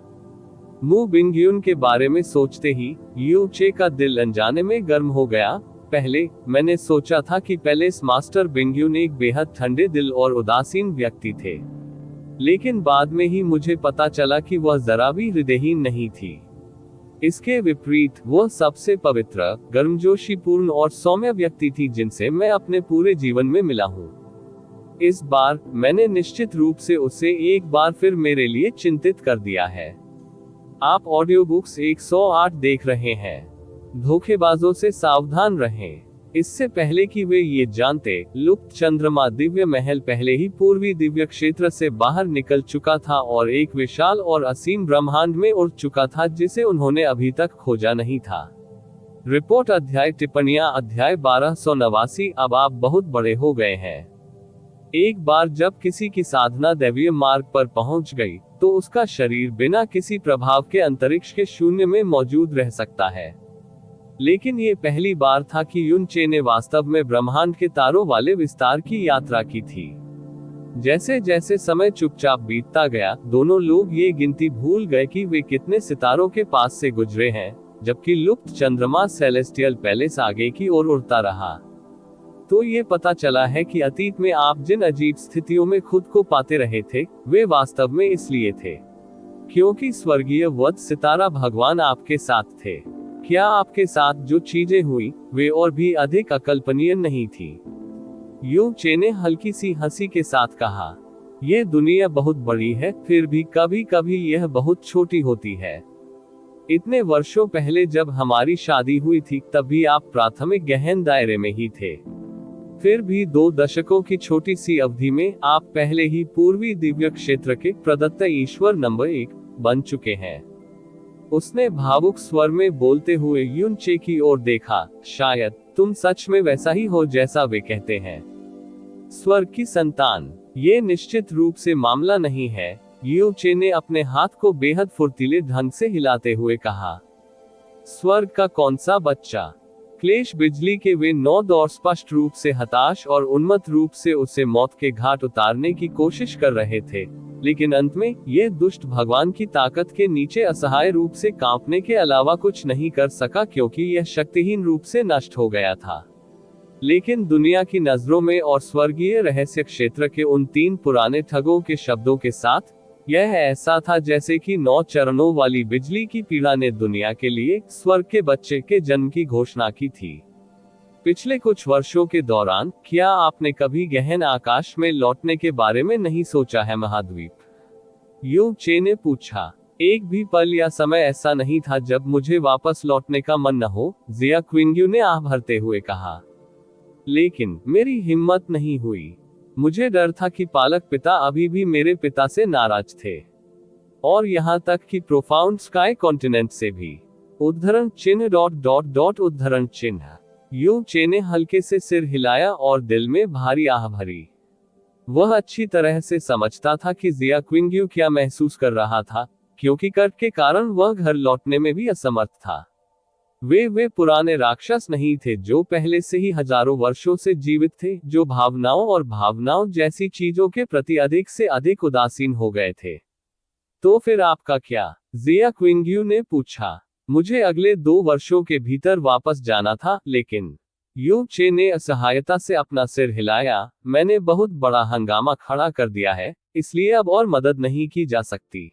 मू बिंगयुन के बारे में सोचते ही यू चे का दिल अनजाने में गर्म हो गया। पहले मैंने सोचा था कि पैलेस मास्टर बिंगयुन एक बेहद ठंडे दिल और उदासीन व्यक्ति थे, लेकिन बाद में ही मुझे पता चला कि वह जरा भी हृदयहीन नहीं थी। इसके विपरीत वह सबसे पवित्र, गर्मजोशीपूर्ण और सौम्य व्यक्ति थी जिनसे मैं अपने पूरे जीवन में मिला हूँ। इस बार मैंने निश्चित रूप से उसे एक बार फिर मेरे लिए चिंतित कर दिया है। आप ऑडियो बुक्स 108 देख रहे हैं। धोखेबाजों से सावधान रहें। इससे पहले कि वे ये जानते, लुप्त चंद्रमा दिव्य महल पहले ही पूर्वी दिव्य क्षेत्र से बाहर निकल चुका था और एक विशाल और असीम ब्रह्मांड में उड़ चुका था जिसे उन्होंने अभी तक खोजा नहीं था। रिपोर्ट अध्याय टिप्पणियां अध्याय 1289। अब आप बहुत बड़े हो गए हैं। एक बार जब किसी की साधना दैवीय मार्ग पर पहुंच गई तो उसका शरीर बिना किसी प्रभाव के अंतरिक्ष के शून्य में मौजूद रह सकता है। लेकिन ये पहली बार था कि युन चे ने वास्तव में ब्रह्मांड के तारों वाले विस्तार की यात्रा की थी। जैसे जैसे समय चुपचाप बीतता गया, दोनों लोग ये गिनती भूल गए कि वे कितने सितारों के पास से गुजरे हैं, जबकि लुप्त चंद्रमा सेलेस्टियल पैलेस आगे की ओर उड़ता रहा। तो ये पता चला है कि अतीत में आप जिन अजीब स्थितियों में खुद को पाते रहे थे, वे वास्तव में इसलिए थे क्योंकि स्वर्गीय वध सितारा भगवान आपके साथ थे। क्या आपके साथ जो चीजें हुई वे और भी अधिक अकल्पनीय नहीं थी? यू चे ने हल्की सी हंसी के साथ कहा, यह दुनिया बहुत बड़ी है, फिर भी कभी कभी यह बहुत छोटी होती है। इतने वर्षों पहले जब हमारी शादी हुई थी तब भी आप प्राथमिक गहन दायरे में ही थे। फिर भी 2 दशकों की छोटी सी अवधि में आप पहले ही पूर्वी दिव्य क्षेत्र के प्रदत्त ईश्वर नंबर 1 बन चुके हैं। उसने भावुक स्वर में बोलते हुए युन चे की ओर देखा। शायद तुम सच में वैसा ही हो जैसा वे कहते हैं। स्वर्ग की संतान, ये निश्चित रूप से मामला नहीं है। यू चे ने अपने हाथ को बेहद फुर्तीले ढंग से हिलाते हुए कहा। स्वर्ग का कौन सा बच्चा? क्लेश बिजली के वे नौद और स्पष्ट रूप से हताश और उन्मत्त रूप से उसे मौत के घाट उतारने की कोशिश कर रहे थे, लेकिन अंत में यह दुष्ट भगवान की ताकत के नीचे असहाय रूप से कांपने के अलावा कुछ नहीं कर सका क्योंकि यह शक्तिहीन रूप से नष्ट हो गया था। लेकिन दुनिया की नजरों में और स्वर्गीय रहस्य क्षेत्र के उन 3 पुराने ठगों के शब्दों के साथ यह ऐसा था जैसे कि 9 चरणों वाली बिजली की पीड़ा ने दुनिया के लिए स्वर्ग के बच्चे के जन्म की घोषणा की थी। पिछले कुछ वर्षों के दौरान क्या आपने कभी गहन आकाश में लौटने के बारे में नहीं सोचा है महाद्वीप? यू चे ने पूछा। एक भी पल या समय ऐसा नहीं था जब मुझे वापस लौटने का मन न हो, जिया क्विंग्यू ने आह भरते हुए कहा। लेकिन मेरी हिम्मत नहीं हुई। मुझे डर था कि पालक पिता अभी भी मेरे पिता से नाराज थे, और यहाँ तक कि प्रोफाउंड स्काई कॉन्टिनेंट से भी। उद्धरण चिन्ह डॉट डॉट डॉट उद्धरण चिन्ह। यू चे ने हल्के से सिर हिलाया और दिल में भारी आह भरी। वह अच्छी तरह से समझता था कि जिया क्विंग्यू क्या महसूस कर रहा था, क्योंकि कर के कारण वह घर लौटने में भी असमर्थ था। वे पुराने राक्षस नहीं थे जो पहले से ही हजारों वर्षों से जीवित थे, जो भावनाओं और भावनाओं जैसी चीजों के प्रति अधिक से अधिक उदासीन हो गए थे। तो फिर आपका क्या? जिया क्विंग्यू ने पूछा। मुझे अगले 2 वर्षों के भीतर वापस जाना था, लेकिन यू चे ने असहायता से अपना सिर हिलाया। मैंने बहुत बड़ा हंगामा खड़ा कर दिया है, इसलिए अब और मदद नहीं की जा सकती।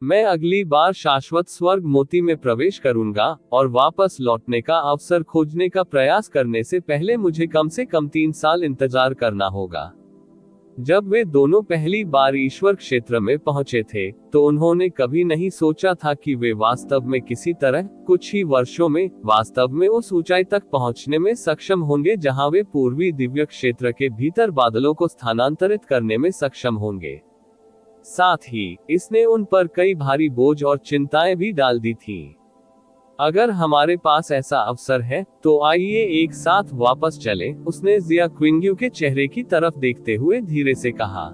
मैं अगली बार शाश्वत स्वर्ग मोती में प्रवेश करूंगा, और वापस लौटने का अवसर खोजने का प्रयास करने से पहले मुझे कम से कम 3 साल इंतजार करना होगा। जब वे दोनों पहली बार ईश्वर क्षेत्र में पहुंचे थे, तो उन्होंने कभी नहीं सोचा था कि वे वास्तव में किसी तरह, कुछ ही वर्षों में, वास्तव में उस ऊंचाई तक पहुंचने में सक्षम होंगे जहां वे पूर्वी दिव्य क्षेत्र के भीतर बादलों को स्थानांतरित करने में सक्षम होंगे। साथ ही, इसने उन पर कई भारी बोझ और चिंताएं भी डाल दी थीं। अगर हमारे पास ऐसा अवसर है, तो आइए एक साथ वापस चलें, उसने जिया क्विंग्यू के चेहरे की तरफ देखते हुए धीरे से कहा।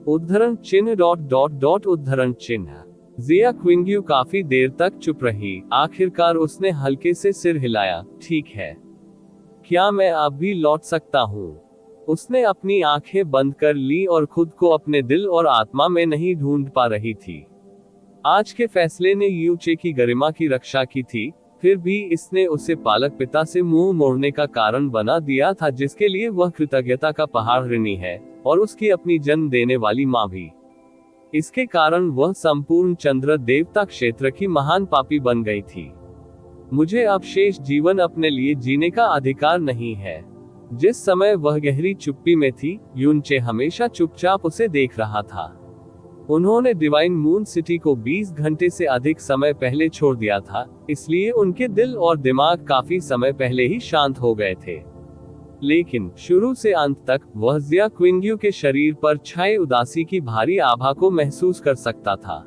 उद्धरण चिन्ह डॉट डॉट डॉट उद्धरण चिन्ह। जिया क्विंग्यू काफी देर तक चुप रही। आखिरकार उसने हल्के से सिर हिलाया। ठीक है। क्या मैं अब भी लौट सकता हूँ? उसने अपनी आंखें बंद कर ली और खुद को अपने दिल और आत्मा में नहीं ढूंढ पा रही थी। आज के फैसले ने यू चे की गरिमा की रक्षा की थी, फिर भी इसने उसे पालक पिता से मुंह मोड़ने का कारण बना दिया था, जिसके लिए वह कृतज्ञता का पहाड़ ऋणी है, और उसकी अपनी जन्म देने वाली माँ भी। इसके कारण वह संपूर्ण चंद्र देवता क्षेत्र की महान पापी बन गई थी। मुझे अब शेष जीवन अपने लिए जीने का अधिकार नहीं है। जिस समय वह गहरी चुप्पी में थी, यून चे हमेशा चुपचाप उसे देख रहा था। उन्होंने डिवाइन मून सिटी को 20 घंटे से अधिक समय पहले छोड़ दिया था, इसलिए उनके दिल और दिमाग काफी समय पहले ही शांत हो गए थे। लेकिन शुरू से अंत तक वह जिया क्विंग्यू के शरीर पर छाए उदासी की भारी आभा को महसूस कर सकता था,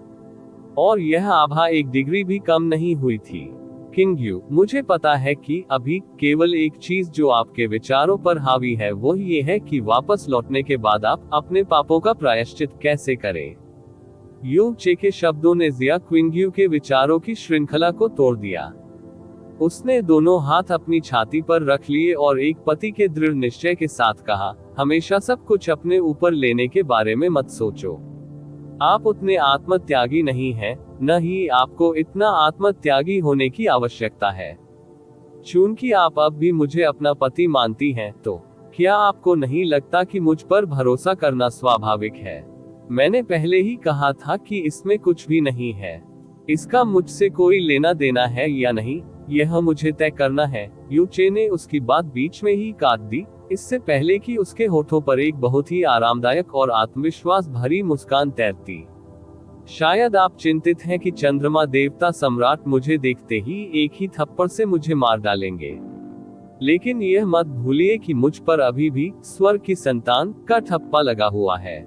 और यह आभा 1 डिग्री भी कम नहीं हुई थी। किंग्यू, मुझे पता है कि अभी केवल एक चीज जो आपके विचारों पर हावी है वो ये है कि वापस लौटने के बाद आप अपने पापों का प्रायश्चित कैसे करें। यू चे के शब्दों ने जिया क्विंग्यू के विचारों की श्रृंखला को तोड़ दिया। उसने दोनों हाथ अपनी छाती पर रख लिए और एक पति के दृढ़ निश्चय के साथ कहा, हमेशा सब कुछ अपने ऊपर लेने के बारे में मत सोचो। आप उतने आत्मत्यागी नहीं हैं, न ही आपको इतना आत्मत्यागी होने की आवश्यकता है। चूंकि आप अब भी मुझे अपना पति मानती हैं, तो क्या आपको नहीं लगता कि मुझ पर भरोसा करना स्वाभाविक है? मैंने पहले ही कहा था कि इसमें कुछ भी नहीं है। इसका मुझसे कोई लेना देना है या नहीं, यह मुझे तय करना है। यू चे ने उसकी बात बीच में ही काट दी, इससे पहले कि उसके होठों पर एक बहुत ही आरामदायक और आत्मविश्वास भरी मुस्कान तैरती। शायद आप चिंतित हैं कि चंद्रमा देवता सम्राट मुझे देखते ही एक ही थप्पड़ से मुझे मार डालेंगे, लेकिन यह मत भूलिए कि मुझ पर अभी भी स्वर्ग की संतान का ठप्पा लगा हुआ है।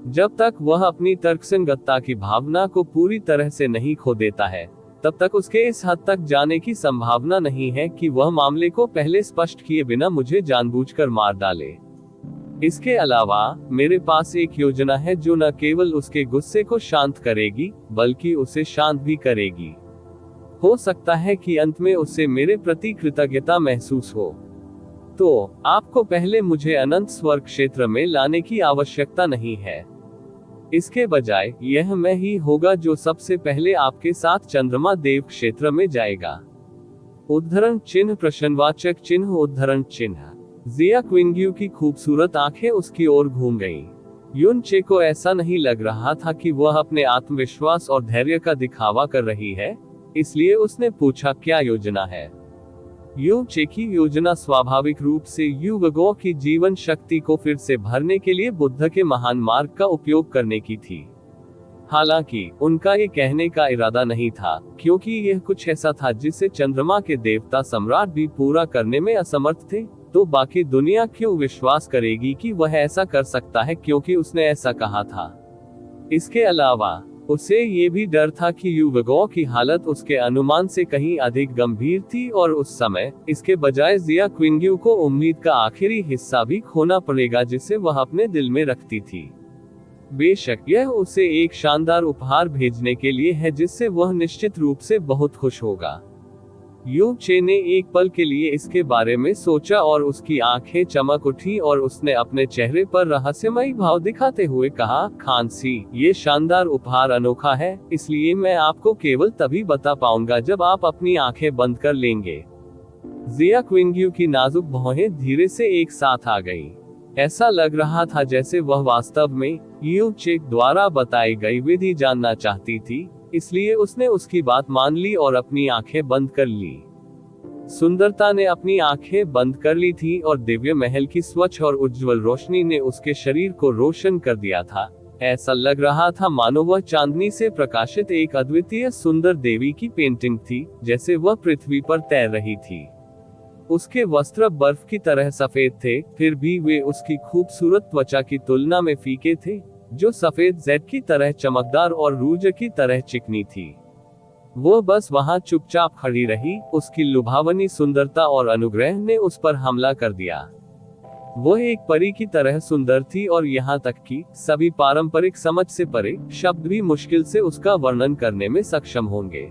जब तक वह अपनी तर्कसंगतता की भावना को पूरी तरह से नहीं खो देता है, तब तक उसके इस हद तक जाने की संभावना नहीं है कि वह मामले को पहले स्पष्ट किए बिना मुझे जानबूझकर मार डाले। इसके अलावा मेरे पास एक योजना है जो न केवल उसके गुस्से को शांत करेगी, बल्कि उसे शांत भी करेगी। हो सकता है कि अंत में उसे मेरे प्रति कृतज्ञता महसूस हो। तो आपको पहले मुझे अनंत स्वर्ग क्षेत्र में लाने की आवश्यकता नहीं है। इसके बजाय यह मैं ही होगा जो सबसे पहले आपके साथ चंद्रमा देव क्षेत्र में जाएगा। उद्धरण चिन्ह प्रश्नवाचक चिन्ह उद्धरण चिन्ह। जिया क्विंग्यू की खूबसूरत आंखें उसकी ओर घूम गईं। यून चे को ऐसा नहीं लग रहा था कि वह अपने आत्मविश्वास और धैर्य का दिखावा कर रही है, इसलिए उसने पूछा, क्या योजना है? यू चे की योजना स्वाभाविक रूप से युवकों की जीवन शक्ति को फिर से भरने के लिए बुद्ध के महान मार्ग का उपयोग करने की थी। हालांकि उनका ये कहने का इरादा नहीं था, क्योंकि यह कुछ ऐसा था जिसे चंद्रमा के देवता सम्राट भी पूरा करने में असमर्थ थे। तो बाकी दुनिया क्यों विश्वास करेगी कि वह ऐसा कर सकता है क्योंकि उसने ऐसा कहा था। इसके अलावा उसे ये भी डर था कि युवकों की हालत उसके अनुमान से कहीं अधिक गंभीर थी और उस समय इसके बजाय जिया क्विंग्यू को उम्मीद का आखिरी हिस्सा भी खोना पड़ेगा जिसे वह अपने दिल में रखती थी। बेशक यह उसे एक शानदार उपहार भेजने के लिए है जिससे वह निश्चित रूप से बहुत खुश होगा। यू चे ने एक पल के लिए इसके बारे में सोचा और उसकी आंखें चमक उठी और उसने अपने चेहरे पर रहस्यमयी भाव दिखाते हुए कहा, खानसी, ये शानदार उपहार अनोखा है, इसलिए मैं आपको केवल तभी बता पाऊंगा जब आप अपनी आंखें बंद कर लेंगे। जिया क्विंग्यू की नाजुक भौहें धीरे से एक साथ आ गईं। ऐसा लग रहा था जैसे वह वास्तव में यू चे द्वारा बताई गई विधि जानना चाहती थी, इसलिए उसने उसकी बात मान ली और अपनी आंखें बंद कर ली। सुंदरता ने अपनी आंखें बंद कर ली थी और दिव्य महल की स्वच्छ और उज्जवल रोशनी ने उसके शरीर को रोशन कर दिया था। ऐसा लग रहा था मानो वह चांदनी से प्रकाशित एक अद्वितीय सुंदर देवी की पेंटिंग थी, जैसे वह पृथ्वी पर तैर रही थी। उसके वस्त्र बर्फ की तरह सफेद थे, फिर भी वे उसकी खूबसूरत त्वचा की तुलना में फीके थे, जो सफेद जेड की तरह चमकदार और रूज की तरह चिकनी थी। वो बस वहां चुपचाप खड़ी रही, उसकी लुभावनी सुंदरता और अनुग्रह ने उस पर हमला कर दिया। वो एक परी की तरह सुंदर थी और यहाँ तक कि सभी पारंपरिक समझ से परे शब्द भी मुश्किल से उसका वर्णन करने में सक्षम होंगे।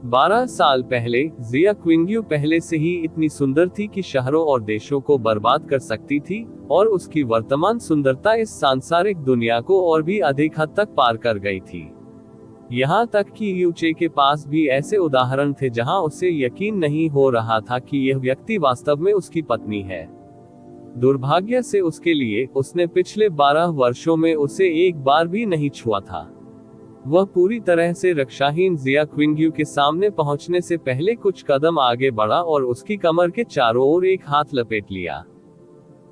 12 साल पहले जिया क्विंग्यू पहले से ही इतनी सुंदर थी कि शहरों और देशों को बर्बाद कर सकती थी, और उसकी वर्तमान सुंदरता इस सांसारिक दुनिया को और भी अधिक हद तक पार कर गई थी। यहाँ तक कि यू चे के पास भी ऐसे उदाहरण थे जहाँ उसे यकीन नहीं हो रहा था कि यह व्यक्ति वास्तव में उसकी पत्नी है। दुर्भाग्य से उसके लिए उसने पिछले 12 वर्षों में उसे एक बार भी नहीं छुआ था। वह पूरी तरह से रक्षाहीन जिया क्विंग्यू के सामने पहुंचने से पहले कुछ कदम आगे बढ़ा और उसकी कमर के चारों ओर एक हाथ लपेट लिया।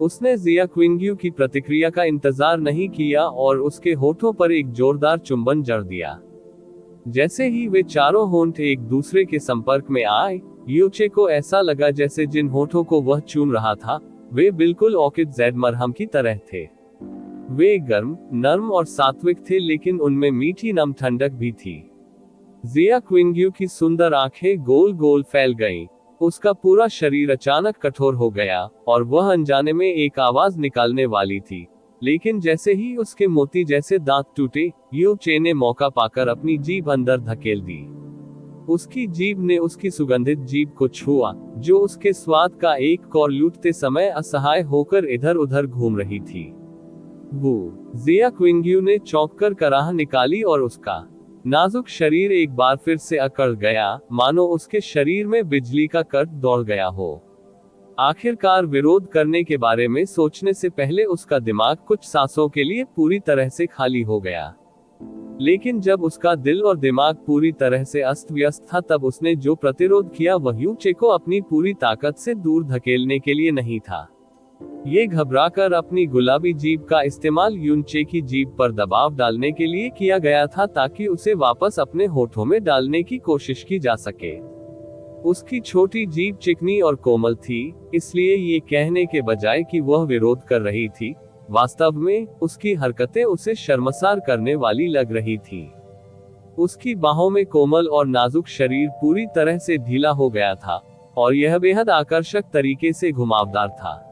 उसने जिया क्विंग्यू की प्रतिक्रिया का इंतजार नहीं किया और उसके होठों पर एक जोरदार चुंबन जड़ दिया। जैसे ही वे चारों होंठ एक दूसरे के संपर्क में आए, यू चे को ऐसा लगा जैसे जिन होठों को वह चूम रहा था वे बिल्कुल ऑर्किड जेड मरहम की तरह थे। वे गर्म, नर्म और सात्विक थे, लेकिन उनमें मीठी नम ठंडक भी थी। जिया क्विंग्यू की सुंदर आंखें गोल गोल फैल गईं। उसका पूरा शरीर अचानक कठोर हो गया और वह अनजाने में एक आवाज निकालने वाली थी, लेकिन जैसे ही उसके मोती जैसे दांत टूटे, यू चे ने मौका पाकर अपनी जीभ अंदर धकेल दी। उसकी जीभ ने उसकी सुगंधित जीभ को छुआ, जो उसके स्वाद का एक कौर लूटते समय असहाय होकर इधर उधर घूम रही थी। वो जिया क्विंग्यू ने चौंक कर कराह निकाली और उसका नाजुक शरीर एक बार फिर से अकड़ गया, मानो उसके शरीर में बिजली का कट दौड़ गया हो। आखिरकार विरोध करने के बारे में सोचने से पहले उसका दिमाग कुछ सांसों के लिए पूरी तरह से खाली हो गया। लेकिन जब उसका दिल और दिमाग पूरी तरह से अस्त व्यस्त था, तब उसने जो प्रतिरोध किया वह यू चे को अपनी पूरी ताकत से दूर धकेलने के लिए नहीं था। ये घबराकर अपनी गुलाबी जीभ का इस्तेमाल यून चे की जीभ पर दबाव डालने के लिए किया गया था, ताकि उसे वापस अपने होठों में डालने की कोशिश की जा सके। उसकी छोटी जीभ चिकनी और कोमल थी, इसलिए ये कहने के बजाय कि वह विरोध कर रही थी, वास्तव में उसकी हरकतें उसे शर्मसार करने वाली लग रही थी। उसकी बाहों में कोमल और नाजुक शरीर पूरी तरह से ढीला हो गया था और यह बेहद आकर्षक तरीके से घुमावदार था।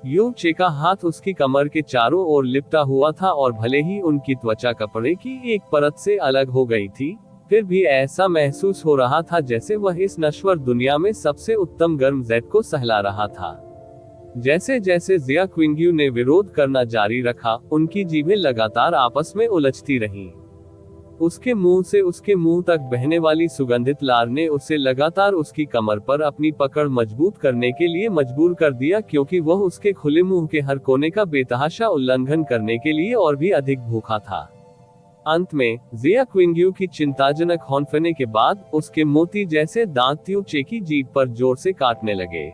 यू चे का हाथ उसकी कमर के चारों ओर लिपटा हुआ था और भले ही उनकी त्वचा कपड़े की एक परत से अलग हो गई थी, फिर भी ऐसा महसूस हो रहा था जैसे वह इस नश्वर दुनिया में सबसे उत्तम गर्म जेड को सहला रहा था। जैसे जैसे जिया क्विंग्यू ने विरोध करना जारी रखा, उनकी जीभें लगातार आपस में उलझती रहीं। उसके मुंह से उसके मुंह तक बहने वाली सुगंधित लार ने उसे लगातार उसकी कमर पर अपनी पकड़ मजबूत करने के लिए मजबूर कर दिया, क्योंकि वह उसके खुले मुंह के हर कोने का बेतहाशा उल्लंघन करने के लिए और भी अधिक भूखा था। अंत में जिया क्विंग्यू की चिंताजनक हौंफने के बाद उसके मोती जैसे दांत यू चे की जीभ पर जोर से काटने लगे।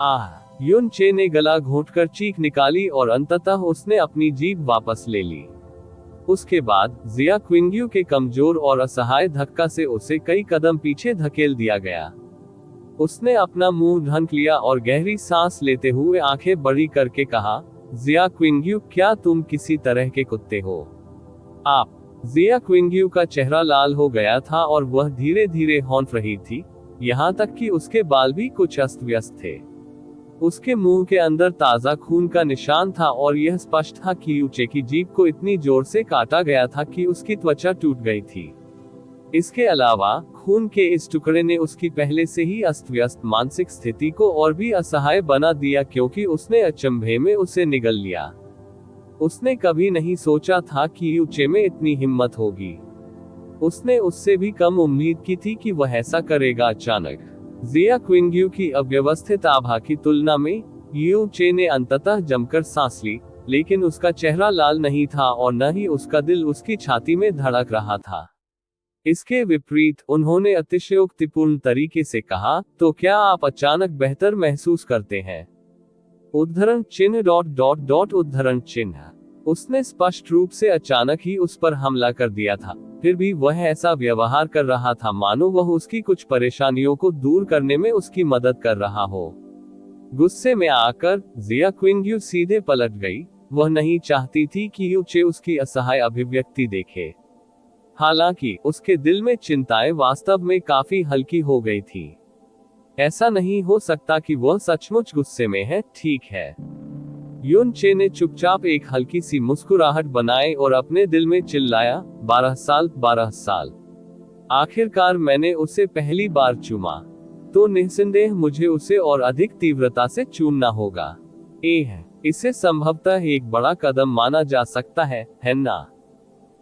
आह! यून चे ने गला घोंटकर चीख निकाली और अंततः उसने अपनी जीभ वापस ले ली। उसके बाद जिया क्विंग्यू के कमजोर और असहाय धक्का से उसे कई कदम पीछे धकेल दिया गया। उसने अपना मुंह ढक लिया और गहरी सांस लेते हुए आंखें बड़ी करके कहा, जिया क्विंग्यू, क्या तुम किसी तरह के कुत्ते हो? आप जिया क्विंग्यू का चेहरा लाल हो गया था और वह धीरे धीरे हौंफ रही थी, यहाँ तक कि उसके बाल भी कुछ अस्त व्यस्त थे। उसके मुंह के अंदर ताजा खून का निशान था और यह स्पष्ट था कि यूचे की जीभ को इतनी जोर से काटा गया था कि उसकी त्वचा टूट गई थी। इसके अलावा खून के इस टुकड़े ने उसकी पहले से ही अस्त व्यस्त मानसिक स्थिति को और भी असहाय बना दिया, क्योंकि उसने अचंभे में उसे निगल लिया। उसने कभी नहीं सोचा था कि यूचे में इतनी हिम्मत होगी। उसने उससे भी कम उम्मीद की थी कि वह ऐसा करेगा। अचानक जिया क्विंग्यू की अव्यवस्थित आभा की तुलना में यूचे ने अंततः जमकर सांस ली, लेकिन उसका चेहरा लाल नहीं था और न ही उसका दिल उसकी छाती में धड़क रहा था। इसके विपरीत उन्होंने अतिशयोक्तिपूर्ण तरीके से कहा, तो क्या आप अचानक बेहतर महसूस करते हैं? उद्धरण चिन्ह उद्धरण चिन्ह। उसने स्पष्ट रूप से अचानक ही उस पर हमला कर दिया था, फिर भी वह ऐसा व्यवहार कर रहा था मानो वह उसकी कुछ परेशानियों को दूर करने में उसकी मदद कर रहा हो। गुस्से में आकर जिया क्विंग्यू सीधे पलट गई। वह नहीं चाहती थी कि यूचे उसकी असहाय अभिव्यक्ति देखे। हालांकि उसके दिल में चिंताएं वास्तव में काफी हल्की हो गई थी। ऐसा नहीं हो सकता कि वह सचमुच गुस्से में है, ठीक है। यूचे ने चुपचाप एक हल्की सी मुस्कुराहट बनाई और अपने दिल में चिल्लाया, 12 साल, 12 साल। आखिरकार मैंने उसे पहली बार चूमा, तो निस्संदेह मुझे उसे और अधिक तीव्रता से चूमना होगा। इसे संभवतः एक बड़ा कदम माना जा सकता है ना?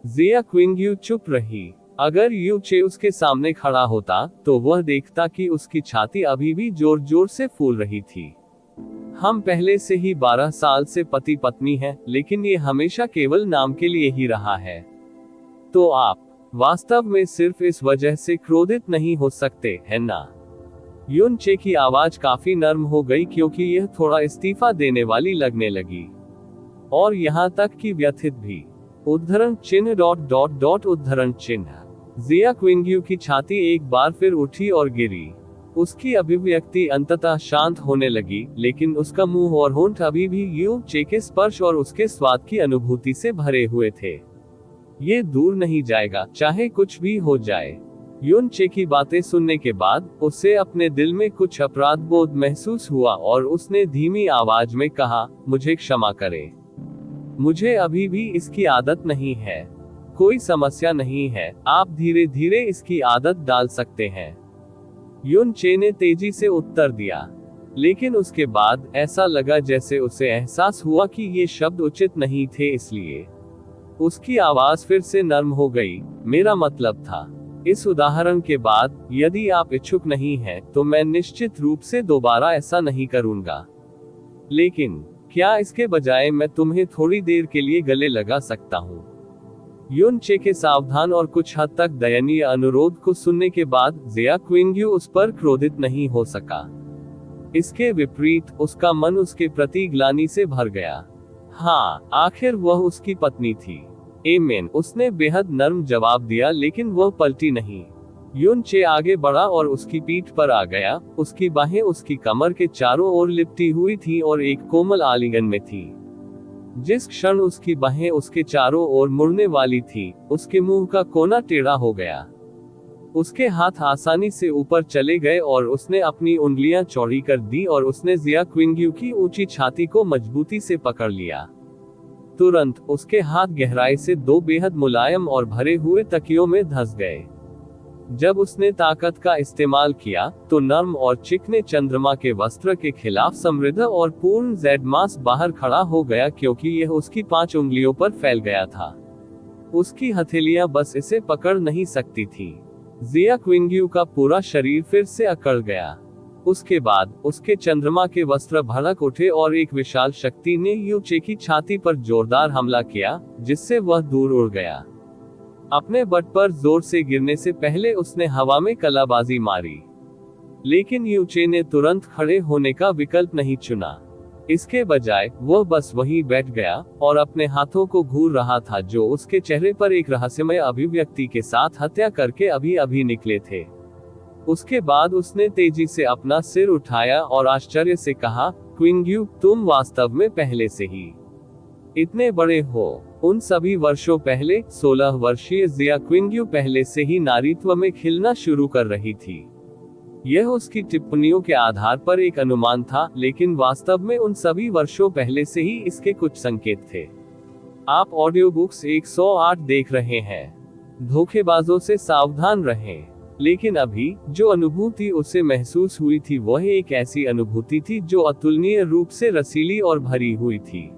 जिया क्विंग्यू चुप रही। अगर यूचे उसके सामने खड़ा होता तो वह देखता कि उसकी छाती अभी भी जोर जोर से फूल रही थी। हम पहले से ही 12 साल से पति पत्नी हैं, लेकिन ये हमेशा केवल नाम के लिए ही रहा है। तो आप वास्तव में सिर्फ इस वजह से क्रोधित नहीं हो सकते, है ना? यूचे की आवाज काफी नर्म हो गई, क्योंकि यह थोड़ा इस्तीफा देने वाली लगने लगी, और यहाँ तक कि व्यथित भी। उद्धरण चिन्ह उद्धरण चिन्ह। जिया क्विंग्यू की छाती एक बार फिर उठी और गिरी। उसकी अभिव्यक्ति अंततः शांत होने लगी, लेकिन उसका मुंह और होंठ अभी भी यूचे के स्पर्श और उसके स्वाद की अनुभूति से भरे हुए थे। ये दूर नहीं जाएगा, चाहे कुछ भी हो जाए। यूचे की बातें सुनने के बाद उसे अपने दिल में कुछ अपराध बोध महसूस हुआ और उसने धीमी आवाज में कहा, मुझे क्षमा करें। मुझे अभी भी इसकी आदत नहीं है। कोई समस्या नहीं है, आप धीरे धीरे इसकी आदत डाल सकते हैं। यूचे ने तेजी से उत्तर दिया, लेकिन उसके बाद ऐसा लगा जैसे उसे एहसास हुआ कि ये शब्द उचित नहीं थे, इसलिए उसकी आवाज फिर से नर्म हो गई। मेरा मतलब था, इस उदाहरण के बाद यदि आप इच्छुक नहीं हैं, तो मैं निश्चित रूप से दोबारा ऐसा नहीं करूंगा। लेकिन क्या इसके बजाय मैं तुम्हें थोड़ी देर के लिए गले लगा सकता हूँ? यूचे के सावधान और कुछ हद तक दयनीय अनुरोध को सुनने के बाद जिया क्विंग्यू उस पर क्रोधित नहीं हो सका। इसके विपरीत उसका मन उसके प्रति ग्लानि से भर गया। हाँ, आखिर वह उसकी पत्नी थी। एमेन, उसने बेहद नर्म जवाब दिया, लेकिन वह पलटी नहीं। यूचे आगे बढ़ा और उसकी पीठ पर आ गया। उसकी बाहें उसकी कमर के चारों ओर लिपटी हुई थी और एक कोमल आलिंगन में थी। जिस क्षण उसकी बाहें उसके चारों ओर मुड़ने वाली थी, उसके मुंह का कोना टेढ़ा हो गया। उसके हाथ आसानी से ऊपर चले गए और उसने अपनी उंगलियां चौड़ी कर दी और उसने जिया क्विंग्यू की ऊंची छाती को मजबूती से पकड़ लिया। तुरंत उसके हाथ गहराई से दो बेहद मुलायम और भरे हुए तकियों में धंस गए। जब उसने ताकत का इस्तेमाल किया, तो नर्म और चिकने चंद्रमा के वस्त्र के खिलाफ समृद्ध और पूर्ण जेड मांस बाहर खड़ा हो गया, क्योंकि यह उसकी 5 उंगलियों पर फैल गया था। उसकी हथेलियां बस इसे पकड़ नहीं सकती थी। जिया क्विंग्यू का पूरा शरीर फिर से अकड़ गया। उसके बाद उसके चंद्रमा के वस्त्र भड़क उठे और एक विशाल शक्ति ने यूचे की छाती पर जोरदार हमला किया, जिससे वह दूर उड़ गया। अपने बट पर जोर से गिरने से पहले उसने हवा में कलाबाजी मारी, लेकिन यूचे ने तुरंत खड़े होने का विकल्प नहीं चुना। इसके बजाय वह बस वहीं बैठ गया और अपने हाथों को घूर रहा था, जो उसके चेहरे पर एक रहस्यमय अभिव्यक्ति के साथ हत्या करके अभी अभी निकले थे। उसके बाद उसने तेजी से अपना सिर उठाया और आश्चर्य से कहा, क्विंग्यू, तुम वास्तव में पहले से ही इतने बड़े हो। उन सभी वर्षों पहले 16 वर्षीय जिया क्विंग्यू पहले से ही नारीत्व में खिलना शुरू कर रही थी। यह उसकी टिप्पणियों के आधार पर एक अनुमान था, लेकिन वास्तव में उन सभी वर्षों पहले से ही इसके कुछ संकेत थे। आप ऑडियो बुक्स 108 देख रहे हैं। धोखेबाजों से सावधान रहें। लेकिन अभी जो अनुभूति उसे महसूस हुई थी वह एक ऐसी अनुभूति थी जो अतुलनीय रूप से रसीली और भरी हुई थी।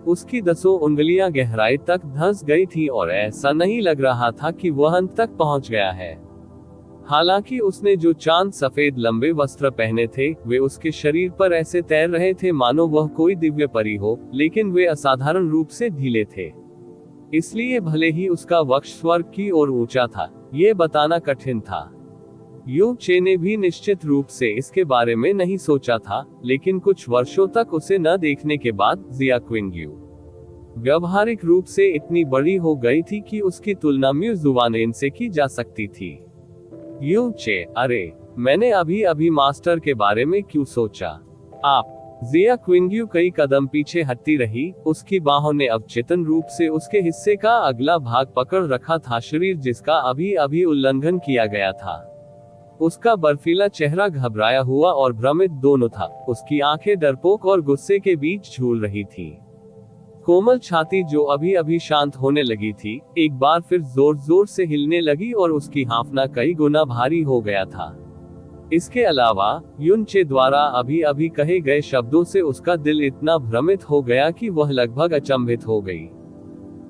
उसकी 10 उंगलियां गहराई तक धंस गई थी और ऐसा नहीं लग रहा था कि वह अंत तक पहुंच गया है। हालांकि उसने जो चांद सफेद लंबे वस्त्र पहने थे वे उसके शरीर पर ऐसे तैर रहे थे मानो वह कोई दिव्य परी हो, लेकिन वे असाधारण रूप से ढीले थे। इसलिए भले ही उसका वक्ष स्वर्ग की ओर ऊंचा था, यह बताना कठिन था। यू चे ने भी निश्चित रूप से इसके बारे में नहीं सोचा था, लेकिन कुछ वर्षों तक उसे न देखने के बाद जिया क्विंग्यू व्यावहारिक रूप से इतनी बड़ी हो गई थी कि उसकी तुलना म्यू जुवानेन से की जा सकती थी। यू चे, अरे मैंने अभी अभी मास्टर के बारे में क्यों सोचा? आप। जिया क्विंग्यू कई कदम पीछे हटती रही। उसकी बाहों ने अब चेतन रूप से उसके हिस्से का अगला भाग पकड़ रखा था, शरीर जिसका अभी अभी उल्लंघन किया गया था। उसका बर्फीला चेहरा घबराया हुआ और भ्रमित दोनों था। उसकी आंखें डरपोक और गुस्से के बीच झूल रही थी। कोमल छाती जो अभी अभी शांत होने लगी थी, एक बार फिर जोर जोर से हिलने लगी और उसकी हांफना कई गुना भारी हो गया था। इसके अलावा युन चे द्वारा अभी अभी कहे गए शब्दों से उसका दिल इतना भ्रमित हो गया कि वह लगभग अचंभित हो गई।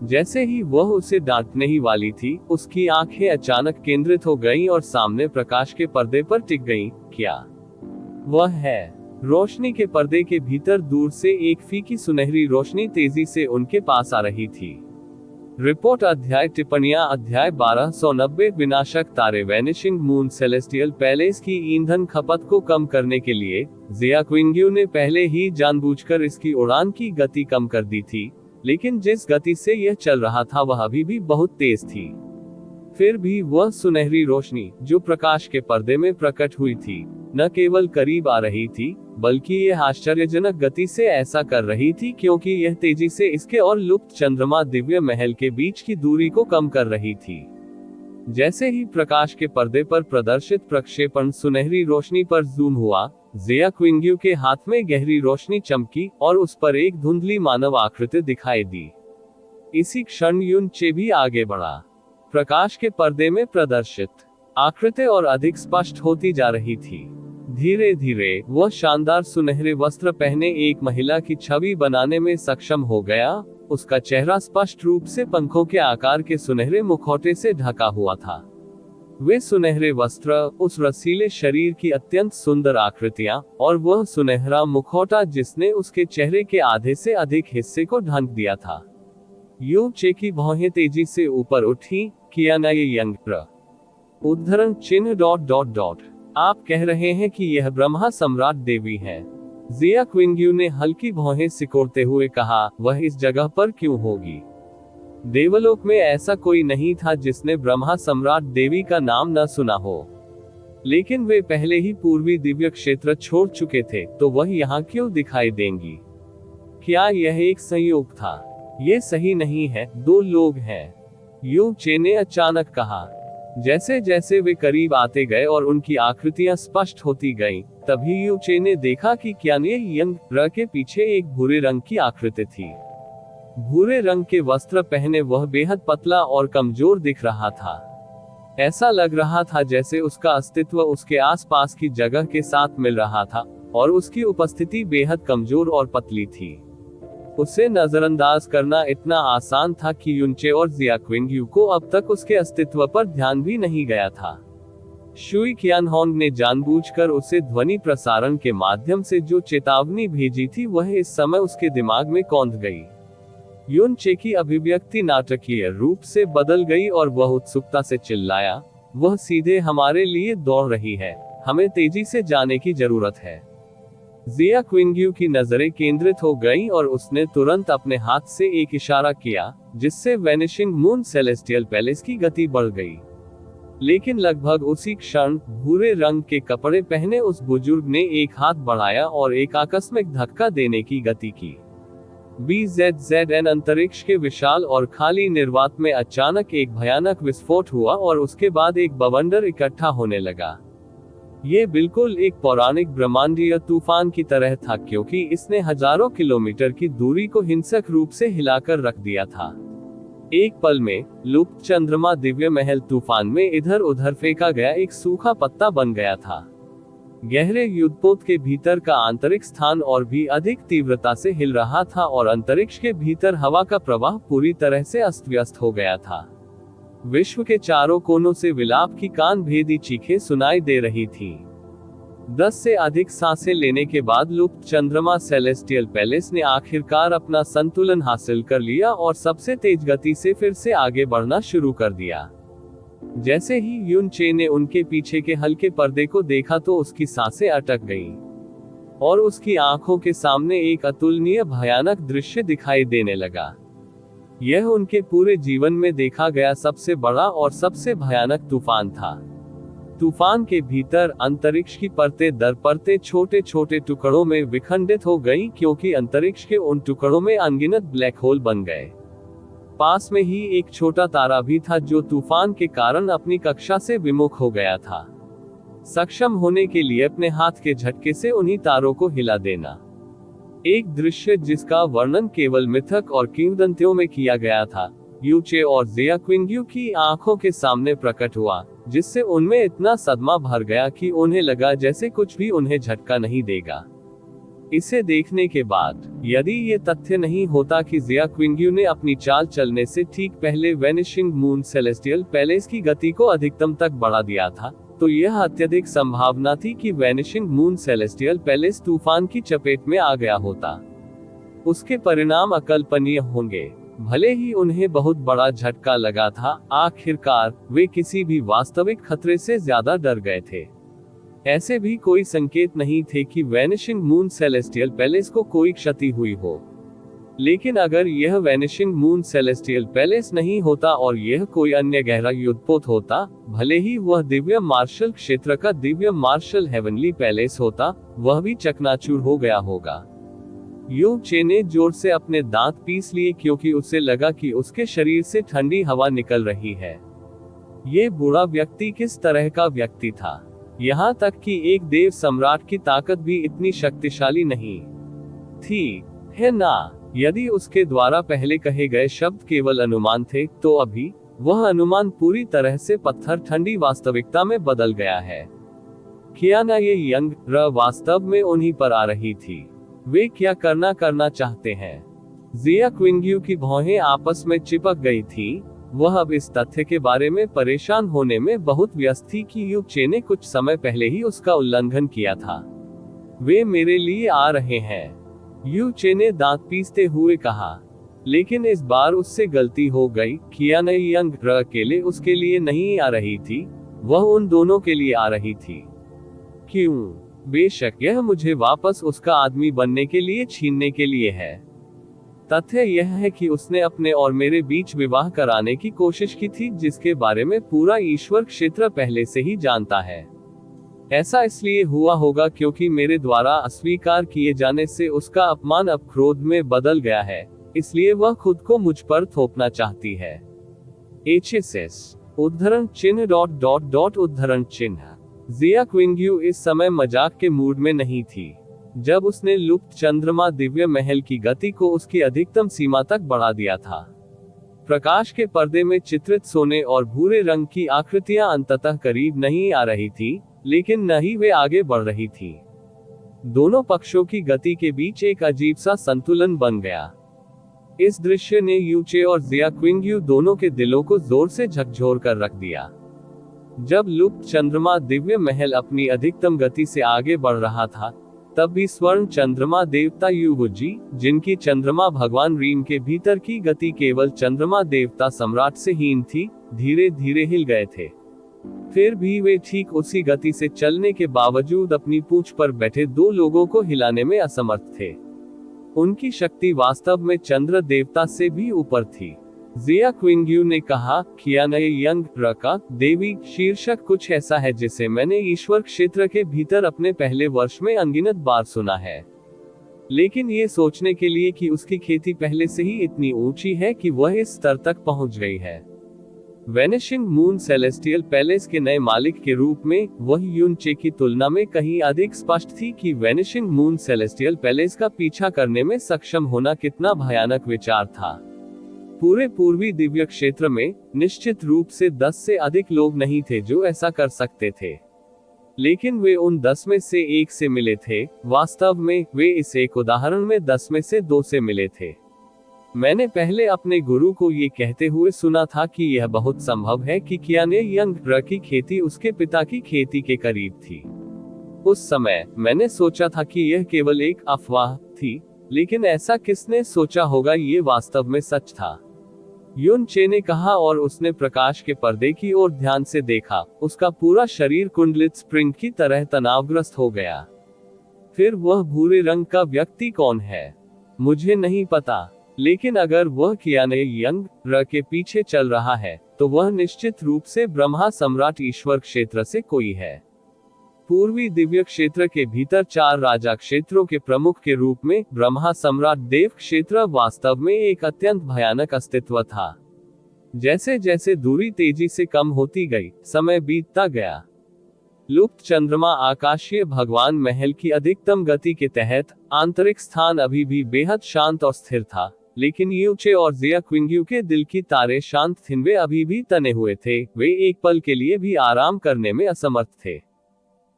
जैसे ही वह उसे डांटने ही वाली थी, उसकी आंखें अचानक केंद्रित हो गईं और सामने प्रकाश के पर्दे पर टिक गईं। क्या वह है? रोशनी के पर्दे के भीतर दूर से एक फीकी सुनहरी रोशनी तेजी से उनके पास आ रही थी। रिपोर्ट अध्याय टिप्पणियां अध्याय 1290 विनाशक तारे वैनिशिंग मून सेलेस्टियल पैलेस की ईंधन खपत को कम करने के लिए जिया क्विंग्यू ने पहले ही जानबूझकर इसकी उड़ान की गति कम कर दी थी, लेकिन जिस गति से यह चल रहा था वह अभी भी बहुत तेज थी। फिर भी वह सुनहरी रोशनी जो प्रकाश के पर्दे में प्रकट हुई थी, न केवल करीब आ रही थी, बल्कि यह आश्चर्यजनक गति से ऐसा कर रही थी क्योंकि यह तेजी से इसके और लुप्त चंद्रमा दिव्य महल के बीच की दूरी को कम कर रही थी। जैसे ही प्रकाश के पर्दे पर प्रदर्शित प्रक्षेपण सुनहरी रोशनी पर जूम हुआ, जिया क्विंग्यू के हाथ में गहरी रोशनी चमकी और उस पर एक धुंधली मानव आकृति दिखाई दी। इसी क्षण युन चे भी आगे बढ़ा। प्रकाश के पर्दे में प्रदर्शित आकृति और अधिक स्पष्ट होती जा रही थी। धीरे धीरे वह शानदार सुनहरे वस्त्र पहने एक महिला की छवि बनाने में सक्षम हो गया। उसका चेहरा स्पष्ट रूप से पंखों के आकार के सुनहरे मुखौटे से ढका हुआ था। वे सुनहरे वस्त्र, उस रसीले शरीर की अत्यंत सुंदर आकृतियां, और वह सुनहरा मुखौटा जिसने उसके चेहरे के आधे से अधिक हिस्से को ढक दिया था। यू चे की भौहें तेजी से ऊपर उठी। किया ना ये यंग उद्धरण चिन्ह ... आप कह रहे हैं कि यह ब्रह्मा सम्राट देवी है? जिया क्विंग्यू ने हल्की भौहें सिकोड़ते हुए कहा, वह इस जगह पर क्यों होगी? देवलोक में ऐसा कोई नहीं था जिसने ब्रह्मा सम्राट देवी का नाम न सुना हो। लेकिन वे पहले ही पूर्वी दिव्य क्षेत्र छोड़ चुके थे, तो वह यहाँ क्यों दिखाई देंगी? क्या यह एक संयोग था? ये सही नहीं है, दो लोग हैं, यू चे ने अचानक कहा। जैसे जैसे वे करीब आते गए और उनकी आकृतियां स्पष्ट होती गईं, तभी यू चे ने देखा कि क्याने यंग र के पीछे एक भूरे रंग की आकृति थी। भूरे रंग के वस्त्र पहने वह बेहद पतला और कमजोर दिख रहा था। ऐसा लग रहा था जैसे उसका अस्तित्व उसके आसपास की जगह के साथ मिल रहा था और उसकी उपस्थिति बेहद कमजोर और पतली थी। उसे नजरअंदाज करना इतना आसान था कि युनचे और जिया क्विंग्यू को अब तक उसके अस्तित्व पर ध्यान भी नहीं गया था। शुई कियानहोंग ने जानबूझकर उसे ध्वनि प्रसारण के माध्यम से जो चेतावनी भेजी थी वह इस समय उसके दिमाग में कौंध गई। युन चे की अभिव्यक्ति नाटकीय रूप से बदल गई और वह उत्सुकता से चिल्लाया, वह सीधे हमारे लिए दौड़ रही है, हमें तेजी से जाने की जरूरत है। जिया क्विंग्यू की नजरें केंद्रित हो गईं और उसने तुरंत अपने हाथ से एक इशारा किया, जिससे वैनिशिंग मून सेलेस्टियल पैलेस की गति बढ़ गई। लेकिन लगभग उसी क्षण भूरे रंग के कपड़े पहने उस बुजुर्ग ने एक हाथ बढ़ाया और एक आकस्मिक धक्का देने की गति की। BZZN अंतरिक्ष के विशाल और खाली निर्वात में अचानक एक भयानक विस्फोट हुआ और उसके बाद एक बवंडर इकट्ठा होने लगा। ये बिल्कुल एक पौराणिक ब्रह्मांडीय तूफान की तरह था, क्योंकि इसने हजारों किलोमीटर की दूरी को हिंसक रूप से हिलाकर रख दिया था। एक पल में लुप्त चंद्रमा दिव्य महल तूफान में इधर उधर फेंका गया एक सूखा पत्ता बन गया था। गहरे युद्धपोत के भीतर का आंतरिक स्थान और भी अधिक तीव्रता से हिल रहा था और अंतरिक्ष के भीतर हवा का प्रवाह पूरी तरह से अस्त व्यस्त हो गया था। विश्व के चारों कोनों से विलाप की कान भेदी चीखें सुनाई दे रही थी। 10 से अधिक सांसें लेने के बाद लुप्त चंद्रमा सेलेस्टियल पैलेस ने आखिरकार अपना संतुलन हासिल कर लिया और सबसे तेज गति से फिर से आगे बढ़ना शुरू कर दिया। जैसे ही यून चे ने उनके पीछे के हल्के पर्दे को देखा तो उसकी सांसें अटक गईं और उसकी आंखों के सामने एक अतुलनीय भयानक दृश्य दिखाई देने लगा। यह उनके पूरे जीवन में देखा गया सबसे बड़ा और सबसे भयानक तूफान था। तूफान के भीतर अंतरिक्ष की परतें दर परतें छोटे छोटे टुकड़ों में विखंडित हो गईं, क्योंकि अंतरिक्ष के उन टुकड़ों में अनगिनत ब्लैक होल बन गए। पास में ही एक छोटा तारा भी था जो तूफान के कारण अपनी कक्षा से विमुख हो गया था, सक्षम होने के लिए अपने हाथ के झटके से उन्हीं तारों को हिला देना। एक दृश्य जिसका वर्णन केवल मिथक और किंवदंतियों में किया गया था, यू चे और जिया क्विंग्यू की आंखों के सामने प्रकट हुआ, जिससे उनमें इतना सदमा भर गया कि उन्हें लगा जैसे कुछ भी उन्हें झटका नहीं देगा। इसे देखने के बाद यदि ये तथ्य नहीं होता कि जिया क्विंग्यू ने अपनी चाल चलने से ठीक पहले वैनिशिंग मून सेलेस्टियल पैलेस की गति को अधिकतम तक बढ़ा दिया था, तो यह अत्यधिक संभावना थी कि वैनिशिंग मून सेलेस्टियल पैलेस तूफान की चपेट में आ गया होता। उसके परिणाम अकल्पनीय होंगे। भले ही उन्हें बहुत बड़ा झटका लगा था, आखिरकार वे किसी भी वास्तविक खतरे से ज्यादा डर गए थे। ऐसे भी कोई संकेत नहीं थे कि वैनिशिंग मून सेलेस्टियल पैलेस को कोई क्षति हुई हो। लेकिन अगर यह वैनिशिंग मून सेलेस्टियल पैलेस नहीं होता और यह कोई अन्य गहरा युद्धपोत होता, भले ही वह दिव्य मार्शल क्षेत्र का दिव्य मार्शल हेवनली पैलेस होता, वह भी चकनाचूर हो गया होगा। यू चे ने जोर से अपने दांत पीस लिए, क्योंकि उसे लगा कि उसके शरीर से ठंडी हवा निकल रही है। ये बूढ़ा व्यक्ति किस तरह का व्यक्ति था? यहाँ तक कि एक देव सम्राट की ताकत भी इतनी शक्तिशाली नहीं थी, है ना? यदि उसके द्वारा पहले कहे गए शब्द केवल अनुमान थे, तो अभी वह अनुमान पूरी तरह से पत्थर ठंडी वास्तविकता में बदल गया है। कियाना ये यंग र वास्तव में उन्हीं पर आ रही थी। वे क्या करना चाहते हैं? जिया क्विंग्यू की भौहें आपस में चिपक गई थी। वह अब इस तथ्य के बारे में परेशान होने में बहुत व्यस्त थी कि यू चे ने कुछ समय पहले ही उसका उल्लंघन किया था। वे मेरे लिए आ रहे हैं, यू चे ने दांत पीसते हुए कहा। लेकिन इस बार उससे गलती हो गई। कियाना यंग र अकेले उसके लिए नहीं आ रही थी, वह उन दोनों के लिए आ रही थी। क्यों? बेशक यह मुझे वापस उसका आदमी बनने के लिए छीनने के लिए है। तथ्य यह है कि उसने अपने और मेरे बीच विवाह कराने की कोशिश की थी, जिसके बारे में पूरा ईश्वर क्षेत्र पहले से ही जानता है। ऐसा इसलिए हुआ होगा क्योंकि मेरे द्वारा अस्वीकार किए जाने से उसका अपमान अब क्रोध में बदल गया है, इसलिए वह खुद को मुझ पर थोपना चाहती है। HSS उद्धरण चिन्ह ... उद्धरण चिन्ह। जिया क्विंग्यू इस समय मजाक के मूड में नहीं थी। जब उसने लुप्त चंद्रमा दिव्य महल की गति को उसकी अधिकतम सीमा तक बढ़ा दिया था, प्रकाश के पर्दे में चित्रित सोने और भूरे रंग की आकृतियां अंततः करीब नहीं आ रही थी, लेकिन न ही वे आगे बढ़ रही थी। दोनों पक्षों की गति के बीच एक अजीब सा संतुलन बन गया। इस दृश्य ने यू चे और जिया क्विंग्यू दोनों के दिलों को जोर से झकझोर कर रख दिया। जब लुप्त चंद्रमा दिव्य महल अपनी अधिकतम गति से आगे बढ़ रहा था, तब भी स्वर्ण चंद्रमा देवता युवुजी, जिनकी चंद्रमा भगवान रीम के भीतर की गति केवल चंद्रमा देवता सम्राट से हीन थी, धीरे धीरे हिल गए थे। फिर भी वे ठीक उसी गति से चलने के बावजूद अपनी पूंछ पर बैठे दो लोगों को हिलाने में असमर्थ थे। उनकी शक्ति वास्तव में चंद्र देवता से भी ऊपर थी। जिया क्विंग्यू ने कहा, कियाना यंग र का देवी शीर्षक कुछ ऐसा है जिसे मैंने ईश्वर क्षेत्र के भीतर अपने पहले वर्ष में अनगिनत बार सुना है। लेकिन ये सोचने के लिए कि उसकी खेती पहले से ही इतनी ऊंची है कि वह इस स्तर तक पहुंच गई है। वैनिशिंग मून सेलेस्टियल पैलेस के नए मालिक के रूप में वह यून चे की तुलना में कहीं अधिक स्पष्ट थी कि वैनिशिंग मून सेलेस्टियल पैलेस का पीछा करने में सक्षम होना कितना भयानक विचार था। पूरे पूर्वी दिव्य क्षेत्र में निश्चित रूप से 10 से अधिक लोग नहीं थे जो ऐसा कर सकते थे, लेकिन वे उन 10 में से एक से मिले थे। वास्तव में वे इस एक उदाहरण में 10 में से 2 से मिले थे। मैंने पहले अपने गुरु को ये कहते हुए सुना था कि यह बहुत संभव है कि कियाने यंग र की खेती उसके पिता की खेती के करीब थी। उस समय मैंने सोचा था कि यह केवल एक अफवाह थी, लेकिन ऐसा किसने सोचा होगा, ये वास्तव में सच था। युन चे ने कहा और उसने प्रकाश के पर्दे की ओर ध्यान से देखा। उसका पूरा शरीर कुंडलित स्प्रिंग की तरह तनावग्रस्त हो गया। फिर वह भूरे रंग का व्यक्ति कौन है? मुझे नहीं पता, लेकिन अगर वह कियाने यंग र के पीछे चल रहा है तो वह निश्चित रूप से ब्रह्मा सम्राट ईश्वर क्षेत्र से कोई है। पूर्वी दिव्य क्षेत्र के भीतर 4 राजा क्षेत्रों के प्रमुख के रूप में ब्रह्मा सम्राट देव क्षेत्र वास्तव में एक अत्यंत भयानक अस्तित्व था। जैसे जैसे दूरी तेजी से कम होती गई, समय बीतता गया। लुप्त चंद्रमा आकाशीय भगवान महल की अधिकतम गति के तहत आंतरिक स्थान अभी भी बेहद शांत और स्थिर था, लेकिन यूचे और जिया क्विंग्यू के दिल की तारे शांत थीं। वे अभी भी तने हुए थे, वे एक पल के लिए भी आराम करने में असमर्थ थे।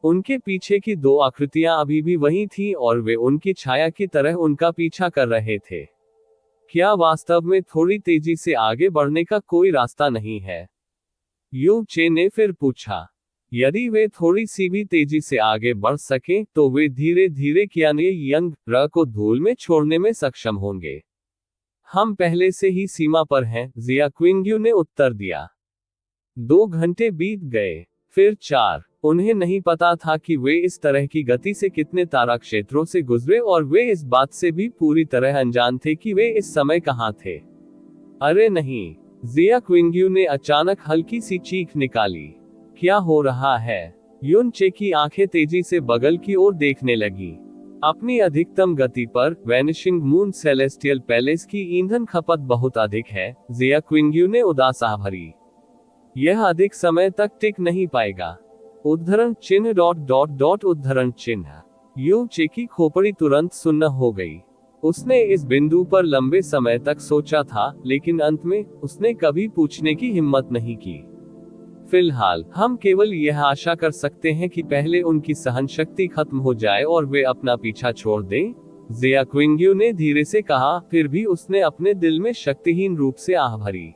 उनके पीछे की 2 आकृतियां अभी भी वही थीं और वे उनकी छाया की तरह उनका पीछा कर रहे थे। क्या वास्तव में थोड़ी तेजी से आगे बढ़ने का कोई रास्ता नहीं है? यू चे ने फिर पूछा। यदि वे थोड़ी सी भी तेजी से आगे बढ़ सकें तो वे धीरे धीरे कियाने यंग र को धूल में छोड़ने में सक्षम होंगे। हम पहले से ही सीमा पर हैं, जिया क्विंग्यू ने उत्तर दिया। 2 घंटे बीत गए, फिर 4। उन्हें नहीं पता था कि वे इस तरह की गति से कितने तारा क्षेत्रों से गुजरे और वे इस बात से भी पूरी तरह अनजान थे कि वे इस समय कहाँ थे। अरे नहीं, जिया क्विंग्यू ने अचानक हल्की सी चीख निकाली। क्या हो रहा है? युन चे की आंखें तेजी से बगल की ओर देखने लगी। अपनी अधिकतम गति पर वैनिशिंग मून सेलेस्टियल पैलेस की ईंधन खपत बहुत अधिक है, जिया क्विंग्यू ने उदास आह भरी। यह अधिक समय तक टिक नहीं पाएगा। उद्धरण चिन्ह ... उद्धरण चिन्ह। यू चे की खोपड़ी तुरंत सुन्न हो गई। उसने इस बिंदु पर लंबे समय तक सोचा था, लेकिन अंत में उसने कभी पूछने की हिम्मत नहीं की। फिलहाल हम केवल यह आशा कर सकते हैं कि पहले उनकी सहन शक्ति खत्म हो जाए और वे अपना पीछा छोड़ दें, जिया क्विंग्यू ने धीरे से कहा। फिर भी उसने अपने दिल में शक्तिहीन रूप से आह भरी।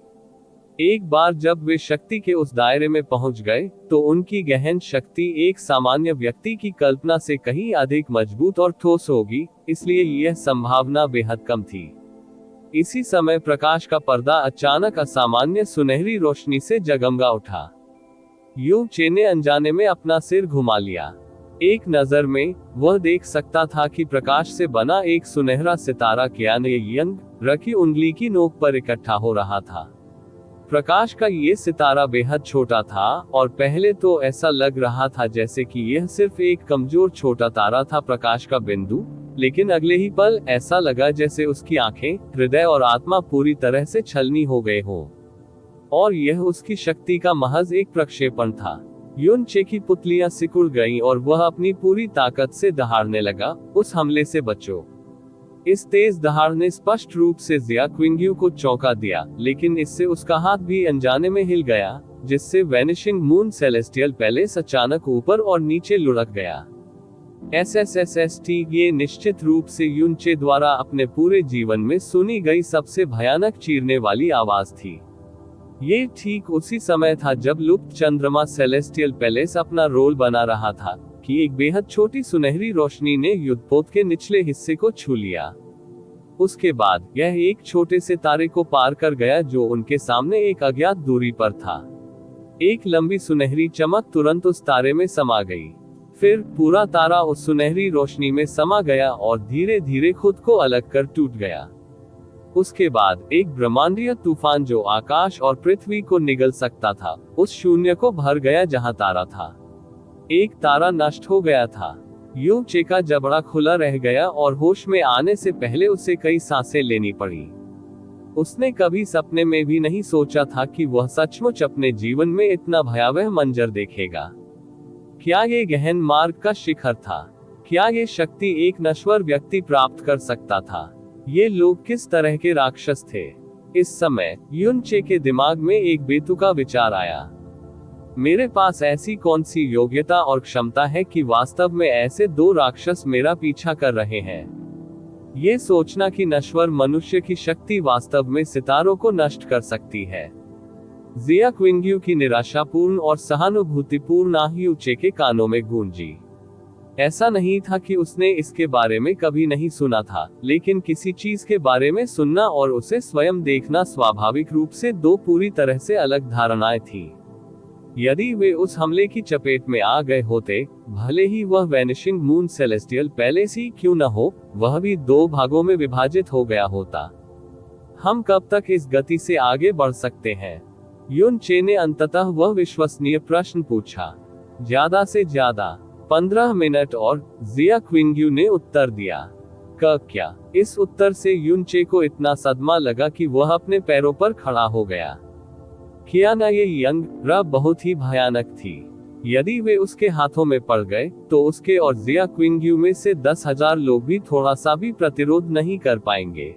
एक बार जब वे शक्ति के उस दायरे में पहुंच गए तो उनकी गहन शक्ति एक सामान्य व्यक्ति की कल्पना से कहीं अधिक मजबूत और ठोस होगी, इसलिए यह संभावना बेहद कम थी। इसी समय प्रकाश का पर्दा अचानक असामान्य सुनहरी रोशनी से जगमगा उठा। यू चे ने अनजाने में अपना सिर घुमा लिया। एक नजर में वह देख सकता था कि प्रकाश से बना एक सुनहरा सितारा कियाने यंग र की उंगली की नोक पर इकट्ठा हो रहा था। प्रकाश का ये सितारा बेहद छोटा था और पहले तो ऐसा लग रहा था जैसे कि यह सिर्फ एक कमजोर छोटा तारा था, प्रकाश का बिंदु, लेकिन अगले ही पल ऐसा लगा जैसे उसकी आंखें, हृदय और आत्मा पूरी तरह से छलनी हो गए हों। और यह उसकी शक्ति का महज एक प्रक्षेपण था। युन चे की पुतलियां सिकुड़ गईं और वह अपनी पूरी ताकत से दहाड़ने लगा, उस हमले से बचो। इस तेज दहाड़ ने स्पष्ट रूप से जिया क्विंग्यू को चौंका दिया, लेकिन इससे उसका हाथ भी अनजाने में हिल गया, जिससे वैनिशिंग मून सेलेस्टियल पैलेस अचानक ऊपर और नीचे लुढ़क गया। SSSST ये निश्चित रूप से युन चे द्वारा अपने पूरे जीवन में सुनी गई सबसे भयानक चीरने वाली आवाज थी। ये ठीक उसी समय था जब लुप्त चंद्रमा सेलेस्टियल पैलेस अपना रोल बना रहा था कि एक बेहद छोटी सुनहरी रोशनी ने युद्धपोत के निचले हिस्से को छू लिया। उसके बाद यह एक छोटे से तारे को पार कर गया जो उनके सामने एक अज्ञात दूरी पर था। एक लंबी सुनहरी चमक तुरंत उस तारे में समा गई। फिर पूरा तारा उस सुनहरी रोशनी में समा गया और धीरे धीरे खुद को अलग कर टूट गया। उसके बाद एक ब्रह्मांडीय तूफान जो आकाश और पृथ्वी को निगल सकता था, उस शून्य को भर गया जहां तारा था। एक तारा नष्ट हो गया था। यूं चे का जबड़ा खुला रह गया और होश में आने से पहले उसे कई सांसें लेनी पड़ी। उसने कभी सपने में भी नहीं सोचा था कि वह सचमुच अपने जीवन में इतना भयावह मंजर देखेगा। क्या ये गहन मार्ग का शिखर था? क्या ये शक्ति एक नश्वर व्यक्ति प्राप्त कर सकता था? ये लोग किस तरह के राक्षस थे? इस समय युन चे के दिमाग में एक बेतुका विचार आया। मेरे पास ऐसी कौन सी योग्यता और क्षमता है कि वास्तव में ऐसे दो राक्षस मेरा पीछा कर रहे हैं? ये सोचना कि नश्वर मनुष्य की शक्ति वास्तव में सितारों को नष्ट कर सकती है। जिया क्विंग्यू की निराशापूर्ण और सहानुभूतिपूर्ण आह यू चे के कानों में गूंजी। ऐसा नहीं था कि उसने इसके बारे में कभी नहीं सुना था, लेकिन किसी चीज के बारे में सुनना और उसे स्वयं देखना स्वाभाविक रूप से दो पूरी तरह से अलग धारणाएं थी। यदि वे उस हमले की चपेट में आ गए होते, भले ही वह वैनिशिंग मून सेलेस्टियल पैलेस ही क्यों न हो, वह भी दो भागों में विभाजित हो गया होता। हम कब तक इस गति से आगे बढ़ सकते हैं? युन चे ने अंततः वह विश्वसनीय प्रश्न पूछा। ज्यादा से ज्यादा 15 मिनट और, जिया क्विंग्यू ने उत्तर दिया। क्या? इस उत्तर से युन चे को इतना सदमा लगा कि वह अपने पैरों पर खड़ा हो गया। क्या न ये यंग रा बहुत ही भयानक थी। यदि वे उसके हाथों में पड़ गए, तो उसके और जिया क्विंग्यू में से 10,000 लोग भी थोड़ा सा भी प्रतिरोध नहीं कर पाएंगे।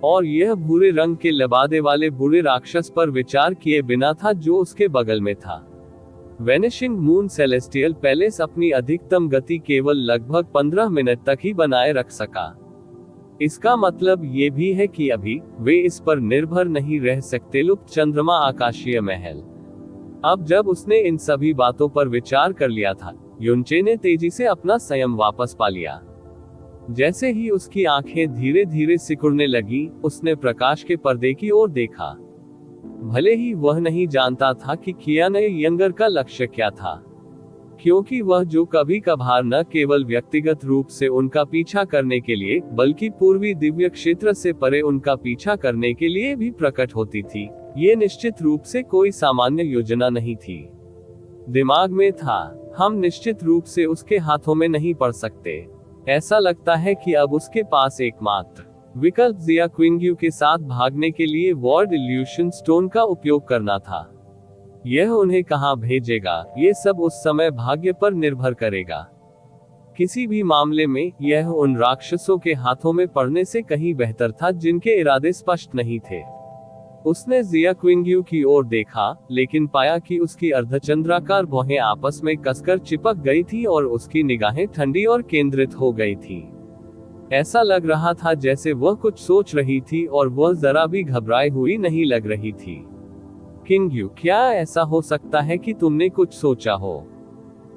और यह भूरे रंग के लबादे वाले बुरे राक्षस पर विचार किए बिना था जो उसके बगल में था। वेनिशिंग मून सेलेस्टियल पैलेस अपनी अधिकतम गति केवल लगभग 15 मिनट तक ही बनाए रख सका। इसका मतलब ये भी है कि अभी वे इस पर निर्भर नहीं रह सकते। लुप्त चंद्रमा आकाशीय महल। अब जब उसने इन सभी बातों पर विचार कर लिया था, युन चे ने तेजी से अपना संयम वापस पा लिया। जैसे ही उसकी आंखें धीरे धीरे सिकुड़ने लगी, उसने प्रकाश के पर्दे की ओर देखा। भले ही वह नहीं जानता था कि कियान यंगर का लक्ष्य क्या था, क्योंकि वह जो कभी कभार न केवल व्यक्तिगत रूप से उनका पीछा करने के लिए, बल्कि पूर्वी दिव्य क्षेत्र से परे उनका पीछा करने के लिए भी प्रकट होती थी, ये निश्चित रूप से कोई सामान्य योजना नहीं थी। दिमाग में था, हम निश्चित रूप से उसके हाथों में नहीं पड़ सकते। ऐसा लगता है कि अब उसके पास एकमात्र विकल्प जिया क्विंग्यू के साथ भागने के लिए वर्ड इल्यूशन स्टोन का उपयोग करना था। यह उन्हें कहां भेजेगा, ये सब उस समय भाग्य पर निर्भर करेगा। किसी भी मामले में यह उन राक्षसों के हाथों में पड़ने से कहीं बेहतर था जिनके इरादे स्पष्ट नहीं थे। उसने जिया क्विंग्यू की ओर देखा, लेकिन पाया कि उसकी अर्धचंद्राकार भौहें आपस में कसकर चिपक गई थी और उसकी निगाहें ठंडी और केंद्रित हो गई थी। ऐसा लग रहा था जैसे वह कुछ सोच रही थी और वह जरा भी घबराई हुई नहीं लग रही थी। किंग्यू, क्या ऐसा हो सकता है कि तुमने कुछ सोचा हो?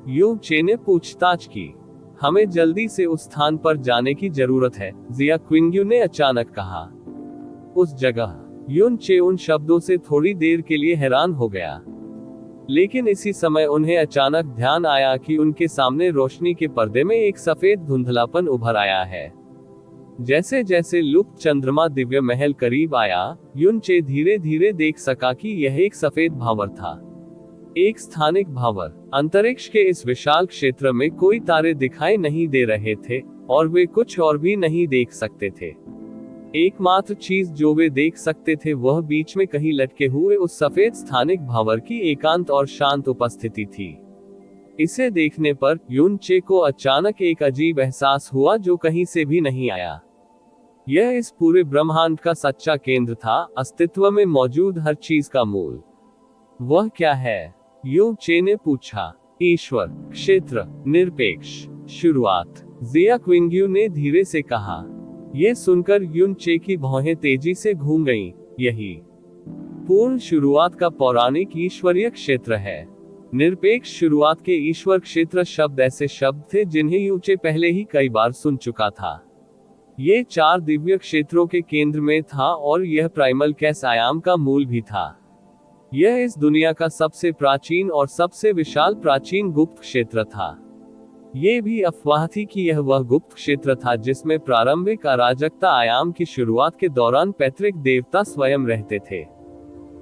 यू चे ने पूछताछ की। हमें जल्दी से उस स्थान पर जाने की जरूरत है, जिया क्विंग्यू ने अचानक कहा। उस जगह? युन चे उन शब्दों से थोड़ी देर के लिए हैरान हो गया, लेकिन इसी समय उन्हें अचानक ध्यान आया कि उनके सामने रोशनी के पर्दे में एक सफेद धुंधलापन उभर आया है। जैसे जैसे लुप्त चंद्रमा दिव्य महल करीब आया, युन चे धीरे धीरे देख सका कि यह एक सफेद भावर था, एक स्थानिक भावर। अंतरिक्ष के इस विशाल क्षेत्र में कोई तारे दिखाई नहीं दे रहे थे, और वे कुछ और भी नहीं देख सकते थे। एकमात्र चीज जो वे देख सकते थे वह बीच में कहीं लटके हुए उस सफेद स्थानिक भावर की एकांत और शांत उपस्थिति थी। इसे देखने पर युन चे को अचानक एक अजीब एहसास हुआ जो कहीं से भी नहीं आया। यह इस पूरे ब्रह्मांड का सच्चा केंद्र था, अस्तित्व में मौजूद हर चीज का मूल। वह क्या है? युन चे ने पूछा। ईश्वर, क्षेत्र, निरपेक्ष, शुरुआत, जिया क्विंग्यू ने धीरे से कहा। यह सुनकर युन चे की भौहें तेजी से घूम गईं। यही पूर्ण शुरुआत का पौराणिक ईश्वरीय क्षेत्र है। निरपेक्ष शुरुआत के ईश्वर क्षेत्र शब्द ऐसे शब्द थे जिन्हें युन चे पहले ही कई बार सुन चुका था। ये 4 दिव्य क्षेत्रों के केंद्र में था और यह प्राइमल कैस आयाम का मूल भी था। यह इस दुनिया का सबसे प्राचीन और सबसे विशाल प्राचीन गुप्त क्षेत्र था। ये भी अफवाह थी कि यह वह गुप्त क्षेत्र था जिसमें प्रारंभिक अराजकता आयाम की शुरुआत के दौरान पैतृक देवता स्वयं रहते थे।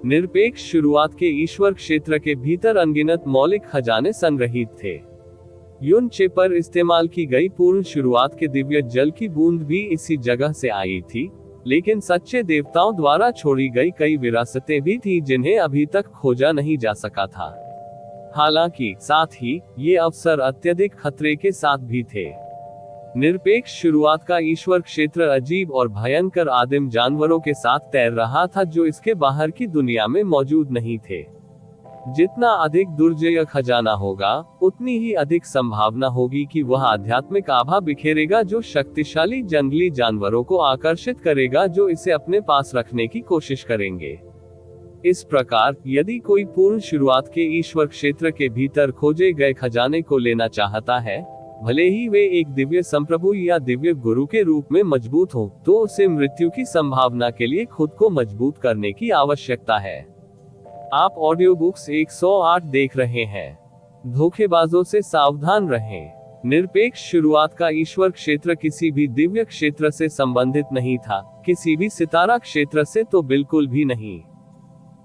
निरपेक्ष शुरुआत के ईश्वर क्षेत्र के भीतर अनगिनत मौलिक खजाने संग्रहित थे। युनचे पर इस्तेमाल की गई पूर्ण शुरुआत के दिव्य जल की बूंद भी इसी जगह से आई थी, लेकिन सच्चे देवताओं द्वारा छोड़ी गई कई विरासतें भी थी जिन्हें अभी तक खोजा नहीं जा सका था। हालांकि साथ ही ये अवसर अत्यधिक खतरे के साथ भी थे। निरपेक्ष शुरुआत का ईश्वर क्षेत्र अजीब और भयंकर आदिम जानवरों के साथ तैर रहा था जो इसके बाहर की दुनिया में मौजूद नहीं थे। जितना अधिक दुर्जय खजाना होगा, उतनी ही अधिक संभावना होगी कि वह आध्यात्मिक आभा बिखेरेगा जो शक्तिशाली जंगली जानवरों को आकर्षित करेगा जो इसे अपने पास रखने की कोशिश करेंगे। इस प्रकार, यदि कोई पूर्ण शुरुआत के ईश्वर क्षेत्र के भीतर खोजे गए खजाने को लेना चाहता है, भले ही वे एक दिव्य संप्रभु या दिव्य गुरु के रूप में मजबूत हो, तो उसे मृत्यु की संभावना के लिए खुद को मजबूत करने की आवश्यकता है। आप ऑडियो बुक्स 108 देख रहे हैं। धोखेबाजों से सावधान रहें। निरपेक्ष शुरुआत का ईश्वर क्षेत्र किसी भी दिव्य क्षेत्र से संबंधित नहीं था, किसी भी सितारा क्षेत्र से तो बिल्कुल भी नहीं।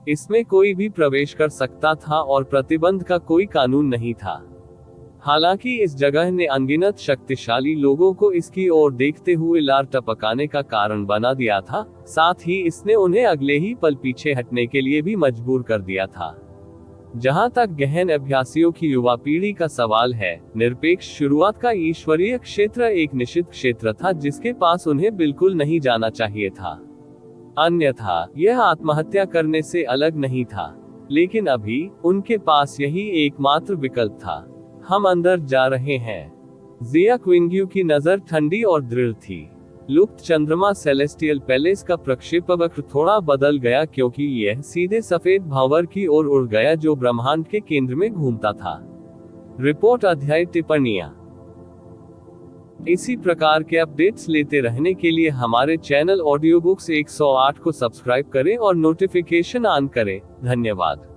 इसमें कोई भी प्रवेश कर सकता था और प्रतिबंध का कोई कानून नहीं था। हालांकि इस जगह ने अनगिनत शक्तिशाली लोगों को इसकी ओर देखते हुए लार टपकाने का कारण बना दिया था, साथ ही इसने उन्हें अगले ही पल पीछे हटने के लिए भी मजबूर कर दिया था। जहां तक गहन अभ्यासियों की युवा पीढ़ी का सवाल है, निरपेक्ष शुरुआत का ईश्वरीय क्षेत्र एक निश्चित क्षेत्र था जिसके पास उन्हें बिल्कुल नहीं जाना चाहिए था। अन्यथा यह आत्महत्या करने से अलग नहीं था, लेकिन अभी उनके पास यही एकमात्र विकल्प था। हम अंदर जा रहे हैं। जिया क्विंग्यू की नजर ठंडी और दृढ़ थी। लुप्त चंद्रमा सेलेस्टियल पैलेस का प्रक्षेपवक्र थोड़ा बदल गया क्योंकि यह सीधे सफेद भंवर की ओर उड़ गया जो ब्रह्मांड के केंद्र में घूमता था। रिपोर्ट अध्याय टिप्पणियां। इसी प्रकार के अपडेट्स लेते रहने के लिए हमारे चैनल ऑडियो बुक्स 108 को सब्सक्राइब करें और नोटिफिकेशन ऑन करें। धन्यवाद।